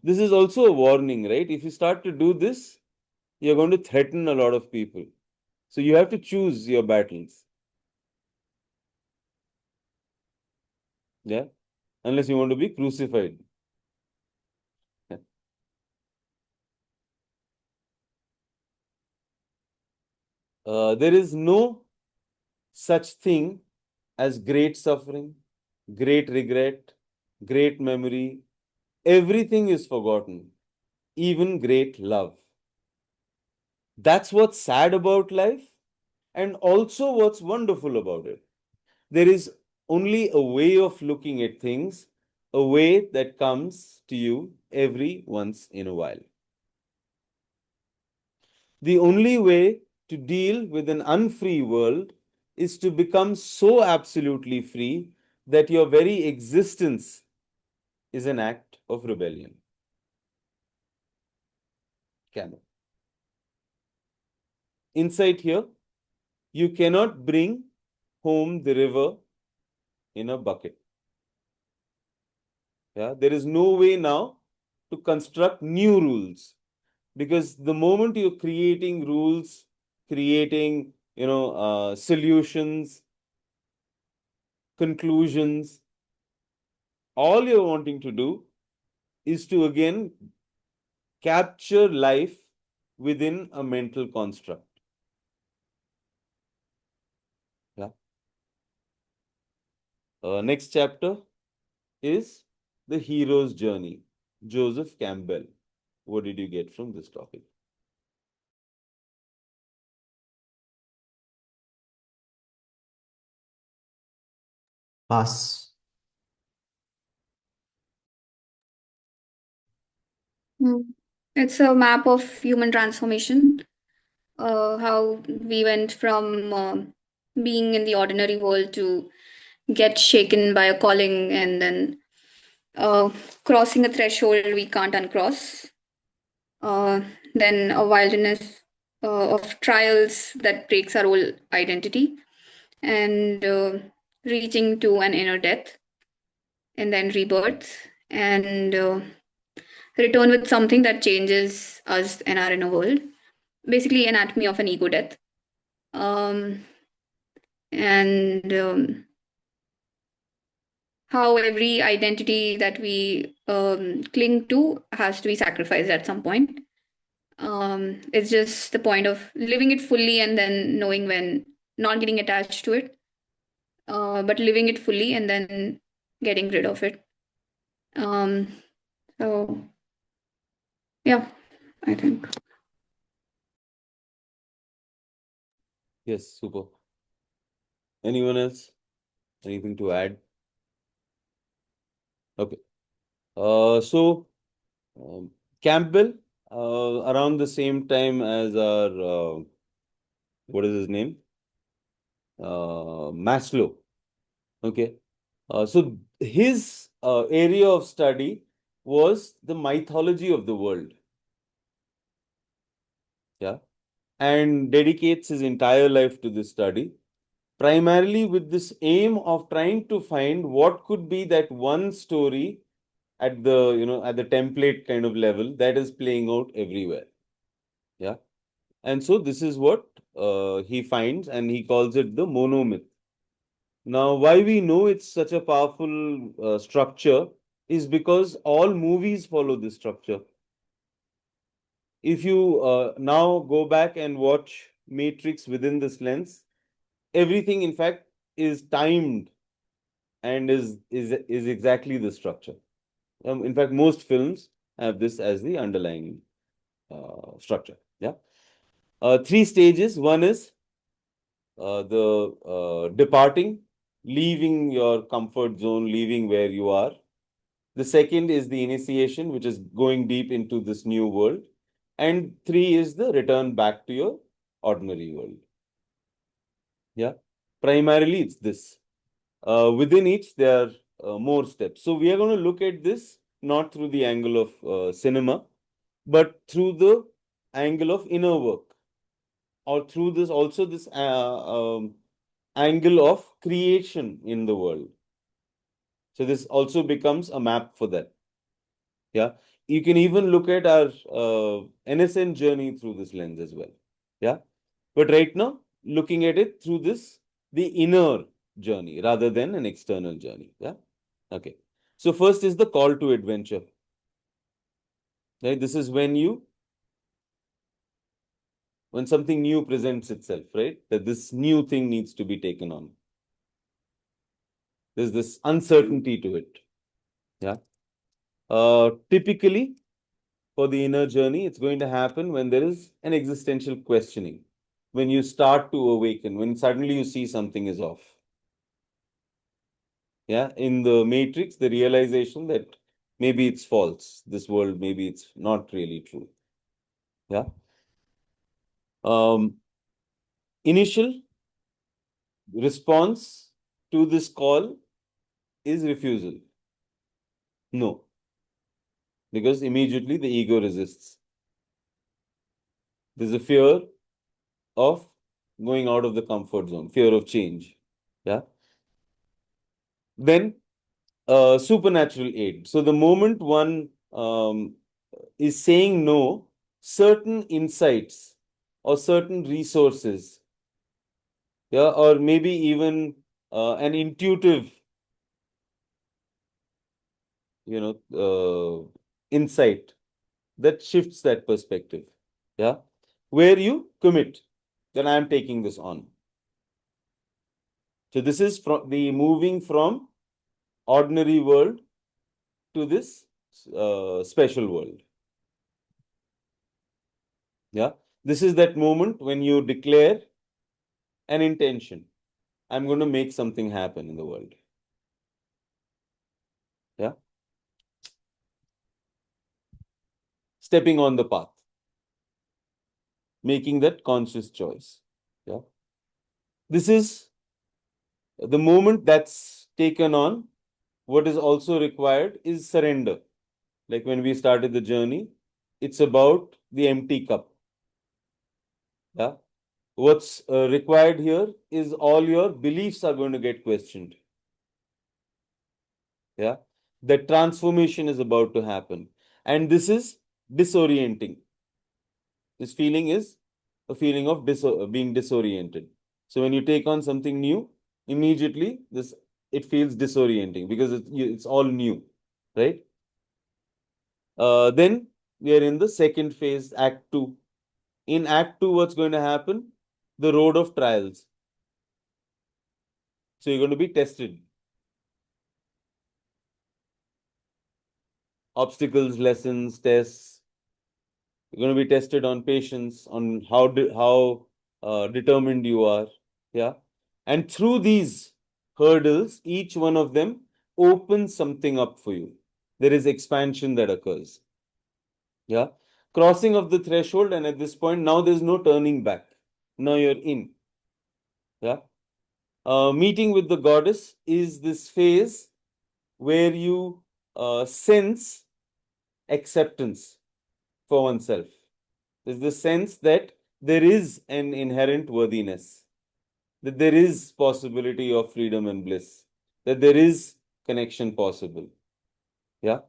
This is also a warning, right? If you start to do this, you're going to threaten a lot of people. So you have to choose your battles. Yeah. Unless you want to be crucified. There is no such thing as great suffering, great regret, great memory. Everything is forgotten, even great love. That's what's sad about life and also what's wonderful about it. There is only a way of looking at things, a way that comes to you every once in a while. The only way to deal with an unfree world is to become so absolutely free that your very existence is an act of rebellion. Camel. Insight here, you cannot bring home the river in a bucket. Yeah, there is no way now to construct new rules, because the moment you're creating rules, creating solutions, conclusions, all you're wanting to do is to again capture life within a mental construct. Yeah. Next chapter is the hero's journey. Joseph Campbell. What did you get from this topic? Pass. Hmm. It's a map of human transformation, how we went from being in the ordinary world to get shaken by a calling and then uh, crossing a threshold we can't uncross. Uh, then a wilderness of trials that breaks our whole identity, and reaching to an inner death, and then rebirth, and return with something that changes us and our inner world. Basically, anatomy of an ego death. Um, and how every identity that we cling to has to be sacrificed at some point. It's just the point of living it fully and then knowing when, not getting attached to it, but living it fully and then getting rid of it. Um, so, yeah, I think. Yes, super. Anyone else? Anything to add? Okay. So Campbell, around the same time as our what is his name? Maslow. Okay. So his area of study was the mythology of the world. Yeah. And dedicates his entire life to this study. primarily with this aim of trying to find what could be that one story at the, at the template kind of level that is playing out everywhere. Yeah. And so this is what he finds, and he calls it the monomyth. Now, why we know it's such a powerful structure is because all movies follow this structure. If you now go back and watch Matrix within this lens, everything, in fact, is timed and is exactly the structure. In fact, most films have this as the underlying structure. Yeah. Three stages. One is the departing, leaving your comfort zone, leaving where you are. The second is the initiation, which is going deep into this new world. And three is the return back to your ordinary world. Yeah. Primarily, it's this. Within each, there are more steps. So we are going to look at this not through the angle of cinema, but through the angle of inner work, or through this also this angle of creation in the world. So this also becomes a map for that. Yeah. You can even look at our NSN journey through this lens as well. Yeah. But right now, looking at it through this, the inner journey rather than an external journey. Yeah. Okay. So first is the call to adventure. Right. This is when something new presents itself, right? That this new thing needs to be taken on. There's this uncertainty to it. Yeah. Typically, for the inner journey, it's going to happen when there is an existential questioning, when you start to awaken, when suddenly you see something is off. Yeah. In the Matrix, the realization that maybe it's false. This world, maybe it's not really true. Yeah. Initial response to this call is refusal. No. Because immediately the ego resists. There's a fear of going out of the comfort zone, fear of change. Yeah. Then supernatural aid. So the moment one is saying no, certain insights or certain resources, yeah, or maybe even an intuitive, insight that shifts that perspective. Yeah, where you commit, then I am taking this on. So this is from the moving from ordinary world to this special world. Yeah, this is that moment when you declare an intention. I'm going to make something happen in the world. Yeah, stepping on the path, making that conscious choice. Yeah, this is the moment that's taken on. What is also required is surrender. Like when we started the journey, it's about the empty cup. Yeah. What's required here is all your beliefs are going to get questioned. Yeah. The transformation is about to happen. And this is disorienting. This feeling is a feeling of being disoriented. So when you take on something new, immediately it feels disorienting because it's all new, right? Then we are in the second phase, Act 2. In Act 2, what's going to happen? The road of trials. So you're going to be tested. Obstacles, lessons, tests. You're going to be tested on patience, on how determined you are. Yeah. And through these hurdles, each one of them opens something up for you. There is expansion that occurs. Yeah. Crossing of the threshold, and at this point, now there's no turning back. Now you're in. Yeah. Meeting with the goddess is this phase where you sense acceptance for oneself. There's the sense that there is an inherent worthiness. that there is possibility of freedom and bliss, that there is connection possible. Yeah.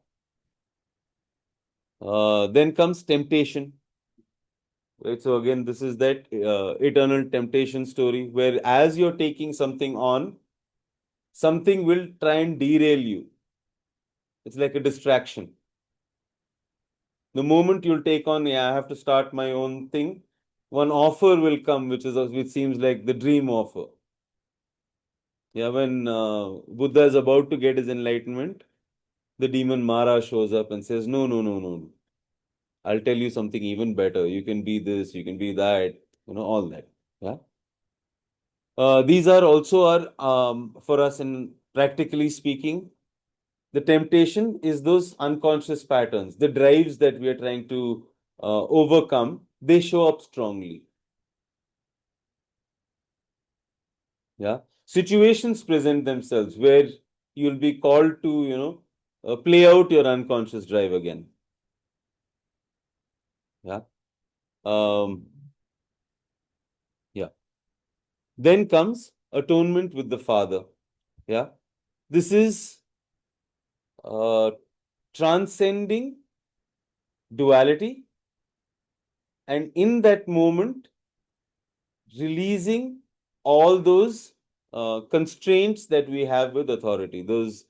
Then comes temptation. Right. So again, this is that eternal temptation story where as you're taking something on, something will try and derail you. It's like a distraction. The moment you'll take on, yeah, I have to start my own thing, one offer will come, which seems like the dream offer. Yeah, when Buddha is about to get his enlightenment, the demon Mara shows up and says, "No, no, no, no, no. I'll tell you something even better. You can be this, you can be that, all that." Yeah. These are also our for us in practically speaking, the temptation is those unconscious patterns, the drives that we are trying to overcome. They show up strongly. Yeah, situations present themselves where you'll be called to play out your unconscious drive again. Yeah. Um, yeah. Then comes atonement with the Father. Yeah. This is uh, transcending duality, and in that moment, releasing all those constraints that we have with authority, those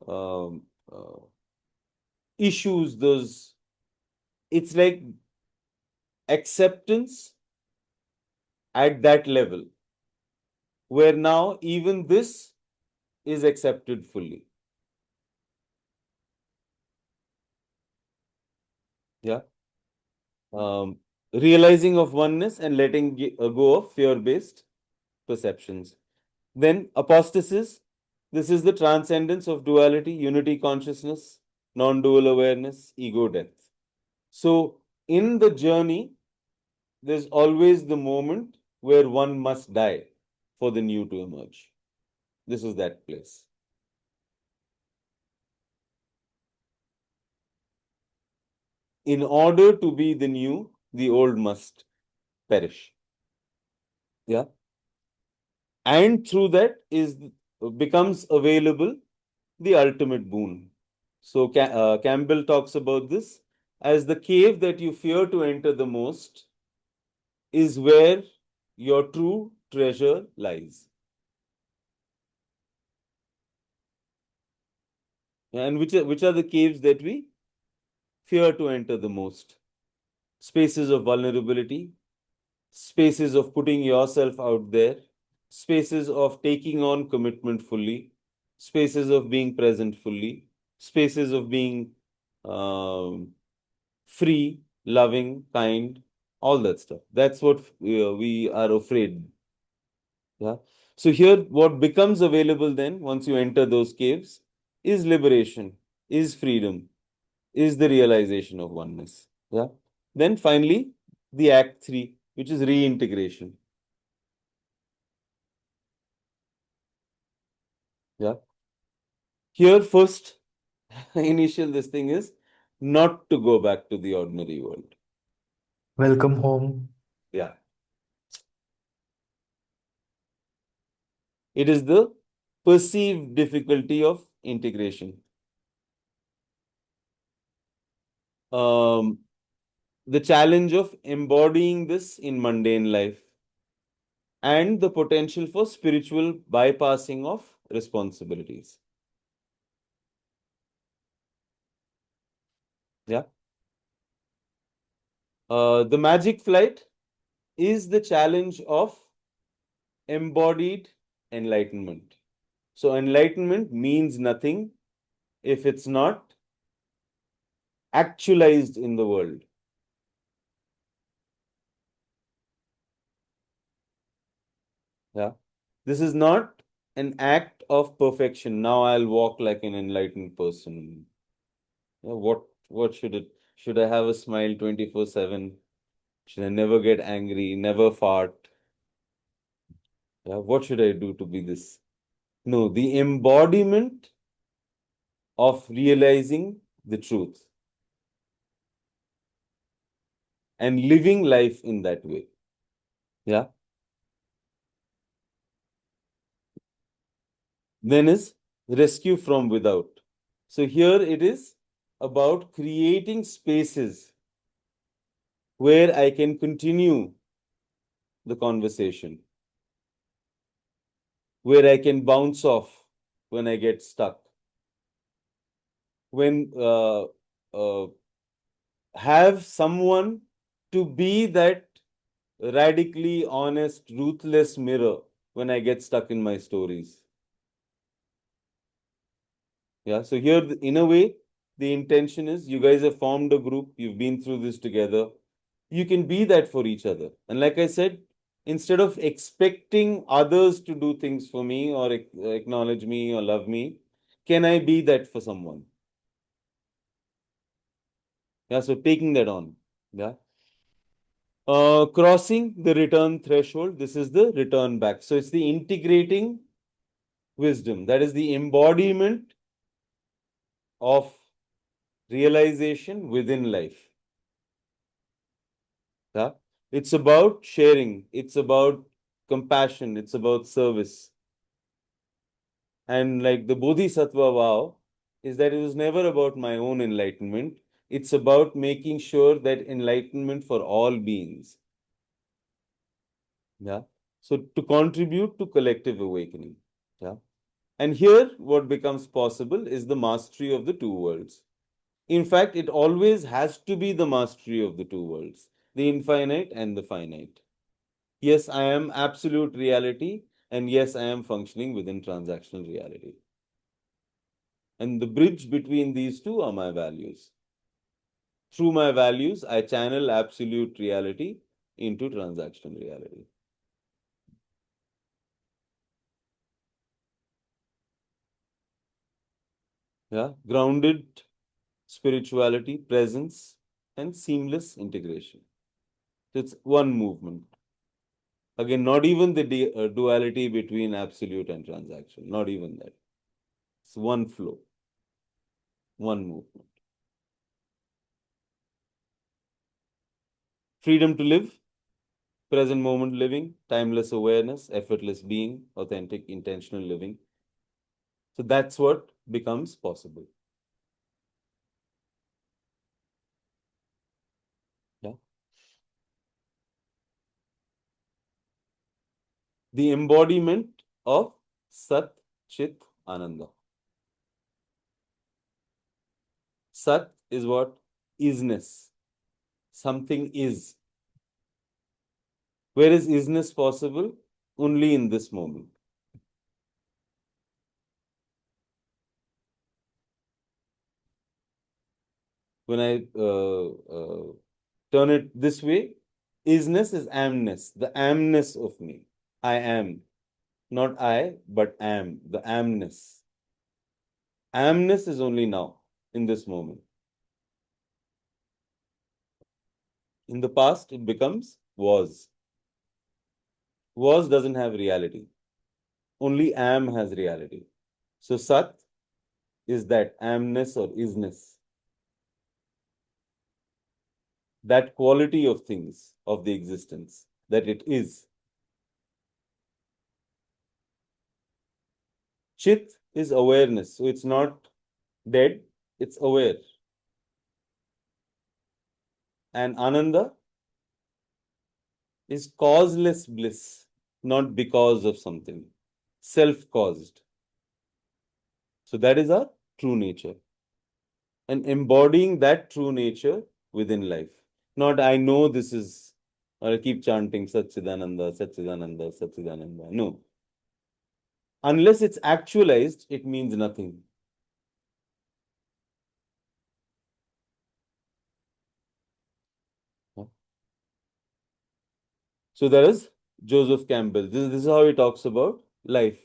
um, uh, issues, those, it's like acceptance at that level, where now even this is accepted fully. Yeah. Realizing of oneness and letting go of fear-based perceptions. Then apostasis. This is the transcendence of duality, unity consciousness, non-dual awareness, ego death. So in the journey, there's always the moment where one must die for the new to emerge. This is that place. In order to be the new, the old must perish. Yeah. And through that becomes available the ultimate boon. So Campbell talks about this as the cave that you fear to enter the most is where your true treasure lies. And which are the caves that we fear to enter the most? Spaces of vulnerability, spaces of putting yourself out there, spaces of taking on commitment fully, spaces of being present fully, spaces of being um, free, loving, kind, all that stuff. That's what we are afraid. Yeah. So here, what becomes available then, once you enter those caves, is liberation, is freedom, is the realization of oneness. Yeah. Then finally, the act 3, which is reintegration. Yeah. Here, first, initial this thing is not to go back to the ordinary world. Welcome home. Yeah. It is the perceived difficulty of integration. The challenge of embodying this in mundane life and the potential for spiritual bypassing of responsibilities. Yeah. The magic flight is the challenge of embodied enlightenment. So enlightenment means nothing if it's not actualized in the world. Yeah. This is not an act of perfection. Now I'll walk like an enlightened person. Yeah, what should I have a smile 24/7? Should I never get angry, never fart? Yeah, what should I do to be this? No, the embodiment of realizing the truth and living life in that way. Yeah. Then is rescue from without. So here it is about creating spaces where I can continue the conversation, where I can bounce off when I get stuck, when have someone to be that radically honest, ruthless mirror when I get stuck in my stories. Yeah, so here, in a way, the intention is you guys have formed a group, you've been through this together. You can be that for each other. And like I said, instead of expecting others to do things for me or acknowledge me or love me, can I be that for someone? Yeah, so taking that on. Yeah. Crossing the return threshold, this is the return back. So it's the integrating wisdom. That is the embodiment of realization within life. Yeah? It's about sharing, it's about compassion, it's about service. And like the Bodhisattva vow is that it was never about my own enlightenment. It's about making sure that enlightenment for all beings. Yeah. So to contribute to collective awakening. Yeah. And here, what becomes possible is the mastery of the two worlds. In fact, it always has to be the mastery of the two worlds, the infinite and the finite. Yes, I am absolute reality, and yes, I am functioning within transactional reality. And the bridge between these two are my values. Through my values, I channel absolute reality into transactional reality. Yeah, grounded spirituality, presence, and seamless integration. So it's one movement. Again, not even the duality between absolute and transaction, not even that. It's one flow, one movement. Freedom to live, present moment living, timeless awareness, effortless being, authentic, intentional living. So that's what becomes possible. Yeah. The embodiment of Sat Chit Ananda. Sat is what? Isness. Something is. Where is isness possible? Only in this moment. When I turn it this way, isness is amness, the amness of me. I am. Not I, but am. The amness. Amness is only now, in this moment. In the past, it becomes was. Was doesn't have reality. Only am has reality. So Sat is that amness or isness. That quality of things, of the existence, that it is. Chit is awareness. So it's not dead, it's aware. And Ananda is causeless bliss, not because of something, self caused. So that is our true nature. And embodying that true nature within life. Not I know this is, or I keep chanting Satchidananda, Satchidananda, Satchidananda. No. Unless it's actualized, it means nothing. So there is Joseph Campbell. This is how he talks about life.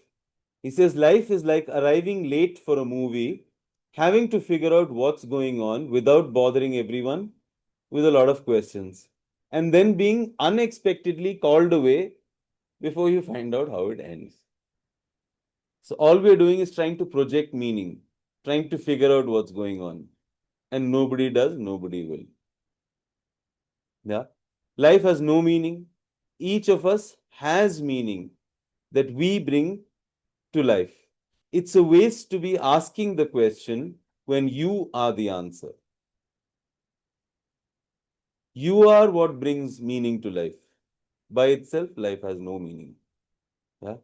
He says life is like arriving late for a movie, having to figure out what's going on without bothering everyone with a lot of questions, and then being unexpectedly called away before you find out how it ends. So all we're doing is trying to project meaning, trying to figure out what's going on. And nobody does, nobody will. Yeah. Life has no meaning. Each of us has meaning that we bring to life. It's a waste to be asking the question when you are the answer. You are what brings meaning to life. By itself, life has no meaning. Yeah?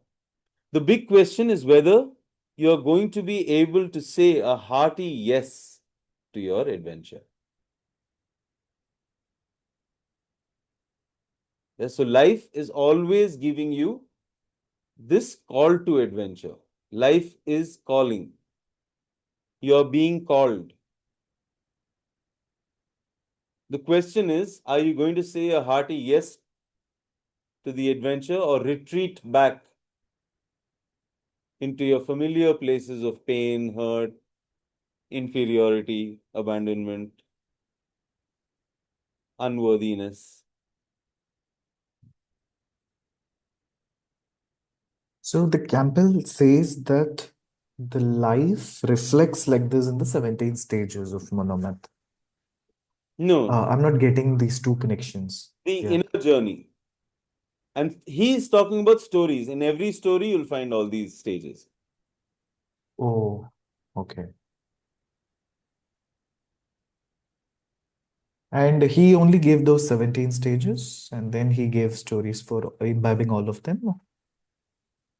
The big question is whether you're going to be able to say a hearty yes to your adventure. Yeah? So life is always giving you this call to adventure. Life is calling. You're being called. The question is, are you going to say a hearty yes to the adventure or retreat back into your familiar places of pain, hurt, inferiority, abandonment, unworthiness? So the Campbell says that the life reflects like this in the 17 stages of monomyth. No, I'm not getting these two connections. the Yeah. inner journey. And he's talking about stories. In every story, you'll find all these stages. Oh, okay. And he only gave those 17 stages and then he gave stories for imbibing all of them.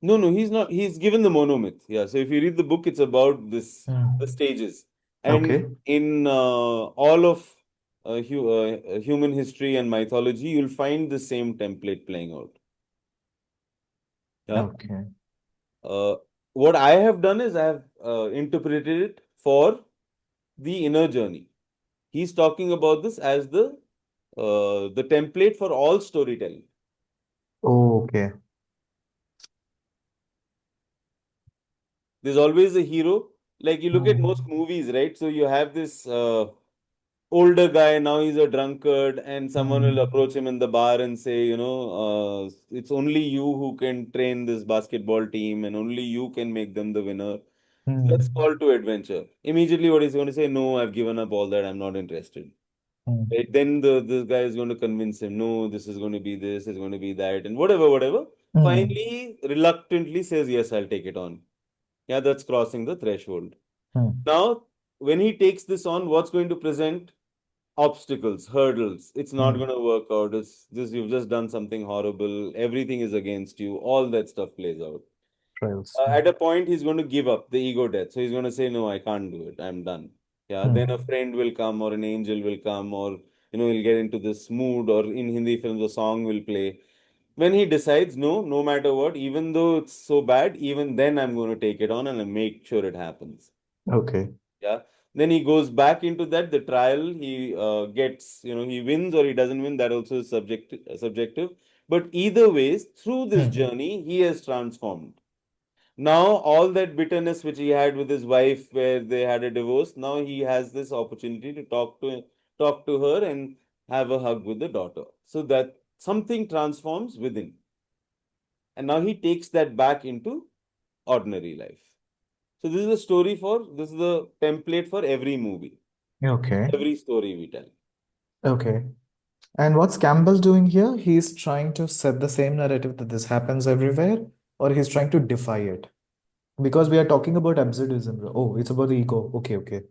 No, no, he's not. He's given the monomyth. Yeah. So if you read the book, it's about this, the stages. And Okay. in all of human history and mythology, you'll find the same template playing out. Yeah. Okay. Uh, what I have done is I have interpreted it for the inner journey. He's talking about this as the template for all storytelling. Oh, okay. There's always a hero. Like you look at most movies, right? So you have this older guy, now he's a drunkard, and someone will approach him in the bar and say, it's only you who can train this basketball team, and only you can make them the winner. That's call to adventure. Immediately, what he's going to say, no, I've given up all that, I'm not interested. Right? Then this guy is going to convince him, no, this is going to be this, is going to be that, and whatever, whatever. Finally, reluctantly says, yes, I'll take it on. Yeah, that's crossing the threshold. Now, when he takes this on, what's going to present? Obstacles, hurdles. It's not going to work out. It's just you've just done something horrible. Everything is against you. All that stuff plays out. Trials. At a point, he's going to give up the ego death. So he's going to say, "No, I can't do it. I'm done." Yeah. Then a friend will come, or an angel will come, or he'll get into this mood. Or in Hindi films, a song will play. When he decides, no, no matter what, even though it's so bad, even then I'm going to take it on and I make sure it happens. Okay. Yeah. Then he goes back into that. The trial he gets, he wins or he doesn't win. That also is subjective. But either ways, through this journey, he has transformed. Now, all that bitterness which he had with his wife, where they had a divorce, now he has this opportunity to talk to her and have a hug with the daughter. So that something transforms within, and now he takes that back into ordinary life. So this is the template for every movie, Okay. every story we tell. Okay. And what's Campbell doing here? He's trying to set the same narrative that this happens everywhere, or he's trying to defy it. Because we are talking about absurdism. Oh, it's about the ego. Okay, okay.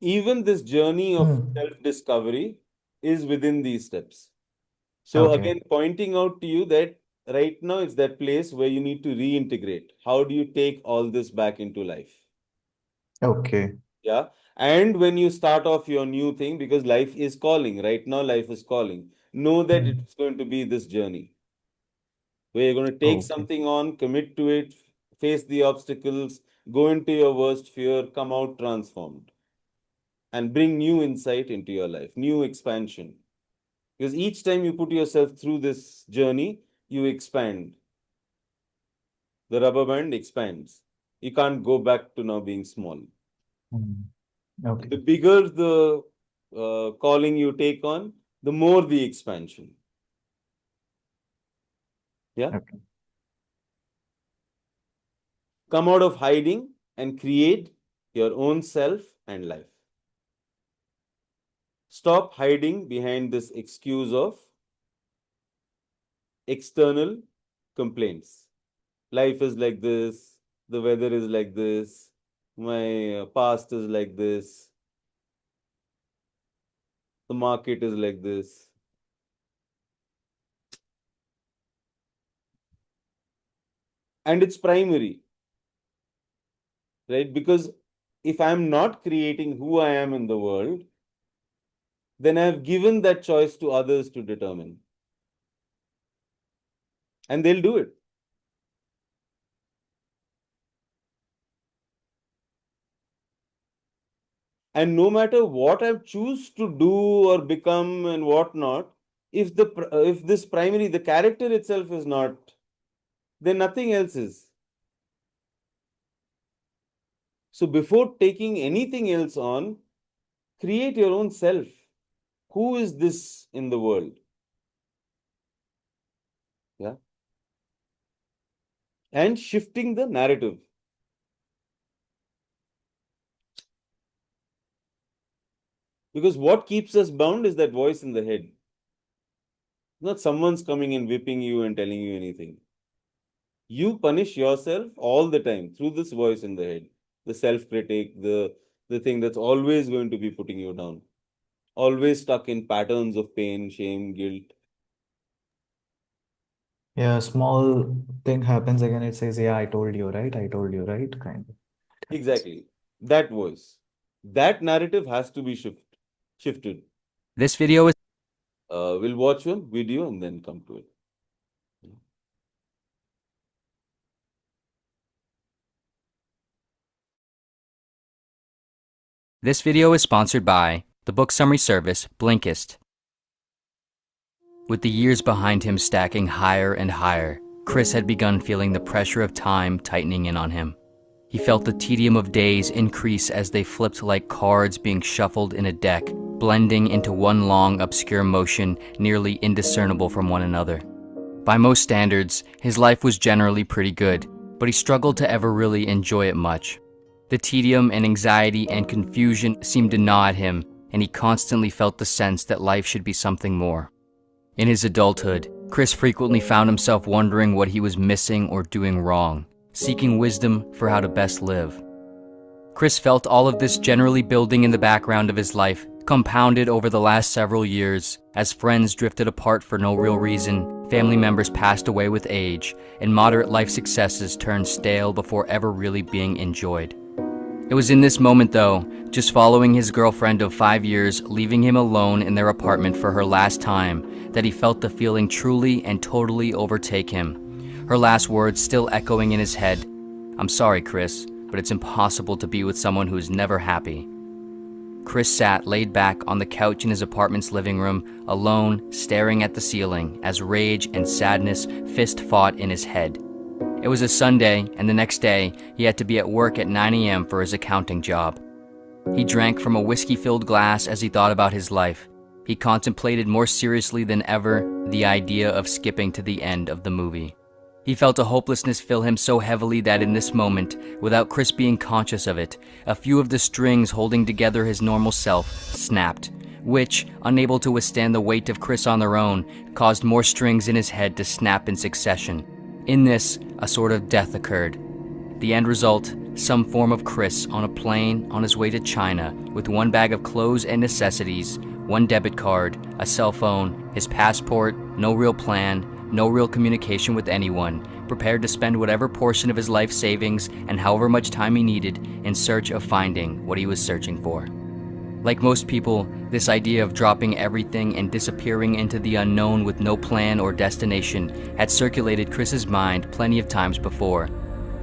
Even this journey of self-discovery is within these steps. So Okay. again, pointing out to you that right now it's that place where you need to reintegrate. How do you take all this back into life? Okay. Yeah. And when you start off your new thing, because life is calling, right now life is calling, know that it's going to be this journey where you're going to take Okay. something on, commit to it, face the obstacles, go into your worst fear, come out transformed, and bring new insight into your life, new expansion. Because each time you put yourself through this journey, you expand. The rubber band expands. You can't go back to now being small. Okay. The bigger the calling you take on, the more the expansion. Yeah. Okay. Come out of hiding and create your own self and life. Stop hiding behind this excuse of external complaints. Life is like this. the weather is like this, my past is like this, the market is like this. And it's primary, right? Because if I'm not creating who I am in the world, then I've given that choice to others to determine. And they'll do it. And no matter what I choose to do or become and what not, if this primary, the character itself is not, then nothing else is. So before taking anything else on, create your own self. Who is this in the world? Yeah. And shifting the narrative. Because what keeps us bound is that voice in the head. Not someone's coming and whipping you and telling you anything. You punish yourself all the time through this voice in the head, the self-critic, the thing that's always going to be putting you down, always stuck in patterns of pain, shame, guilt. Yeah, small thing happens again, it says, yeah, I told you, right? I told you, right? Kind of. Exactly. That voice. That narrative has to be shifted. This video is We'll watch one video and then come to it. This video is sponsored by the book summary service Blinkist. With the years behind him stacking higher and higher, Chris had begun feeling the pressure of time tightening in on him. He felt the tedium of days increase as they flipped like cards being shuffled in a deck, blending into one long, obscure motion nearly indiscernible from one another. By most standards, his life was generally pretty good, but he struggled to ever really enjoy it much. The tedium and anxiety and confusion seemed to gnaw at him, and he constantly felt the sense that life should be something more. In his adulthood, Chris frequently found himself wondering what he was missing or doing wrong, seeking wisdom for how to best live. Chris felt all of this generally building in the background of his life, compounded over the last several years, as friends drifted apart for no real reason, family members passed away with age, and moderate life successes turned stale before ever really being enjoyed. It was in this moment, though, just following his girlfriend of 5 years, leaving him alone in their apartment for her last time, that he felt the feeling truly and totally overtake him. Her last words still echoing in his head, "I'm sorry, Chris, but it's impossible to be with someone who is never happy." Chris sat laid back on the couch in his apartment's living room, alone, staring at the ceiling, as rage and sadness fist-fought in his head. It was a Sunday, and the next day, he had to be at work at 9 a.m. for his accounting job. He drank from a whiskey-filled glass as he thought about his life. He contemplated more seriously than ever the idea of skipping to the end of the movie. He felt a hopelessness fill him so heavily that in this moment, without Chris being conscious of it, a few of the strings holding together his normal self snapped, which, unable to withstand the weight of Chris on their own, caused more strings in his head to snap in succession. In this, a sort of death occurred. The end result, some form of Chris on a plane on his way to China with one bag of clothes and necessities, one debit card, a cell phone, his passport, no real plan, no real communication with anyone, prepared to spend whatever portion of his life savings and however much time he needed in search of finding what he was searching for. Like most people, this idea of dropping everything and disappearing into the unknown with no plan or destination had circulated Chris's mind plenty of times before.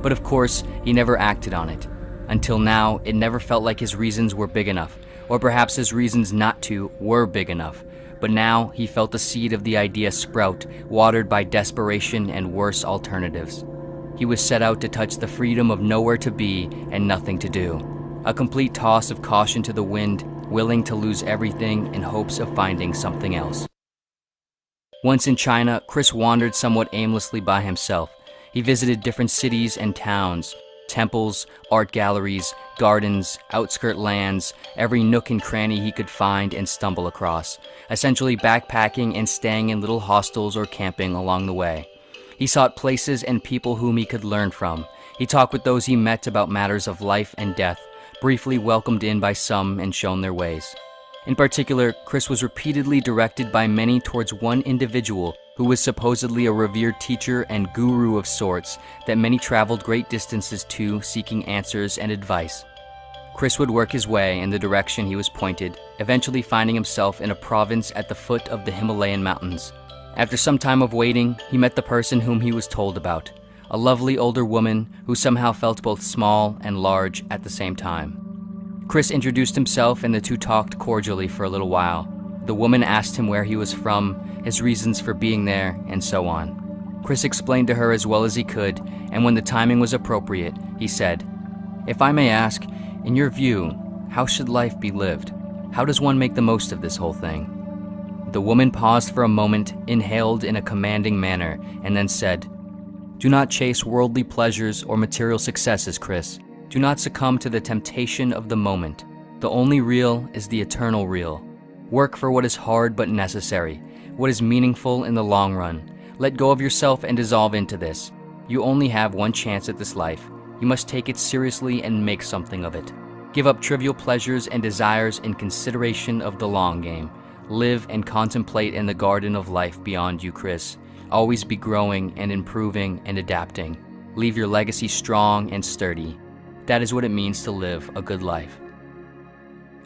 But of course, he never acted on it. Until now, it never felt like his reasons were big enough, or perhaps his reasons not to were big enough. But now he felt the seed of the idea sprout, watered by desperation and worse alternatives. He was set out to touch the freedom of nowhere to be and nothing to do. A complete toss of caution to the wind, willing to lose everything in hopes of finding something else. Once in China, Chris wandered somewhat aimlessly by himself. He visited different cities and towns, temples, art galleries, gardens, outskirt lands, every nook and cranny he could find and stumble across, essentially backpacking and staying in little hostels or camping along the way. He sought places and people whom he could learn from. He talked with those he met about matters of life and death, briefly welcomed in by some and shown their ways. In particular, Chris was repeatedly directed by many towards one individual who was supposedly a revered teacher and guru of sorts that many traveled great distances to, seeking answers and advice. Chris would work his way in the direction he was pointed, eventually finding himself in a province at the foot of the Himalayan mountains. After some time of waiting, he met the person whom he was told about, a lovely older woman who somehow felt both small and large at the same time. Chris introduced himself and the two talked cordially for a little while. The woman asked him where he was from, his reasons for being there, and so on. Chris explained to her as well as he could, and when the timing was appropriate, he said, "If I may ask, in your view, how should life be lived? How does one make the most of this whole thing?" The woman paused for a moment, inhaled in a commanding manner, and then said, "Do not chase worldly pleasures or material successes, Chris. Do not succumb to the temptation of the moment. The only real is the eternal real. Work for what is hard but necessary, what is meaningful in the long run. Let go of yourself and dissolve into this. You only have one chance at this life. You must take it seriously and make something of it. Give up trivial pleasures and desires in consideration of the long game. Live and contemplate in the garden of life beyond you, Chris. Always be growing and improving and adapting. Leave your legacy strong and sturdy. That is what it means to live a good life."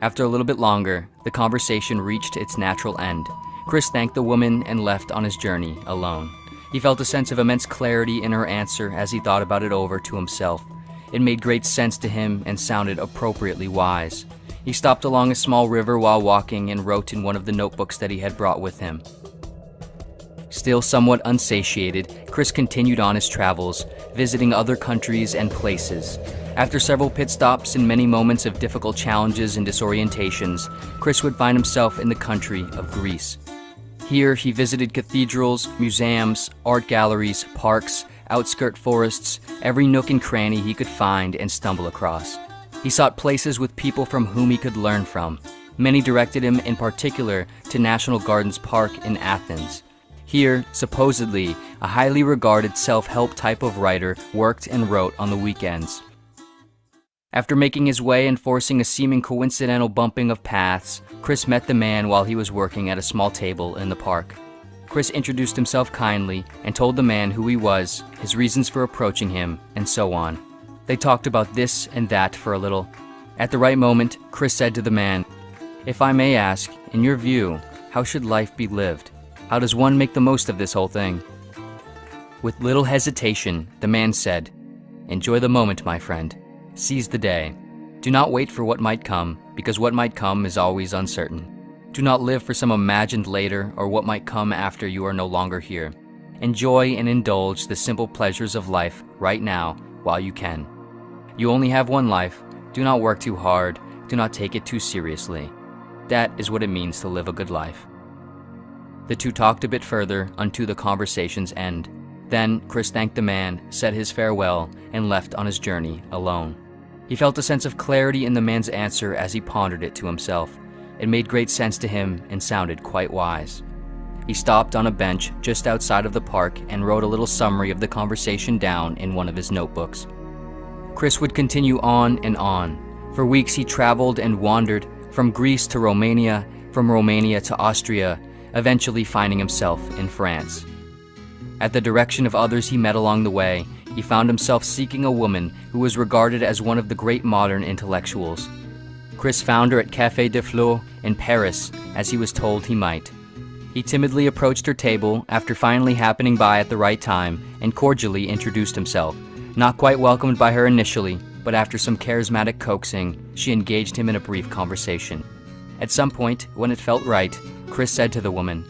After a little bit longer, the conversation reached its natural end. Chris thanked the woman and left on his journey alone. He felt a sense of immense clarity in her answer as he thought about it over to himself. It made great sense to him and sounded appropriately wise. He stopped along a small river while walking and wrote in one of the notebooks that he had brought with him. Still somewhat unsatiated, Chris continued on his travels, visiting other countries and places. After several pit stops and many moments of difficult challenges and disorientations, Chris would find himself in the country of Greece. Here, he visited cathedrals, museums, art galleries, parks, outskirt forests, every nook and cranny he could find and stumble across. He sought places with people from whom he could learn from. Many directed him in particular to National Gardens Park in Athens. Here, supposedly, a highly regarded self-help type of writer worked and wrote on the weekends. After making his way and forcing a seeming coincidental bumping of paths, Chris met the man while he was working at a small table in the park. Chris introduced himself kindly and told the man who he was, his reasons for approaching him, and so on. They talked about this and that for a little. At the right moment, Chris said to the man, "If I may ask, in your view, how should life be lived? How does one make the most of this whole thing?" With little hesitation, the man said, "Enjoy the moment, my friend. Seize the day. Do not wait for what might come, because what might come is always uncertain. Do not live for some imagined later or what might come after you are no longer here. Enjoy and indulge the simple pleasures of life right now while you can. You only have one life. Do not work too hard. Do not take it too seriously. That is what it means to live a good life." The two talked a bit further unto the conversation's end. Then Chris thanked the man, said his farewell, and left on his journey alone. He felt a sense of clarity in the man's answer as he pondered it to himself. It made great sense to him and sounded quite wise. He stopped on a bench just outside of the park and wrote a little summary of the conversation down in one of his notebooks. Chris would continue on and on. For weeks he traveled and wandered, from Greece to Romania, from Romania to Austria, eventually finding himself in France. At the direction of others he met along the way, he found himself seeking a woman who was regarded as one of the great modern intellectuals. Chris found her at Café des Fleurs in Paris, as he was told he might. He timidly approached her table after finally happening by at the right time and cordially introduced himself. Not quite welcomed by her initially, but after some charismatic coaxing, she engaged him in a brief conversation. At some point, when it felt right, Chris said to the woman,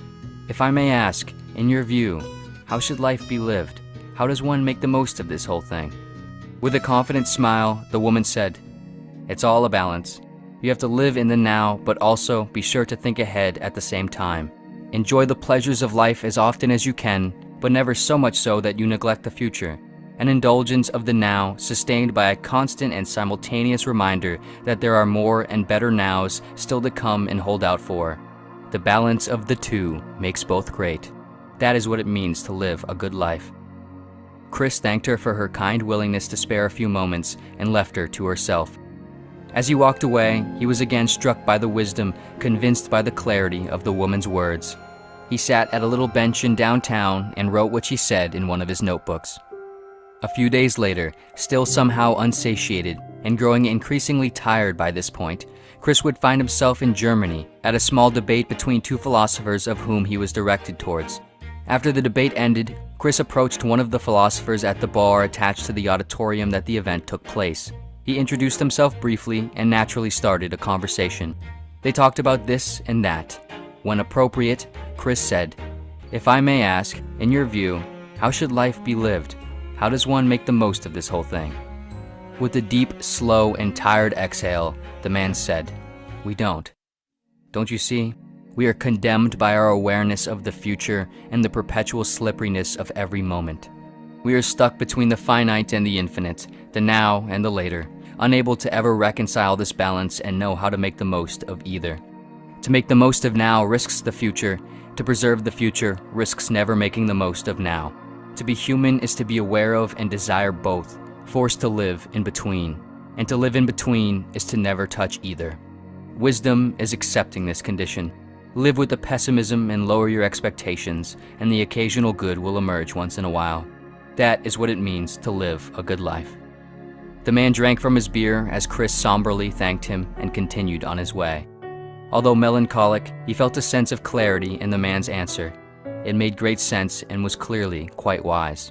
"If I may ask, in your view, how should life be lived? How does one make the most of this whole thing?" With a confident smile, the woman said, "It's all a balance. You have to live in the now, but also be sure to think ahead at the same time. Enjoy the pleasures of life as often as you can, but never so much so that you neglect the future. An indulgence of the now, sustained by a constant and simultaneous reminder that there are more and better nows still to come and hold out for. The balance of the two makes both great. That is what it means to live a good life." Chris thanked her for her kind willingness to spare a few moments and left her to herself. As he walked away, he was again struck by the wisdom, convinced by the clarity of the woman's words. He sat at a little bench in downtown and wrote what she said in one of his notebooks. A few days later, still somehow unsatiated and growing increasingly tired by this point, Chris would find himself in Germany at a small debate between two philosophers of whom he was directed towards. After the debate ended, Chris approached one of the philosophers at the bar attached to the auditorium that the event took place. He introduced himself briefly and naturally started a conversation. They talked about this and that. When appropriate, Chris said, "If I may ask, in your view, how should life be lived? How does one make the most of this whole thing?" With a deep, slow, and tired exhale, the man said, "We don't. Don't you see? We are condemned by our awareness of the future and the perpetual slipperiness of every moment. We are stuck between the finite and the infinite, the now and the later, unable to ever reconcile this balance and know how to make the most of either. To make the most of now risks the future. To preserve the future risks never making the most of now. To be human is to be aware of and desire both, forced to live in between. And to live in between is to never touch either. Wisdom is accepting this condition. Live with the pessimism and lower your expectations, and the occasional good will emerge once in a while. That is what it means to live a good life." The man drank from his beer as Chris somberly thanked him and continued on his way. Although melancholic, he felt a sense of clarity in the man's answer. It made great sense and was clearly quite wise.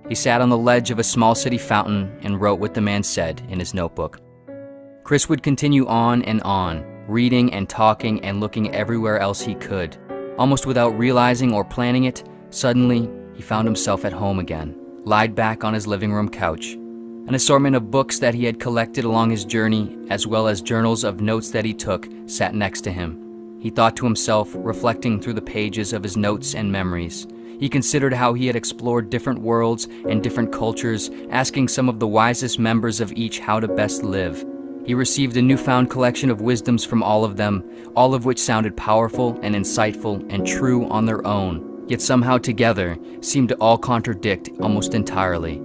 He sat on the ledge of a small city fountain and wrote what the man said in his notebook. Chris would continue on, reading and talking and looking everywhere else he could. Almost without realizing or planning it, suddenly he found himself at home again, lied back on his living room couch. An assortment of books that he had collected along his journey, as well as journals of notes that he took, sat next to him. He thought to himself, reflecting through the pages of his notes and memories. He considered how he had explored different worlds and different cultures, asking some of the wisest members of each how to best live. He received a newfound collection of wisdoms from all of them, all of which sounded powerful and insightful and true on their own, yet somehow together seemed to all contradict almost entirely.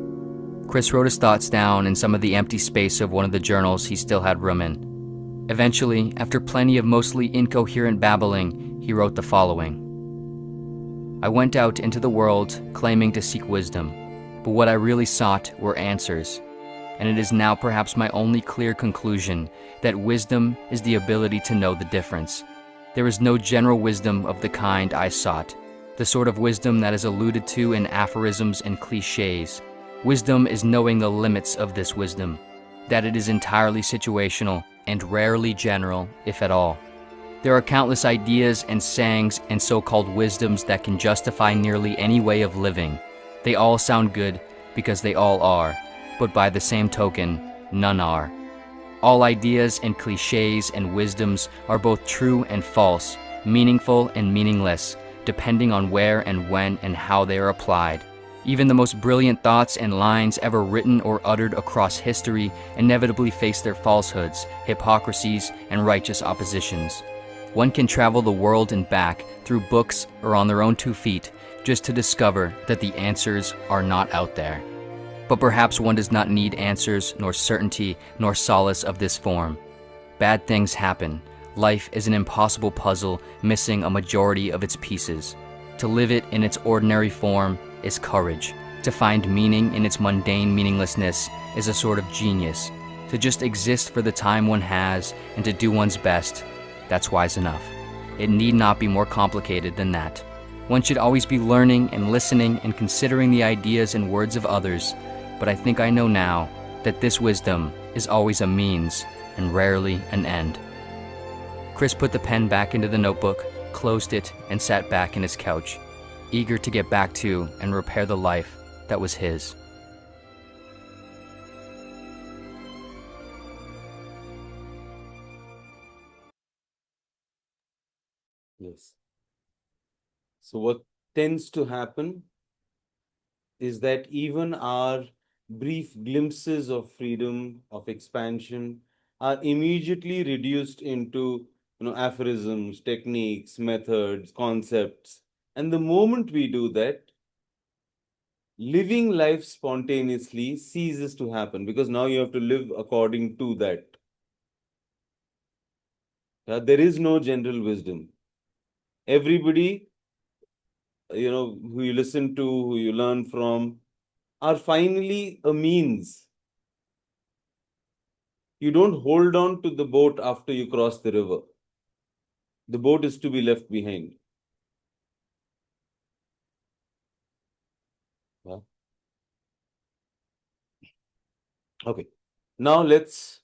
Chris wrote his thoughts down in some of the empty space of one of the journals he still had room in. Eventually, after plenty of mostly incoherent babbling, he wrote the following. "I went out into the world claiming to seek wisdom, but what I really sought were answers. And it is now perhaps my only clear conclusion that wisdom is the ability to know the difference. There is no general wisdom of the kind I sought, the sort of wisdom that is alluded to in aphorisms and cliches. Wisdom is knowing the limits of this wisdom, that it is entirely situational and rarely general, if at all. There are countless ideas and sayings and so-called wisdoms that can justify nearly any way of living. They all sound good because they all are, but by the same token, none are. All ideas and cliches and wisdoms are both true and false, meaningful and meaningless, depending on where and when and how they are applied. Even the most brilliant thoughts and lines ever written or uttered across history inevitably face their falsehoods, hypocrisies, and righteous oppositions. One can travel the world and back through books or on their own 2 feet just to discover that the answers are not out there. But perhaps one does not need answers, nor certainty, nor solace of this form. Bad things happen. Life is an impossible puzzle missing a majority of its pieces. To live it in its ordinary form is courage. To find meaning in its mundane meaninglessness is a sort of genius. To just exist for the time one has and to do one's best, that's wise enough. It need not be more complicated than that. One should always be learning and listening and considering the ideas and words of others, but I think I know now that this wisdom is always a means and rarely an end." Chris put the pen back into the notebook, closed it, and sat back in his couch, eager to get back to and repair the life that was his. Yes. So what tends to happen is that even our brief glimpses of freedom, of expansion, are immediately reduced into aphorisms, techniques, methods, concepts. And the moment we do that, living life spontaneously ceases to happen because now you have to live according to that. There is no general wisdom. Everybody, who you listen to, who you learn from, are finally a means. You don't hold on to the boat after you cross the river. The boat is to be left behind. Yeah. Okay. Now let's,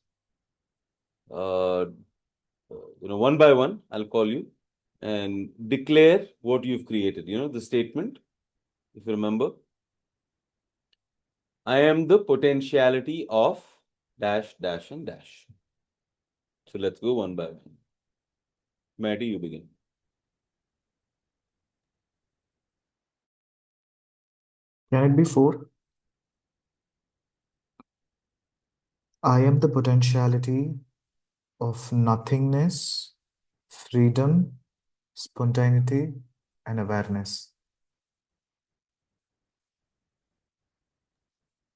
one by one, I'll call you and declare what you've created. The statement, if you remember, I am the potentiality of dash, dash, and dash. So let's go one by one. Maddie, you begin. Can it be four? I am the potentiality of nothingness, freedom, spontaneity, and awareness.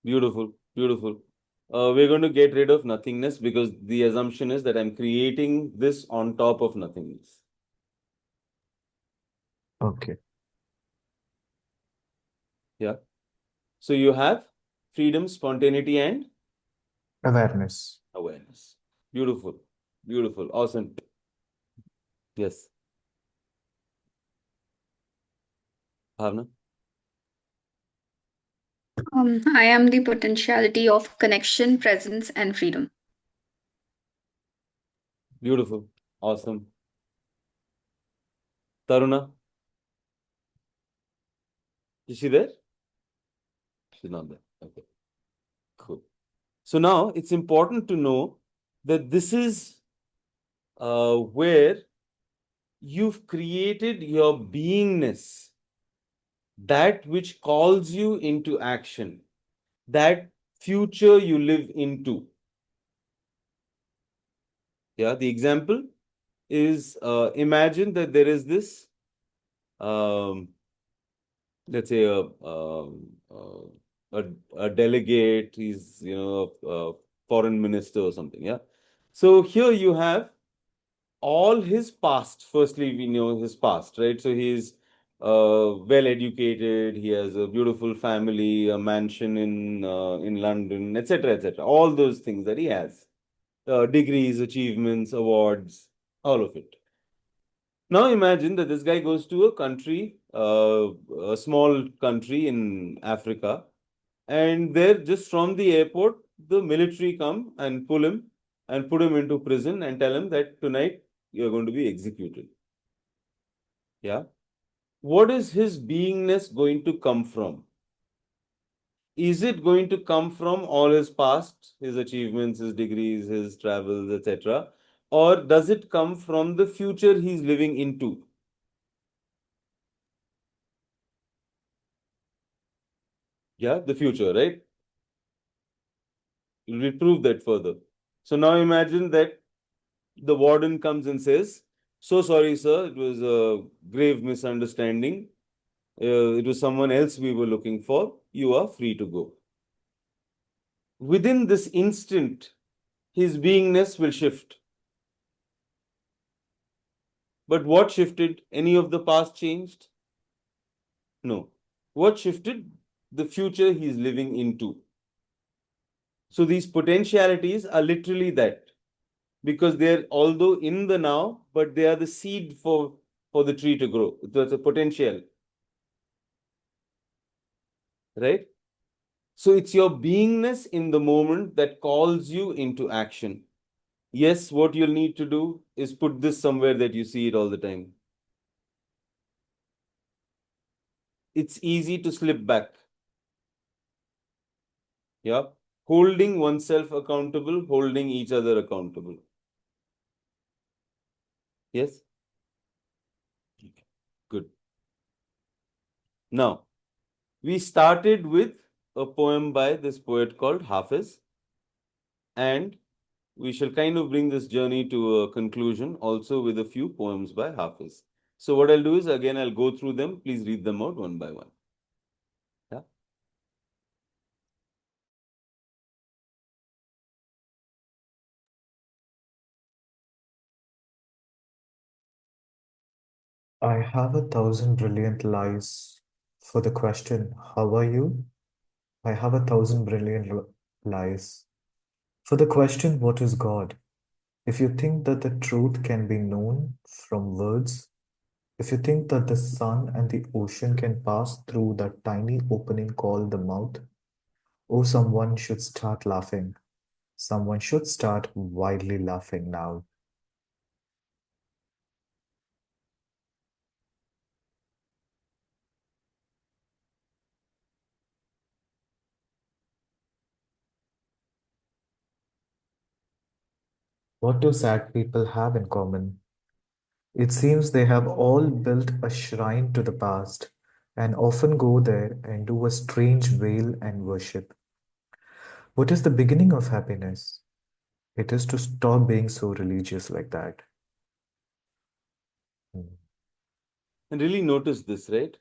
Beautiful, beautiful. We're going to get rid of nothingness because the assumption is that I'm creating this on top of nothingness. Okay. Yeah. So you have freedom, spontaneity, and Awareness. awareness. Beautiful, beautiful, awesome. Yes. Bhavna? I am the potentiality of connection, presence, and freedom. Beautiful, awesome. Taruna? Is she there? She's not there. Okay, cool. So now it's important to know that this is where you've created your beingness, that which calls you into action, that future you live into. Yeah, the example is imagine that there is this, let's say, a delegate, he's, a foreign minister or something. Yeah. So here you have all his past. Firstly, we know his past, right? So he's well educated. He has a beautiful family, a mansion in London, etc., etc. All those things that he has, degrees, achievements, awards, all of it. Now imagine that this guy goes to a country, a small country in Africa, and there, just from the airport, the military come and pull him and put him into prison and tell him that tonight you're going to be executed. Yeah. What is his beingness going to come from? Is it going to come from all his past, his achievements, his degrees, his travels, etc.? Or does it come from the future he's living into? Yeah, the future, right? We'll prove that further. So now imagine that the warden comes and says, "So sorry, sir, it was a grave misunderstanding. It was someone else we were looking for. You are free to go." Within this instant, his beingness will shift. But what shifted? Any of the past changed? No. What shifted? The future he's living into. So these potentialities are literally that, because they're although in the now, but they are the seed for the tree to grow. It's a potential, right? So it's your beingness in the moment that calls you into action. Yes, what you'll need to do is put this somewhere that you see it all the time. It's easy to slip back. Yeah. Holding oneself accountable, holding each other accountable. Yes? Good. Now, we started with a poem by this poet called Hafiz, and we shall kind of bring this journey to a conclusion also with a few poems by Hafiz. So what I'll do is, again, I'll go through them. Please read them out one by one. Yeah. I have 1,000 brilliant lies for the question, how are you? I have 1,000 brilliant lies. For the question, what is God? If you think that the truth can be known from words, if you think that the sun and the ocean can pass through that tiny opening called the mouth, oh, someone should start laughing. Someone should start widely laughing now. What do sad people have in common? It seems they have all built a shrine to the past and often go there and do a strange wail and worship. What is the beginning of happiness? It is to stop being so religious like that. Mm. And really notice this, right?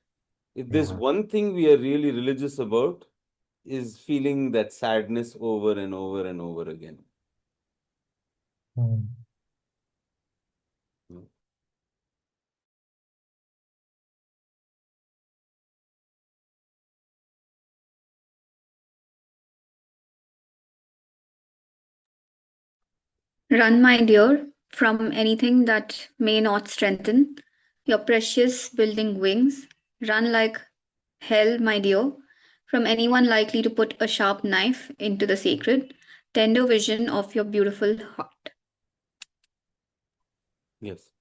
If there's Yeah. one thing we are really religious about, is feeling that sadness over and over and over again. Mm. Mm. Run, my dear, from anything that may not strengthen your precious building wings. Run like hell, my dear, from anyone likely to put a sharp knife into the sacred, tender vision of your beautiful heart. Yes.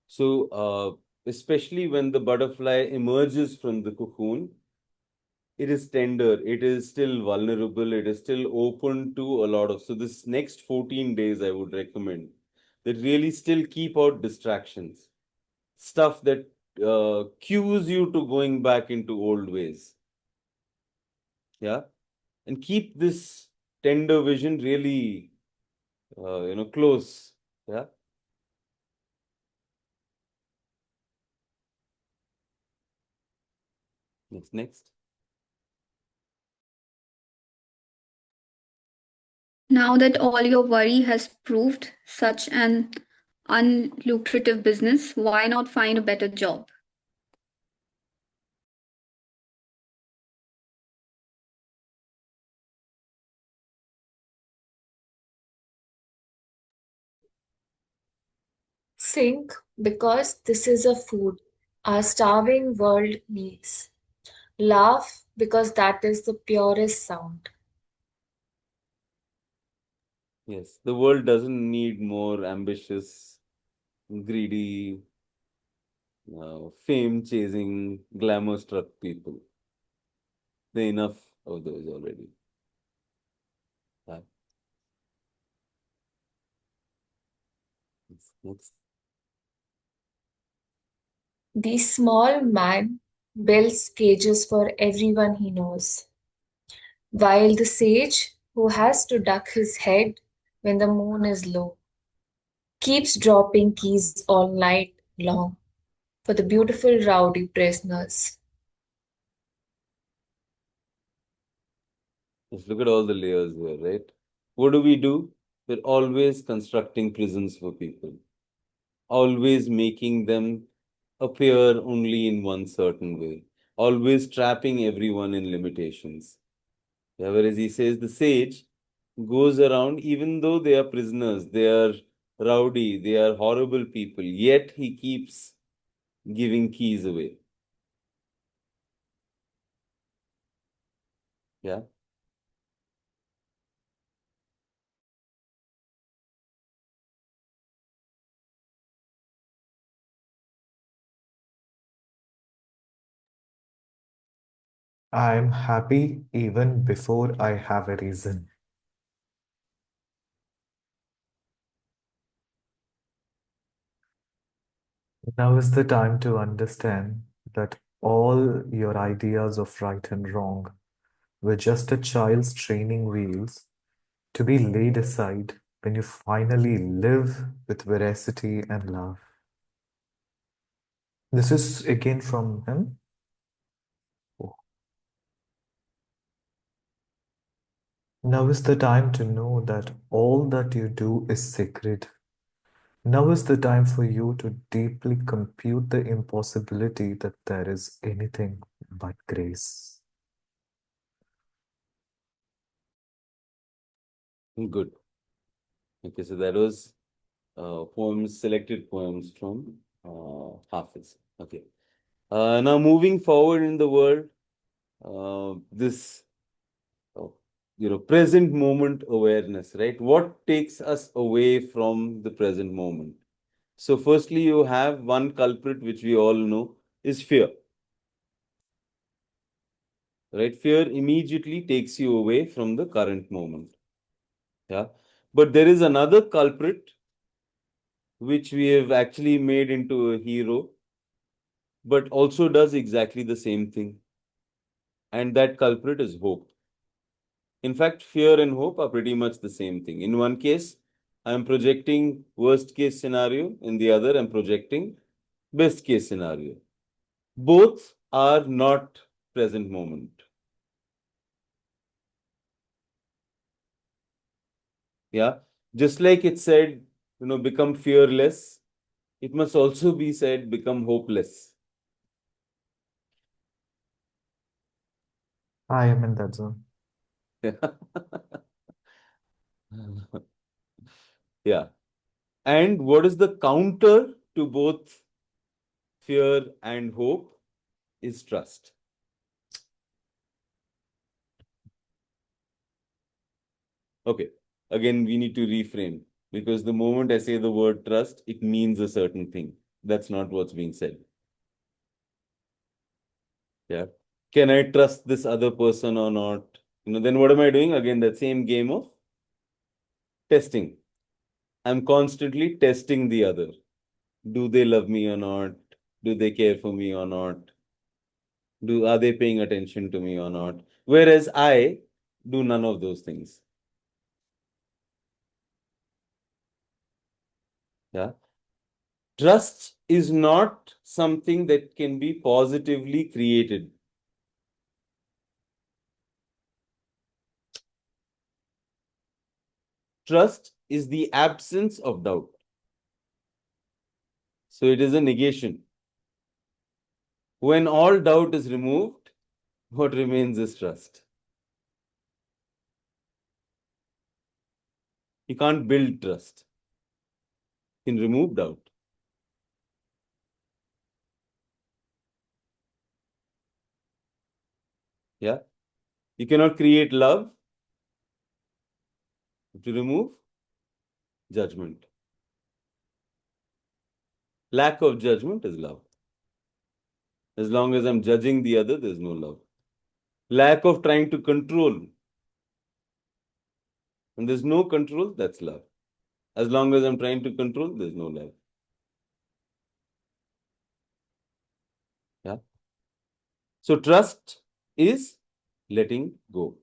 So, especially when the butterfly emerges from the cocoon, it is tender, it is still vulnerable, it is still open to a lot of. So, this next 14 days, I would recommend that really still keep out distractions, stuff that cues you to going back into old ways. Yeah. And keep this tender vision really, close. Yeah. Next. Now that all your worry has proved such an unlucrative business, why not find a better job? Think because this is a food our starving world needs. Laugh because that is the purest sound. Yes. The world doesn't need more ambitious, greedy, fame chasing, glamour struck people. There are enough of those already. Yeah. Next. The small man builds cages for everyone he knows, while the sage, who has to duck his head when the moon is low, keeps dropping keys all night long for the beautiful rowdy prisoners. Let's look at all the layers here, right? What do? We're always constructing prisons for people, always making them appear only in one certain way, always trapping everyone in limitations. Yeah, whereas he says the sage goes around, even though they are prisoners, they are rowdy, they are horrible people, yet he keeps giving keys away. Yeah. I'm happy even before I have a reason. Now is the time to understand that all your ideas of right and wrong were just a child's training wheels to be laid aside when you finally live with veracity and love. This is again from him. Oh. Now is the time to know that all that you do is sacred. Now is the time for you to deeply compute the impossibility that there is anything but grace. Good. Okay, so that was poems, selected poems from Hafiz. Okay. Now moving forward in the world, this present moment awareness, right? What takes us away from the present moment? So firstly, you have one culprit which we all know is fear. Right? Fear immediately takes you away from the current moment. Yeah. But there is another culprit which we have actually made into a hero, but also does exactly the same thing. And that culprit is hope. In fact, fear and hope are pretty much the same thing. In one case, I'm projecting worst case scenario. In the other, I'm projecting best case scenario. Both are not present moment. Yeah. Just like it said, become fearless, it must also be said, become hopeless. I am in that zone. Yeah. And what is the counter to both fear and hope is trust. Okay. Again, we need to reframe because the moment I say the word trust, it means a certain thing. That's not what's being said. Yeah. Can I trust this other person or not? Then what am I doing? Again, that same game of testing. I'm constantly testing the other. Do they love me or not? Do they care for me or not? Are they paying attention to me or not? Whereas I do none of those things. Yeah. Trust is not something that can be positively created. Trust is the absence of doubt. So it is a negation. When all doubt is removed, what remains is trust. You can't build trust. You can remove doubt. Yeah. You cannot create love to remove judgment. Lack of judgment is love. As long as I'm judging the other, there's no love. Lack of trying to control. When there's no control, that's love. As long as I'm trying to control, there's no love. Yeah. So trust is letting go.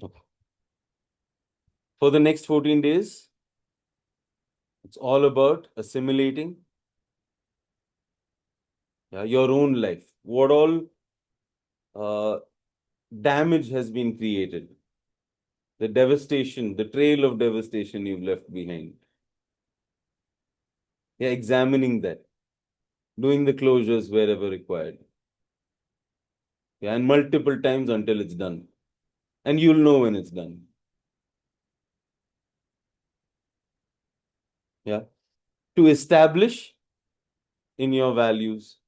Okay. For the next 14 days, it's all about assimilating your own life. What all damage has been created, the devastation, the trail of devastation you've left behind. Yeah, examining that, doing the closures wherever required. Yeah, and multiple times until it's done. And you'll know when it's done. Yeah. To establish in your values.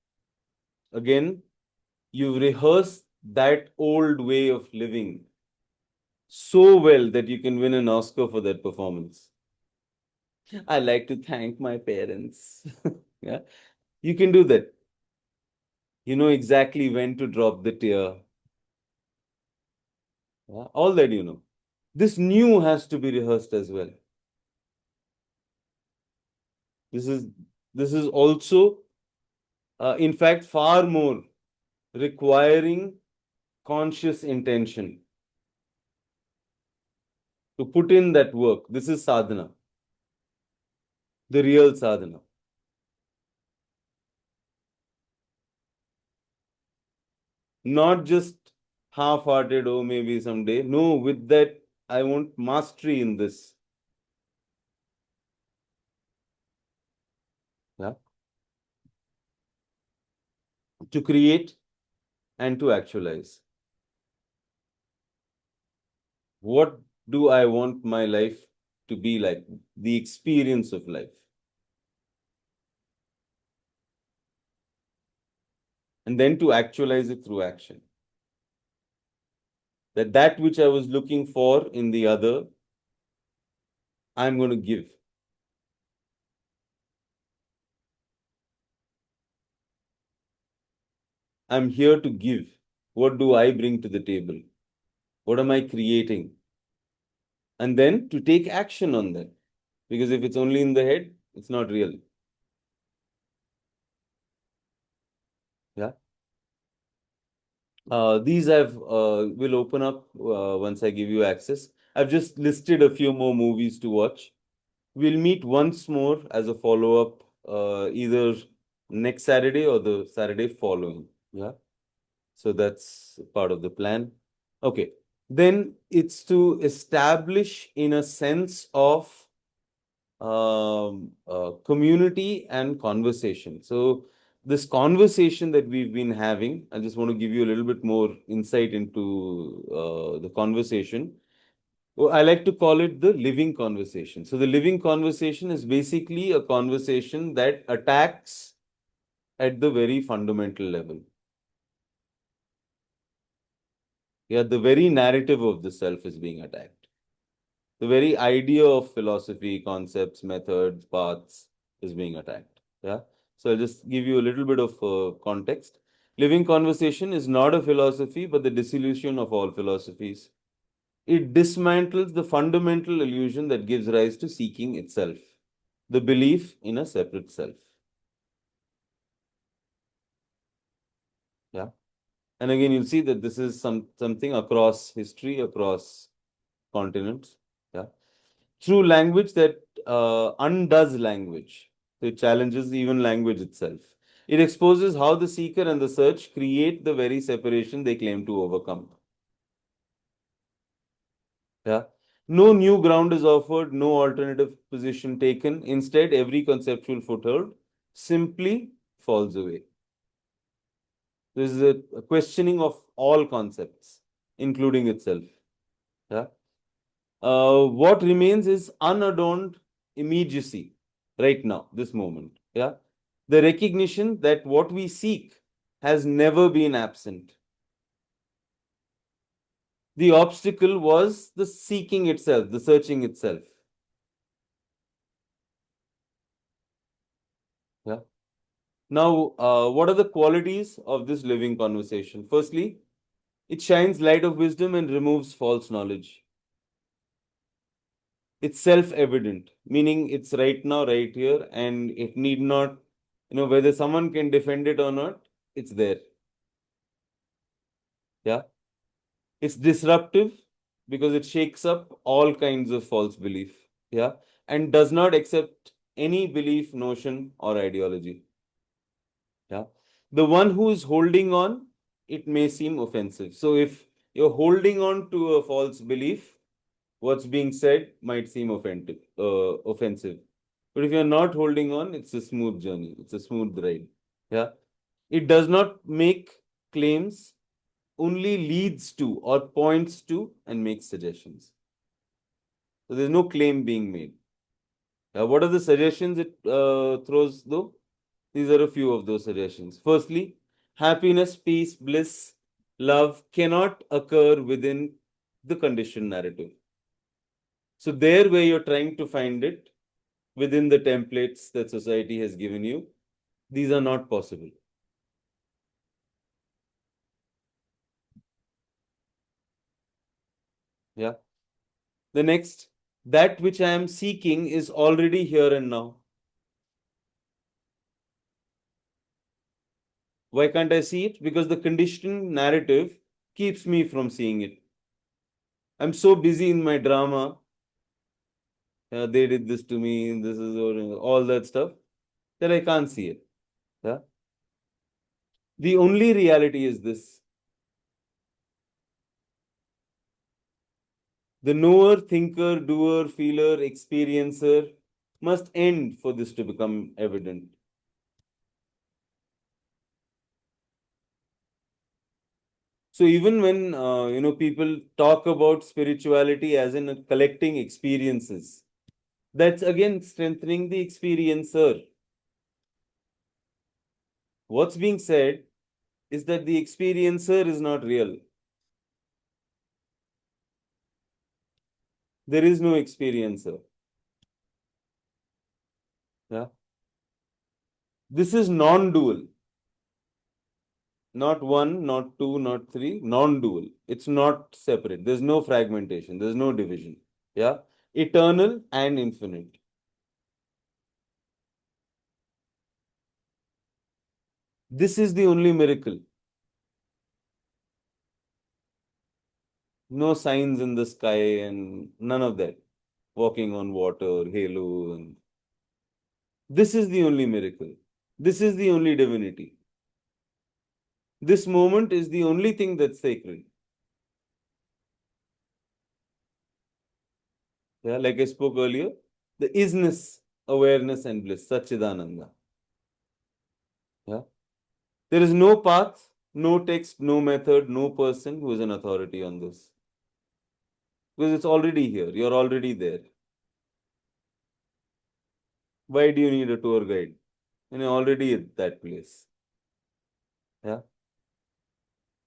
Again, you've rehearsed that old way of living so well that you can win an Oscar for that performance. I like to thank my parents. Yeah. You can do that. You know exactly when to drop the tear. Yeah? All that you know. This new has to be rehearsed as well. This is also, in fact, far more requiring conscious intention to put in that work. This is sadhana, the real sadhana. Not just half-hearted, oh, maybe someday. No, with that, I want mastery in this. Yeah. To create and to actualize. What do I want my life to be like? The experience of life. And then to actualize it through action. That which I was looking for in the other, I'm going to give. I'm here to give. What do I bring to the table? What am I creating? And then to take action on that. Because if it's only in the head, it's not real. Yeah. These will open up once I give you access. I've just listed a few more movies to watch. We'll meet once more as a follow-up, either next Saturday or the Saturday following. Yeah. So that's part of the plan. Okay. Then it's to establish in a sense of community and conversation. So this conversation that we've been having, I just want to give you a little bit more insight into the conversation. Well, I like to call it the living conversation. So the living conversation is basically a conversation that attacks at the very fundamental level. Yeah, the very narrative of the self is being attacked. The very idea of philosophy, concepts, methods, paths is being attacked. Yeah. So I'll just give you a little bit of context. Living conversation is not a philosophy, but the dissolution of all philosophies. It dismantles the fundamental illusion that gives rise to seeking itself, the belief in a separate self. Yeah. And again, you'll see that this is something across history, across continents. Yeah. Through language that undoes language. So it challenges even language itself. It exposes how the seeker and the search create the very separation they claim to overcome. Yeah. No new ground is offered, no alternative position taken. Instead, every conceptual foothold simply falls away. This is a questioning of all concepts, including itself. Yeah. What remains is unadorned immediacy right now, this moment. Yeah. The recognition that what we seek has never been absent. The obstacle was the seeking itself, the searching itself. Yeah. Now, what are the qualities of this living conversation? Firstly, it shines light of wisdom and removes false knowledge. It's self-evident, meaning it's right now, right here, and it need not, whether someone can defend it or not, it's there. Yeah. It's disruptive because it shakes up all kinds of false belief. Yeah. And does not accept any belief, notion, or ideology. Yeah. The one who is holding on, it may seem offensive. So if you're holding on to a false belief, what's being said might seem offensive. But if you're not holding on, it's a smooth journey. It's a smooth ride. Yeah. It does not make claims, only leads to or points to and makes suggestions. So there's no claim being made. What are the suggestions it throws though? These are a few of those suggestions. Firstly, happiness, peace, bliss, love cannot occur within the conditioned narrative. So there where you're trying to find it within the templates that society has given you, these are not possible. Yeah. The next, that which I am seeking is already here and now. Why can't I see it? Because the conditioning narrative keeps me from seeing it. I'm so busy in my drama. They did this to me, this is all that stuff, that I can't see it. Yeah? The only reality is this. The knower, thinker, doer, feeler, experiencer must end for this to become evident. So even when people talk about spirituality as in collecting experiences, that's again strengthening the experiencer. What's being said is that the experiencer is not real. There is no experiencer. Yeah. This is non-dual. Not one, not two, not three, non-dual. It's not separate. There's no fragmentation. There's no division. Yeah. Eternal and infinite. This is the only miracle. No signs in the sky and none of that. Walking on water, halo. And this is the only miracle. This is the only divinity. This moment is the only thing that's sacred. Yeah, like I spoke earlier, the isness, awareness, and bliss, Satchidananda. Yeah. There is no path, no text, no method, no person who is an authority on this. Because it's already here. You're already there. Why do you need a tour guide? And you're already at that place. Yeah.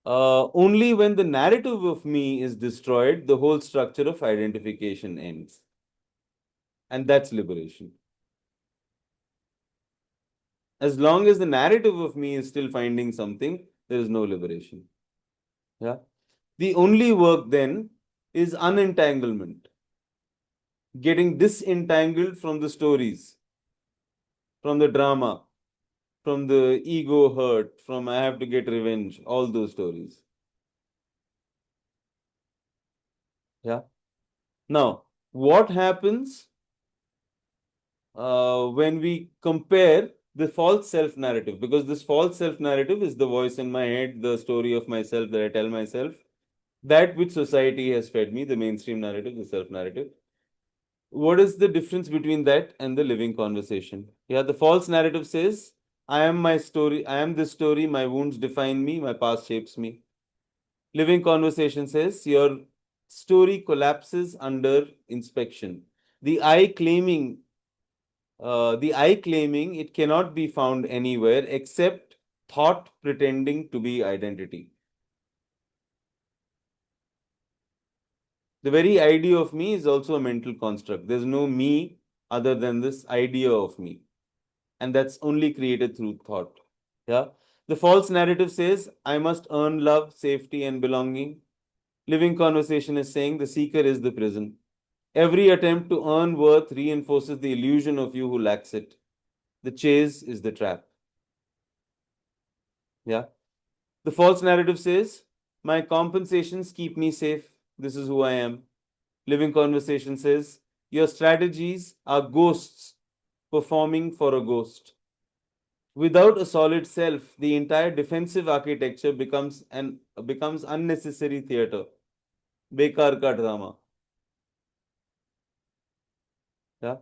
Only when the narrative of me is destroyed, the whole structure of identification ends. And that's liberation. As long as the narrative of me is still finding something, there is no liberation. Yeah. The only work then is unentanglement, getting disentangled from the stories, from the drama, from the ego hurt, from I have to get revenge, all those stories. Yeah. Now, what happens when we compare the false self narrative? Because this false self narrative is the voice in my head, the story of myself that I tell myself, that which society has fed me, the mainstream narrative, the self narrative. What is the difference between that and the living conversation? Yeah, the false narrative says, I am my story, I am this story, my wounds define me, my past shapes me. Living conversation says, your story collapses under inspection. The I claiming, it cannot be found anywhere except thought pretending to be identity. The very idea of me is also a mental construct. There's no me other than this idea of me. And that's only created through thought. Yeah. The false narrative says, I must earn love, safety, and belonging. Living conversation is saying the seeker is the prison. Every attempt to earn worth reinforces the illusion of you who lacks it. The chase is the trap. Yeah. The false narrative says, my compensations keep me safe. This is who I am. Living conversation says, your strategies are ghosts performing for a ghost. Without a solid self, the entire defensive architecture becomes unnecessary theater. Bekar ka drama. Yeah.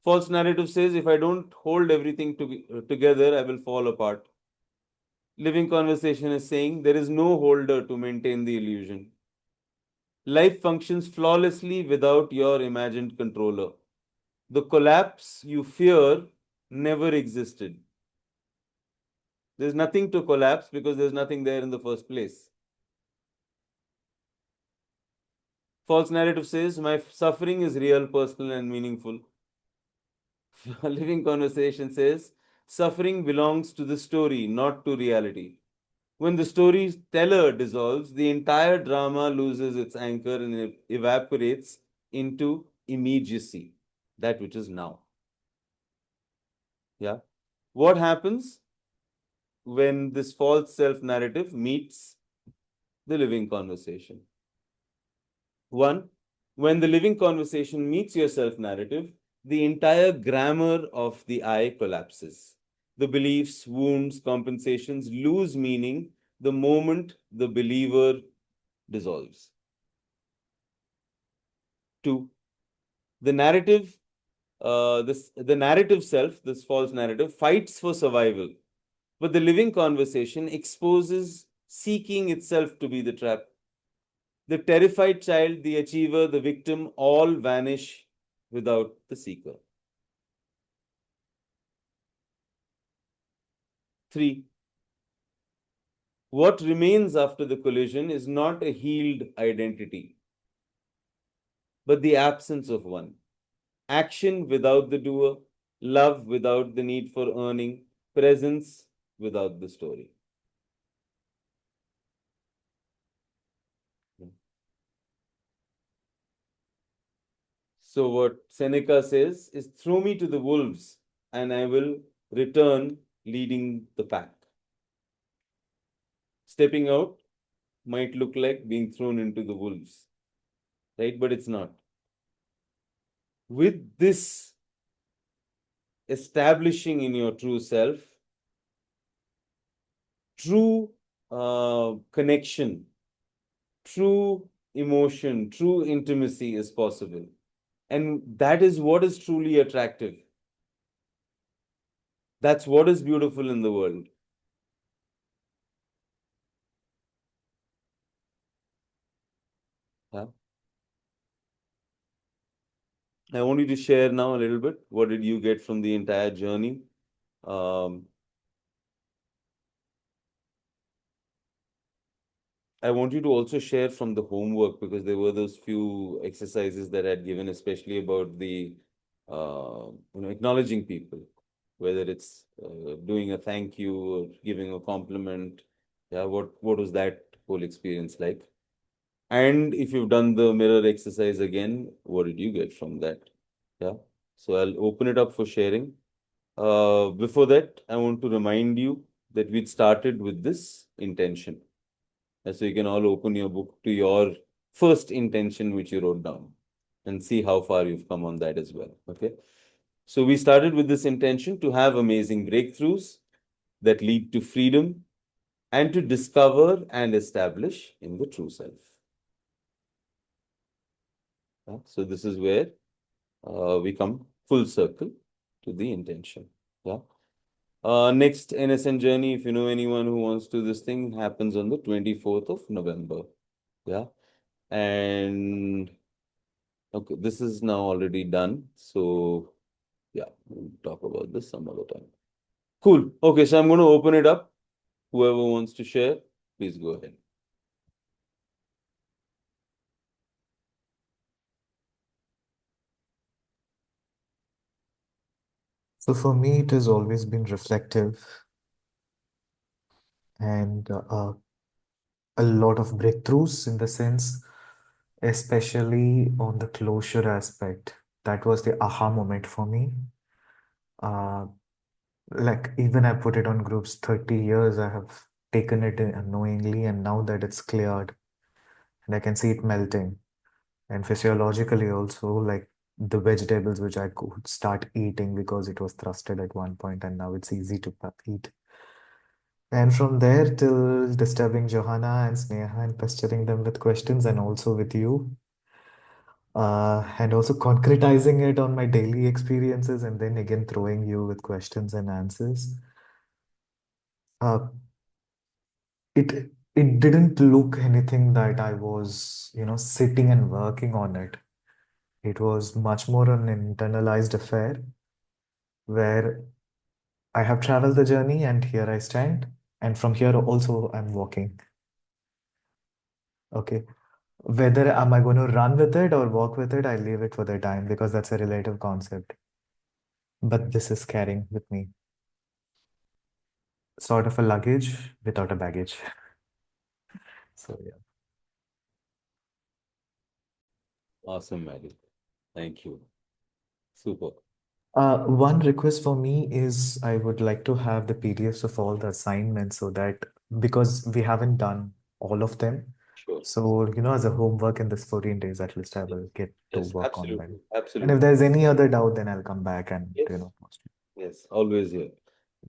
False narrative says if I don't hold everything together, I will fall apart. Living conversation is saying there is no holder to maintain the illusion. Life functions flawlessly without your imagined controller. The collapse you fear never existed. There's nothing to collapse because there's nothing there in the first place. False narrative says my suffering is real, personal, and meaningful. Living conversation says suffering belongs to the story, not to reality. When the storyteller dissolves, the entire drama loses its anchor and it evaporates into immediacy, that which is now. Yeah. What happens when this false self narrative meets the living conversation? One, when the living conversation meets your self narrative, the entire grammar of the I collapses. The beliefs, wounds, compensations lose meaning the moment the believer dissolves. 2. The narrative, the narrative self, this false narrative, fights for survival, but the living conversation exposes seeking itself to be the trap. The terrified child, the achiever, the victim all vanish without the seeker. 3. What remains after the collision is not a healed identity, but the absence of one. Action without the doer, love without the need for earning, presence without the story. So, what Seneca says is, throw me to the wolves, and I will return leading the pack. Stepping out might look like being thrown into the wolves, right? But it's not. With this establishing in your true self, true connection, true emotion, true intimacy is possible. And that is what is truly attractive. That's what is beautiful in the world. Huh? I want you to share now a little bit. What did you get from the entire journey? I want you to also share from the homework, because there were those few exercises that I had given, especially about the acknowledging people, whether it's doing a thank you or giving a compliment. Yeah, what was that whole experience like? And if you've done the mirror exercise again, what did you get from that? Yeah. So I'll open it up for sharing. Before that, I want to remind you that we'd started with this intention. And so you can all open your book to your first intention which you wrote down and see how far you've come on that as well. Okay. So we started with this intention to have amazing breakthroughs that lead to freedom and to discover and establish in the true self. So this is where we come full circle to the intention. Yeah. Next NSN journey, if you know anyone who wants to do this thing, happens on the 24th of November. Yeah. And okay, this is now already done. So yeah, we'll talk about this some other time. Cool. Okay, so I'm going to open it up. Whoever wants to share, please go ahead. So for me, it has always been reflective and a lot of breakthroughs in the sense, especially on the closure aspect. That was the aha moment for me. Like even I put it on groups, 30 years I have taken it unknowingly, and now that it's cleared and I can see it melting. And physiologically also, like the vegetables which I could start eating because it was thrusted at one point and now it's easy to eat. And from there till disturbing Johanna and Sneha and pestering them with questions and also with you. And also concretizing it on my daily experiences and then again throwing you with questions and answers. Uh, it didn't look anything that I was, sitting and working on it. It was much more an internalized affair where I have traveled the journey and here I stand. And from here also I'm walking. Okay. Whether am I going to run with it or walk with it, I leave it for the time because that's a relative concept. But this is carrying with me. Sort of a luggage without a baggage. So yeah. Awesome, Maddie. Thank you. Super. One request for me is I would like to have the PDFs of all the assignments so that because we haven't done all of them. Sure. So, as a homework in this 14 days, at least I will get to Yes, work on them. absolutely. And Absolutely. if there's any other doubt, then I'll come back and, Yes. post it. Yes, always here.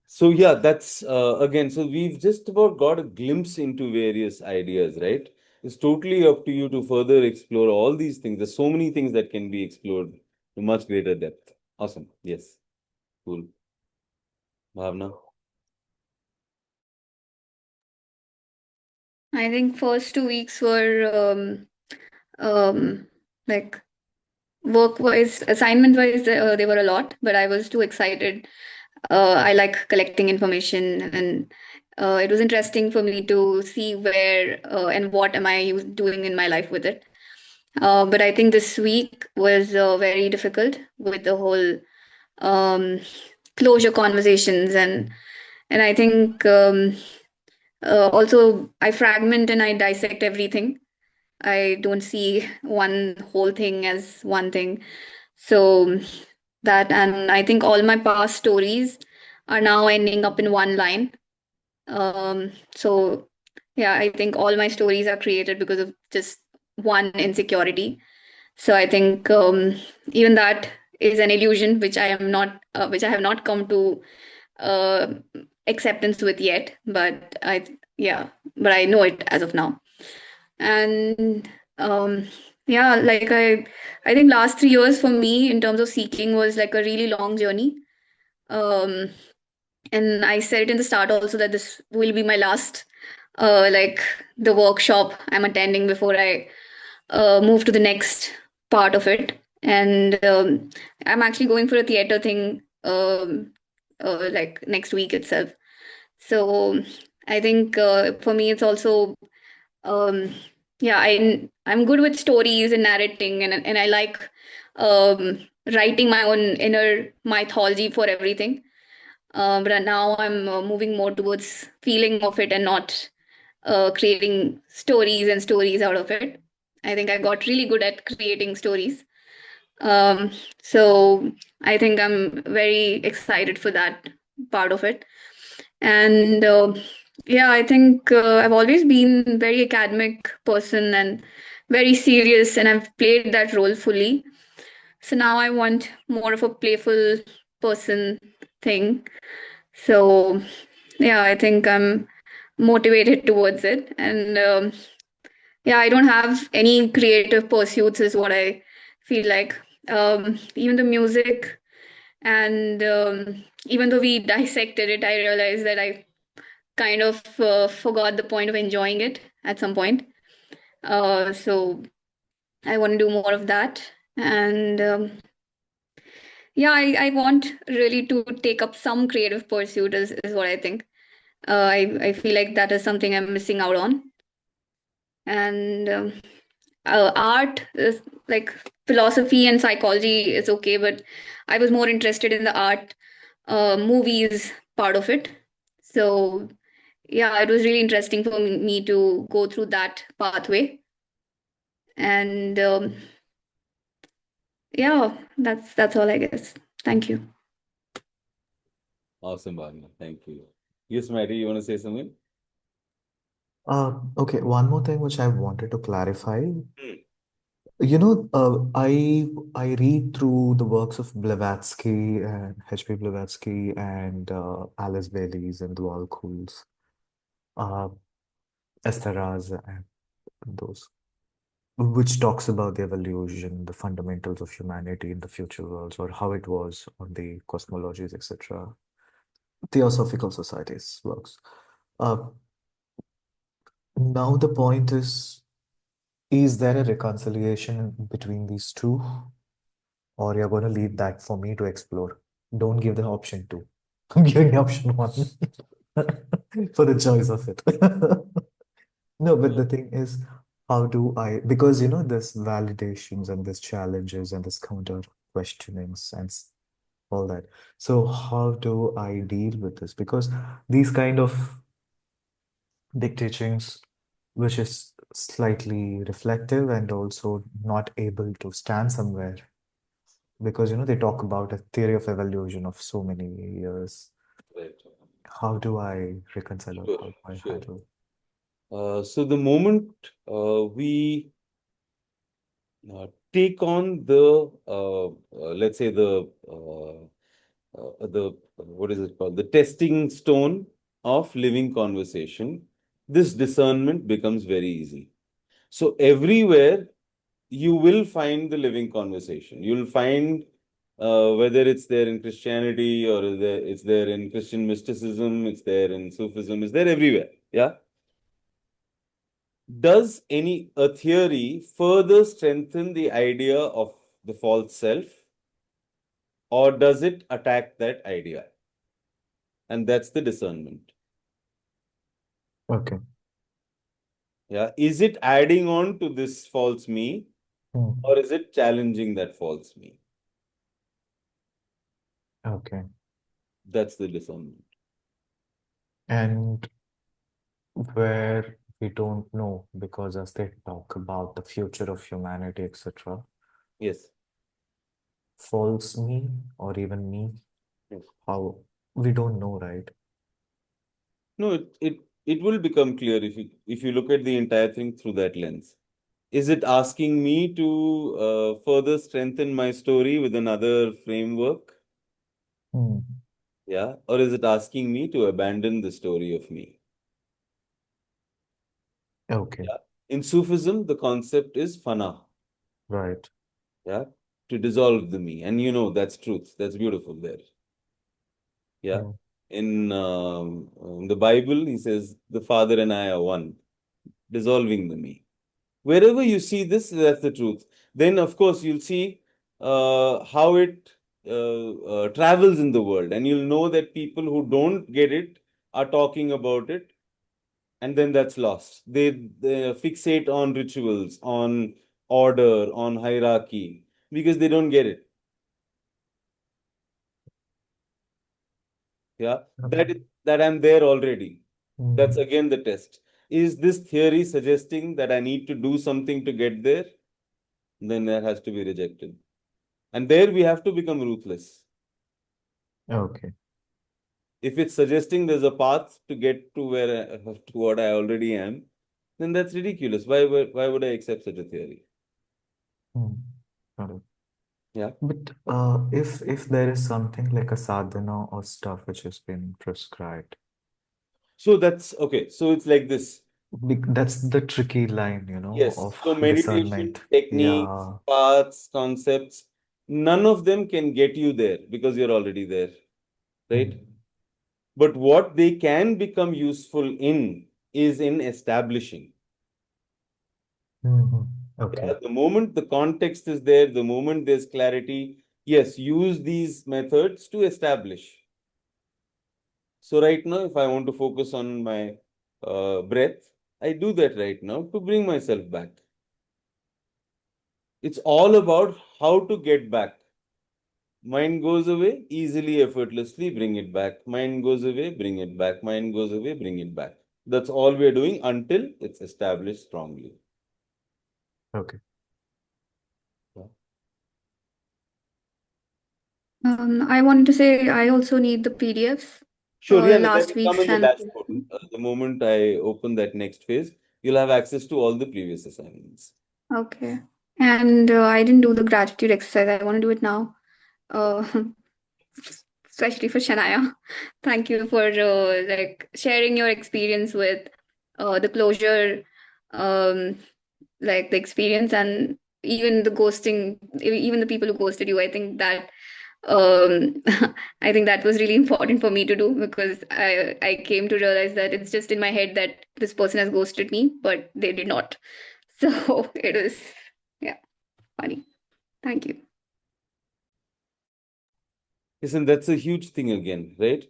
So yeah, that's again, so we've just about got a glimpse into various ideas, right? It's totally up to you to further explore all these things. There's so many things that can be explored to much greater depth. Awesome. Yes. Cool. Bhavna. I think first 2 weeks were like work wise, assignment wise, they were a lot, but I was too excited. I like collecting information, and it was interesting for me to see where and what am I doing in my life with it. But I think this week was very difficult with the whole um, closure conversations, and I think also I fragment and I dissect everything. I don't see one whole thing as one thing. So that, and I think all my past stories are now ending up in one line. So yeah, I think all my stories are created because of just one insecurity. So I think even that is an illusion which I am not, which I have not come to uh, acceptance with yet. But yeah, but I know it as of now. And yeah, like I think last 3 years for me in terms of seeking was like a really long journey. Um, and I said it in the start also that this will be my last, like the workshop I'm attending before I move to the next part of it. And I'm actually going for a theater thing, like next week itself. So I think for me it's also um, yeah, I'm good with stories and narrating, and I like writing my own inner mythology for everything. But now I'm moving more towards feeling of it and not creating stories and stories out of it. I think I got really good at creating stories. Um, so I think I'm very excited for that part of it. And yeah, I think I've always been very academic person and very serious, and I've played that role fully. So now I want more of a playful person thing. So yeah, I think I'm motivated towards it. And yeah, I don't have any creative pursuits, is what I feel like. Even the music, and even though we dissected it, I realized that I kind of forgot the point of enjoying it at some point. So I want to do more of that. And yeah, I want really to take up some creative pursuit, is what I think. I feel like that is something I'm missing out on. And art is like philosophy and psychology is okay, but I was more interested in the art, movies part of it. So yeah, it was really interesting for me to go through that pathway. And yeah, that's all I guess. Thank you. Awesome, Bhavna. Thank you. Yes, Maddie, you want to say something? Okay, one more thing which I wanted to clarify. Hmm. I read through the works of Blavatsky and H.P. Blavatsky and Alice Bailey's and the Walpole's, uh, Esteras and those, which talks about the evolution, the fundamentals of humanity in the future worlds, or how it was on the cosmologies, etc. Theosophical societies works. Uh, Now the point is there a reconciliation between these two, or you're going to leave that for me to explore? Don't give the option two. I'm giving the option one for the choice of it. No, but the thing is, how do I, because this validations and this challenges and this counter questionings and all that. So how do I deal with this? Because these kind of dictations, which is slightly reflective and also not able to stand somewhere, because they talk about a theory of evolution of so many years. Right. How do I reconcile or Sure, how do I sure. handle? So the moment we take on the let's say the what is it called, the testing stone of living conversation, this discernment becomes very easy. So everywhere you will find the living conversation. You'll find whether it's there in Christianity or it's there in Christian mysticism, it's there in Sufism, it's there everywhere. Yeah. Does a theory further strengthen the idea of the false self, or does it attack that idea? And that's the discernment. Okay. Yeah. Is it adding on to this false me, or is it challenging that false me? Okay. That's the discernment. And where we don't know, because as they talk about the future of humanity, etc., Yes. false me or even me, Yes. how we don't know, right? No, it will become clear if you look at the entire thing through that lens. Is it asking me to further strengthen my story with another framework? Hmm. Yeah. Or is it asking me to abandon the story of me? Okay. Yeah. In Sufism, the concept is fana. Right. Yeah. To dissolve the me. And that's truth. That's beautiful there. Yeah. Hmm. In the Bible, he says, the Father and I are one, dissolving the me. Wherever you see this, that's the truth. Then, of course, you'll see how it travels in the world, and you'll know that people who don't get it are talking about it, and then that's lost. They fixate on rituals, on order, on hierarchy, because they don't get it. Yeah, Okay. that I'm there already. That's Hmm. again the test. Is this theory suggesting that I need to do something to get there? Then that has to be rejected. And there we have to become ruthless. Okay. If it's suggesting there's a path to get to to what I already am, then that's ridiculous. Why would I accept such a theory? Hmm. Got it. Yeah. But if there is something like a sadhana or stuff which has been prescribed, So that's okay. So it's like this. that's the tricky line, Yes. of So meditation discernment. techniques, Yeah. paths, concepts, none of them can get you there because you're already there, right? Hmm. But what they can become useful in is in establishing. Mhm. Yeah, Okay. the moment the context is there, the moment there's clarity, yes, use these methods to establish. So right now, if I want to focus on my breath, I do that right now to bring myself back. It's all about how to get back. Mind goes away, easily, effortlessly bring it back. Mind goes away, bring it back. Mind goes away, bring it back. That's all we're doing until it's established strongly. Okay. Yeah. I wanted to say I also need the PDFs, Sure, yeah, that last will come week's in the and dashboard. The moment I open that next phase, you'll have access to all the previous assignments. okay. And I didn't do the gratitude exercise. I want to do it now. Uh, especially for Shania. Thank you for like sharing your experience with the closure, um, like the experience and even the ghosting, even the people who ghosted you. I think that um I think that was really important for me to do because I came to realize that it's just in my head that this person has ghosted me, but they did not. So it was, yeah, funny. Thank you. Listen, that's a huge thing again, right?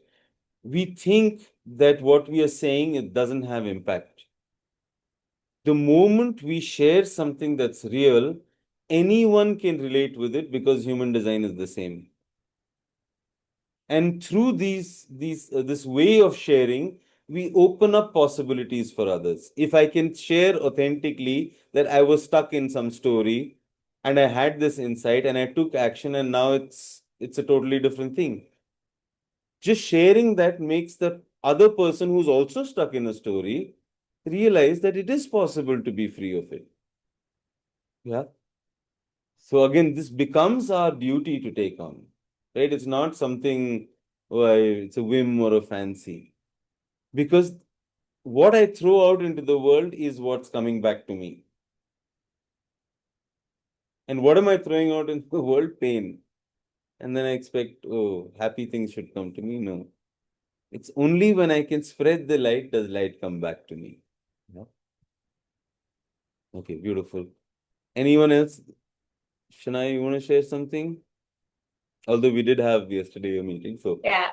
We think that what we are saying it doesn't have impact. The moment we share something that's real, anyone can relate with it because human design is the same. And through this way of sharing, we open up possibilities for others. If I can share authentically that I was stuck in some story and I had this insight and I took action and now it's a totally different thing, just sharing that makes the other person who's also stuck in a story realize that it is possible to be free of it. Yeah. So again, this becomes our duty to take on, right? It's not something, oh, it's a whim or a fancy. Because what I throw out into the world is what's coming back to me. And what am I throwing out in the world? Pain. And then I expect, oh, happy things should come to me. No. It's only when I can spread the light does light come back to me. Yeah. Okay, beautiful. Anyone else? Shania, you want to share something? Although we did have yesterday a meeting, so Yeah,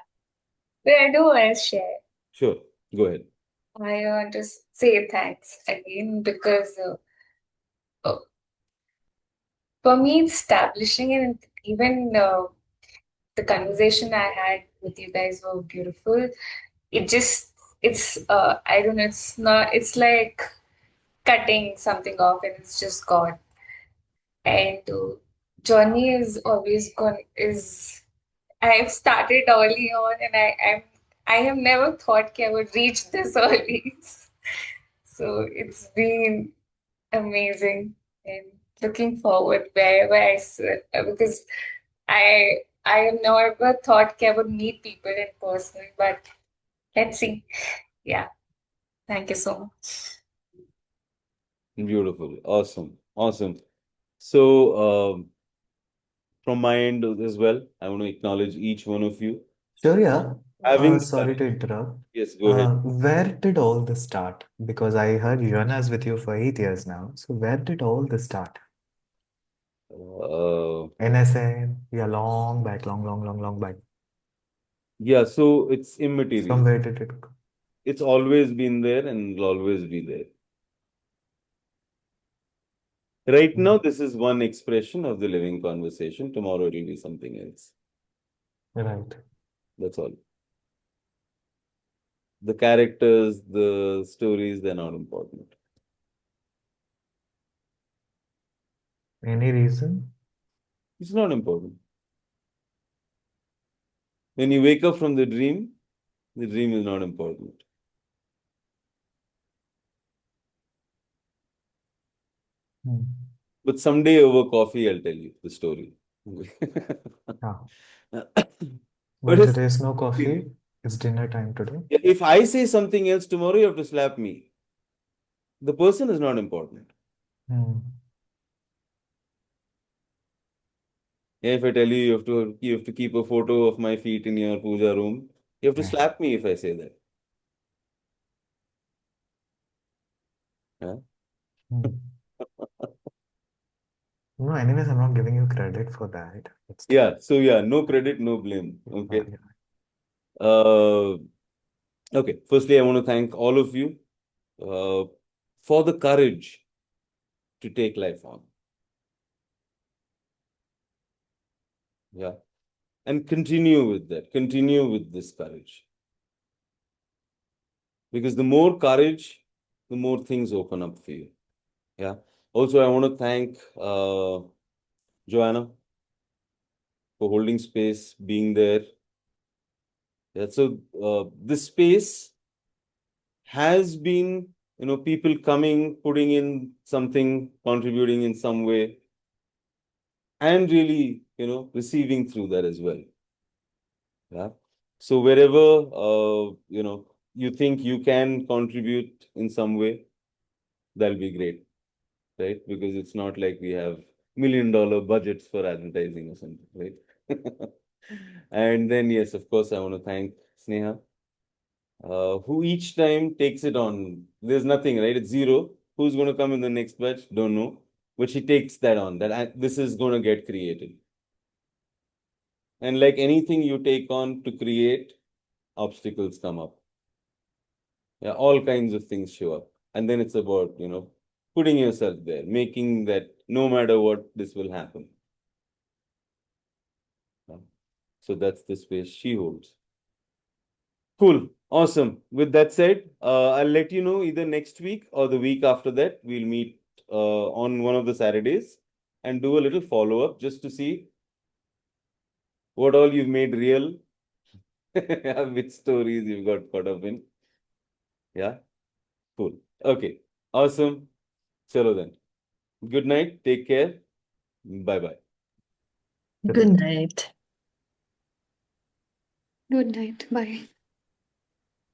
but I do want to share. sure, go ahead. I want to say thanks again because uh, for me, establishing and even the conversation I had with you guys were beautiful. It's I don't know, it's like cutting something off and it's just gone. And journey is always gone is I've started early on and I have never thought I would reach this early. So it's been amazing and looking forward wherever I sit because I have never thought I would meet people in person, but let's see. Yeah. Thank you so much. Beautiful, awesome, awesome. So, from my end as well, I want to acknowledge each one of you. Sure, yeah. Having the Sorry to courage. interrupt. Yes, go ahead. Where did all this start? Because I heard Jonas with you for 8 years now. So where did all this start? NSN, yeah, long back, long back. Yeah, so it's immaterial. From where did it go? It's always been there and will always be there. Right now, this is one expression of the living conversation. Tomorrow, it will be something else. Right. That's all. The characters, the stories, they're not important. Any reason? It's not important. When you wake up from the dream is not important. Hmm. But someday over coffee, I'll tell you the story. Ah. But But it's, there is no coffee. It's dinner time today. if I say something else tomorrow, you have to slap me. The person is not important. Hmm. If I tell you you have to keep a photo of my feet in your puja room, you have to Yeah. slap me if I say that. Yeah? Hmm. No, anyways, I'm not giving you credit for that. But still, Yeah. So yeah, no credit, no blame. Okay. yeah. Uh, okay. Firstly, I want to thank all of you uh, for the courage to take life on. Yeah. And continue with that. Continue with this courage. Because the more courage, the more things open up for you. Yeah. Also, I want to thank Joanna for holding space, being there. Yeah. So this space has been, people coming, putting in something, contributing in some way, and really, receiving through that as well. Yeah. So wherever, you think you can contribute in some way, that'll be great, right? Because it's not like we have $1 million budgets for advertising or something, right? And then, yes, of course, I want to thank Sneha, who each time takes it on. There's nothing, right? It's zero. Who's going to come in the next batch? Don't know. But she takes that on, this is going to get created. And like anything you take on to create, obstacles come up. Yeah, all kinds of things show up. And then it's about, putting yourself there, making that no matter what, this will happen. Yeah. So that's the space she holds. Cool. Awesome. With that said, I'll let you know either next week or the week after that. We'll meet on one of the Saturdays and do a little follow up just to see what all you've made real, which stories you've got caught up in. Yeah. Cool. Okay. Awesome. Chalo then. Good night. Take care. Bye bye. Good Good night. night. Good night. Bye.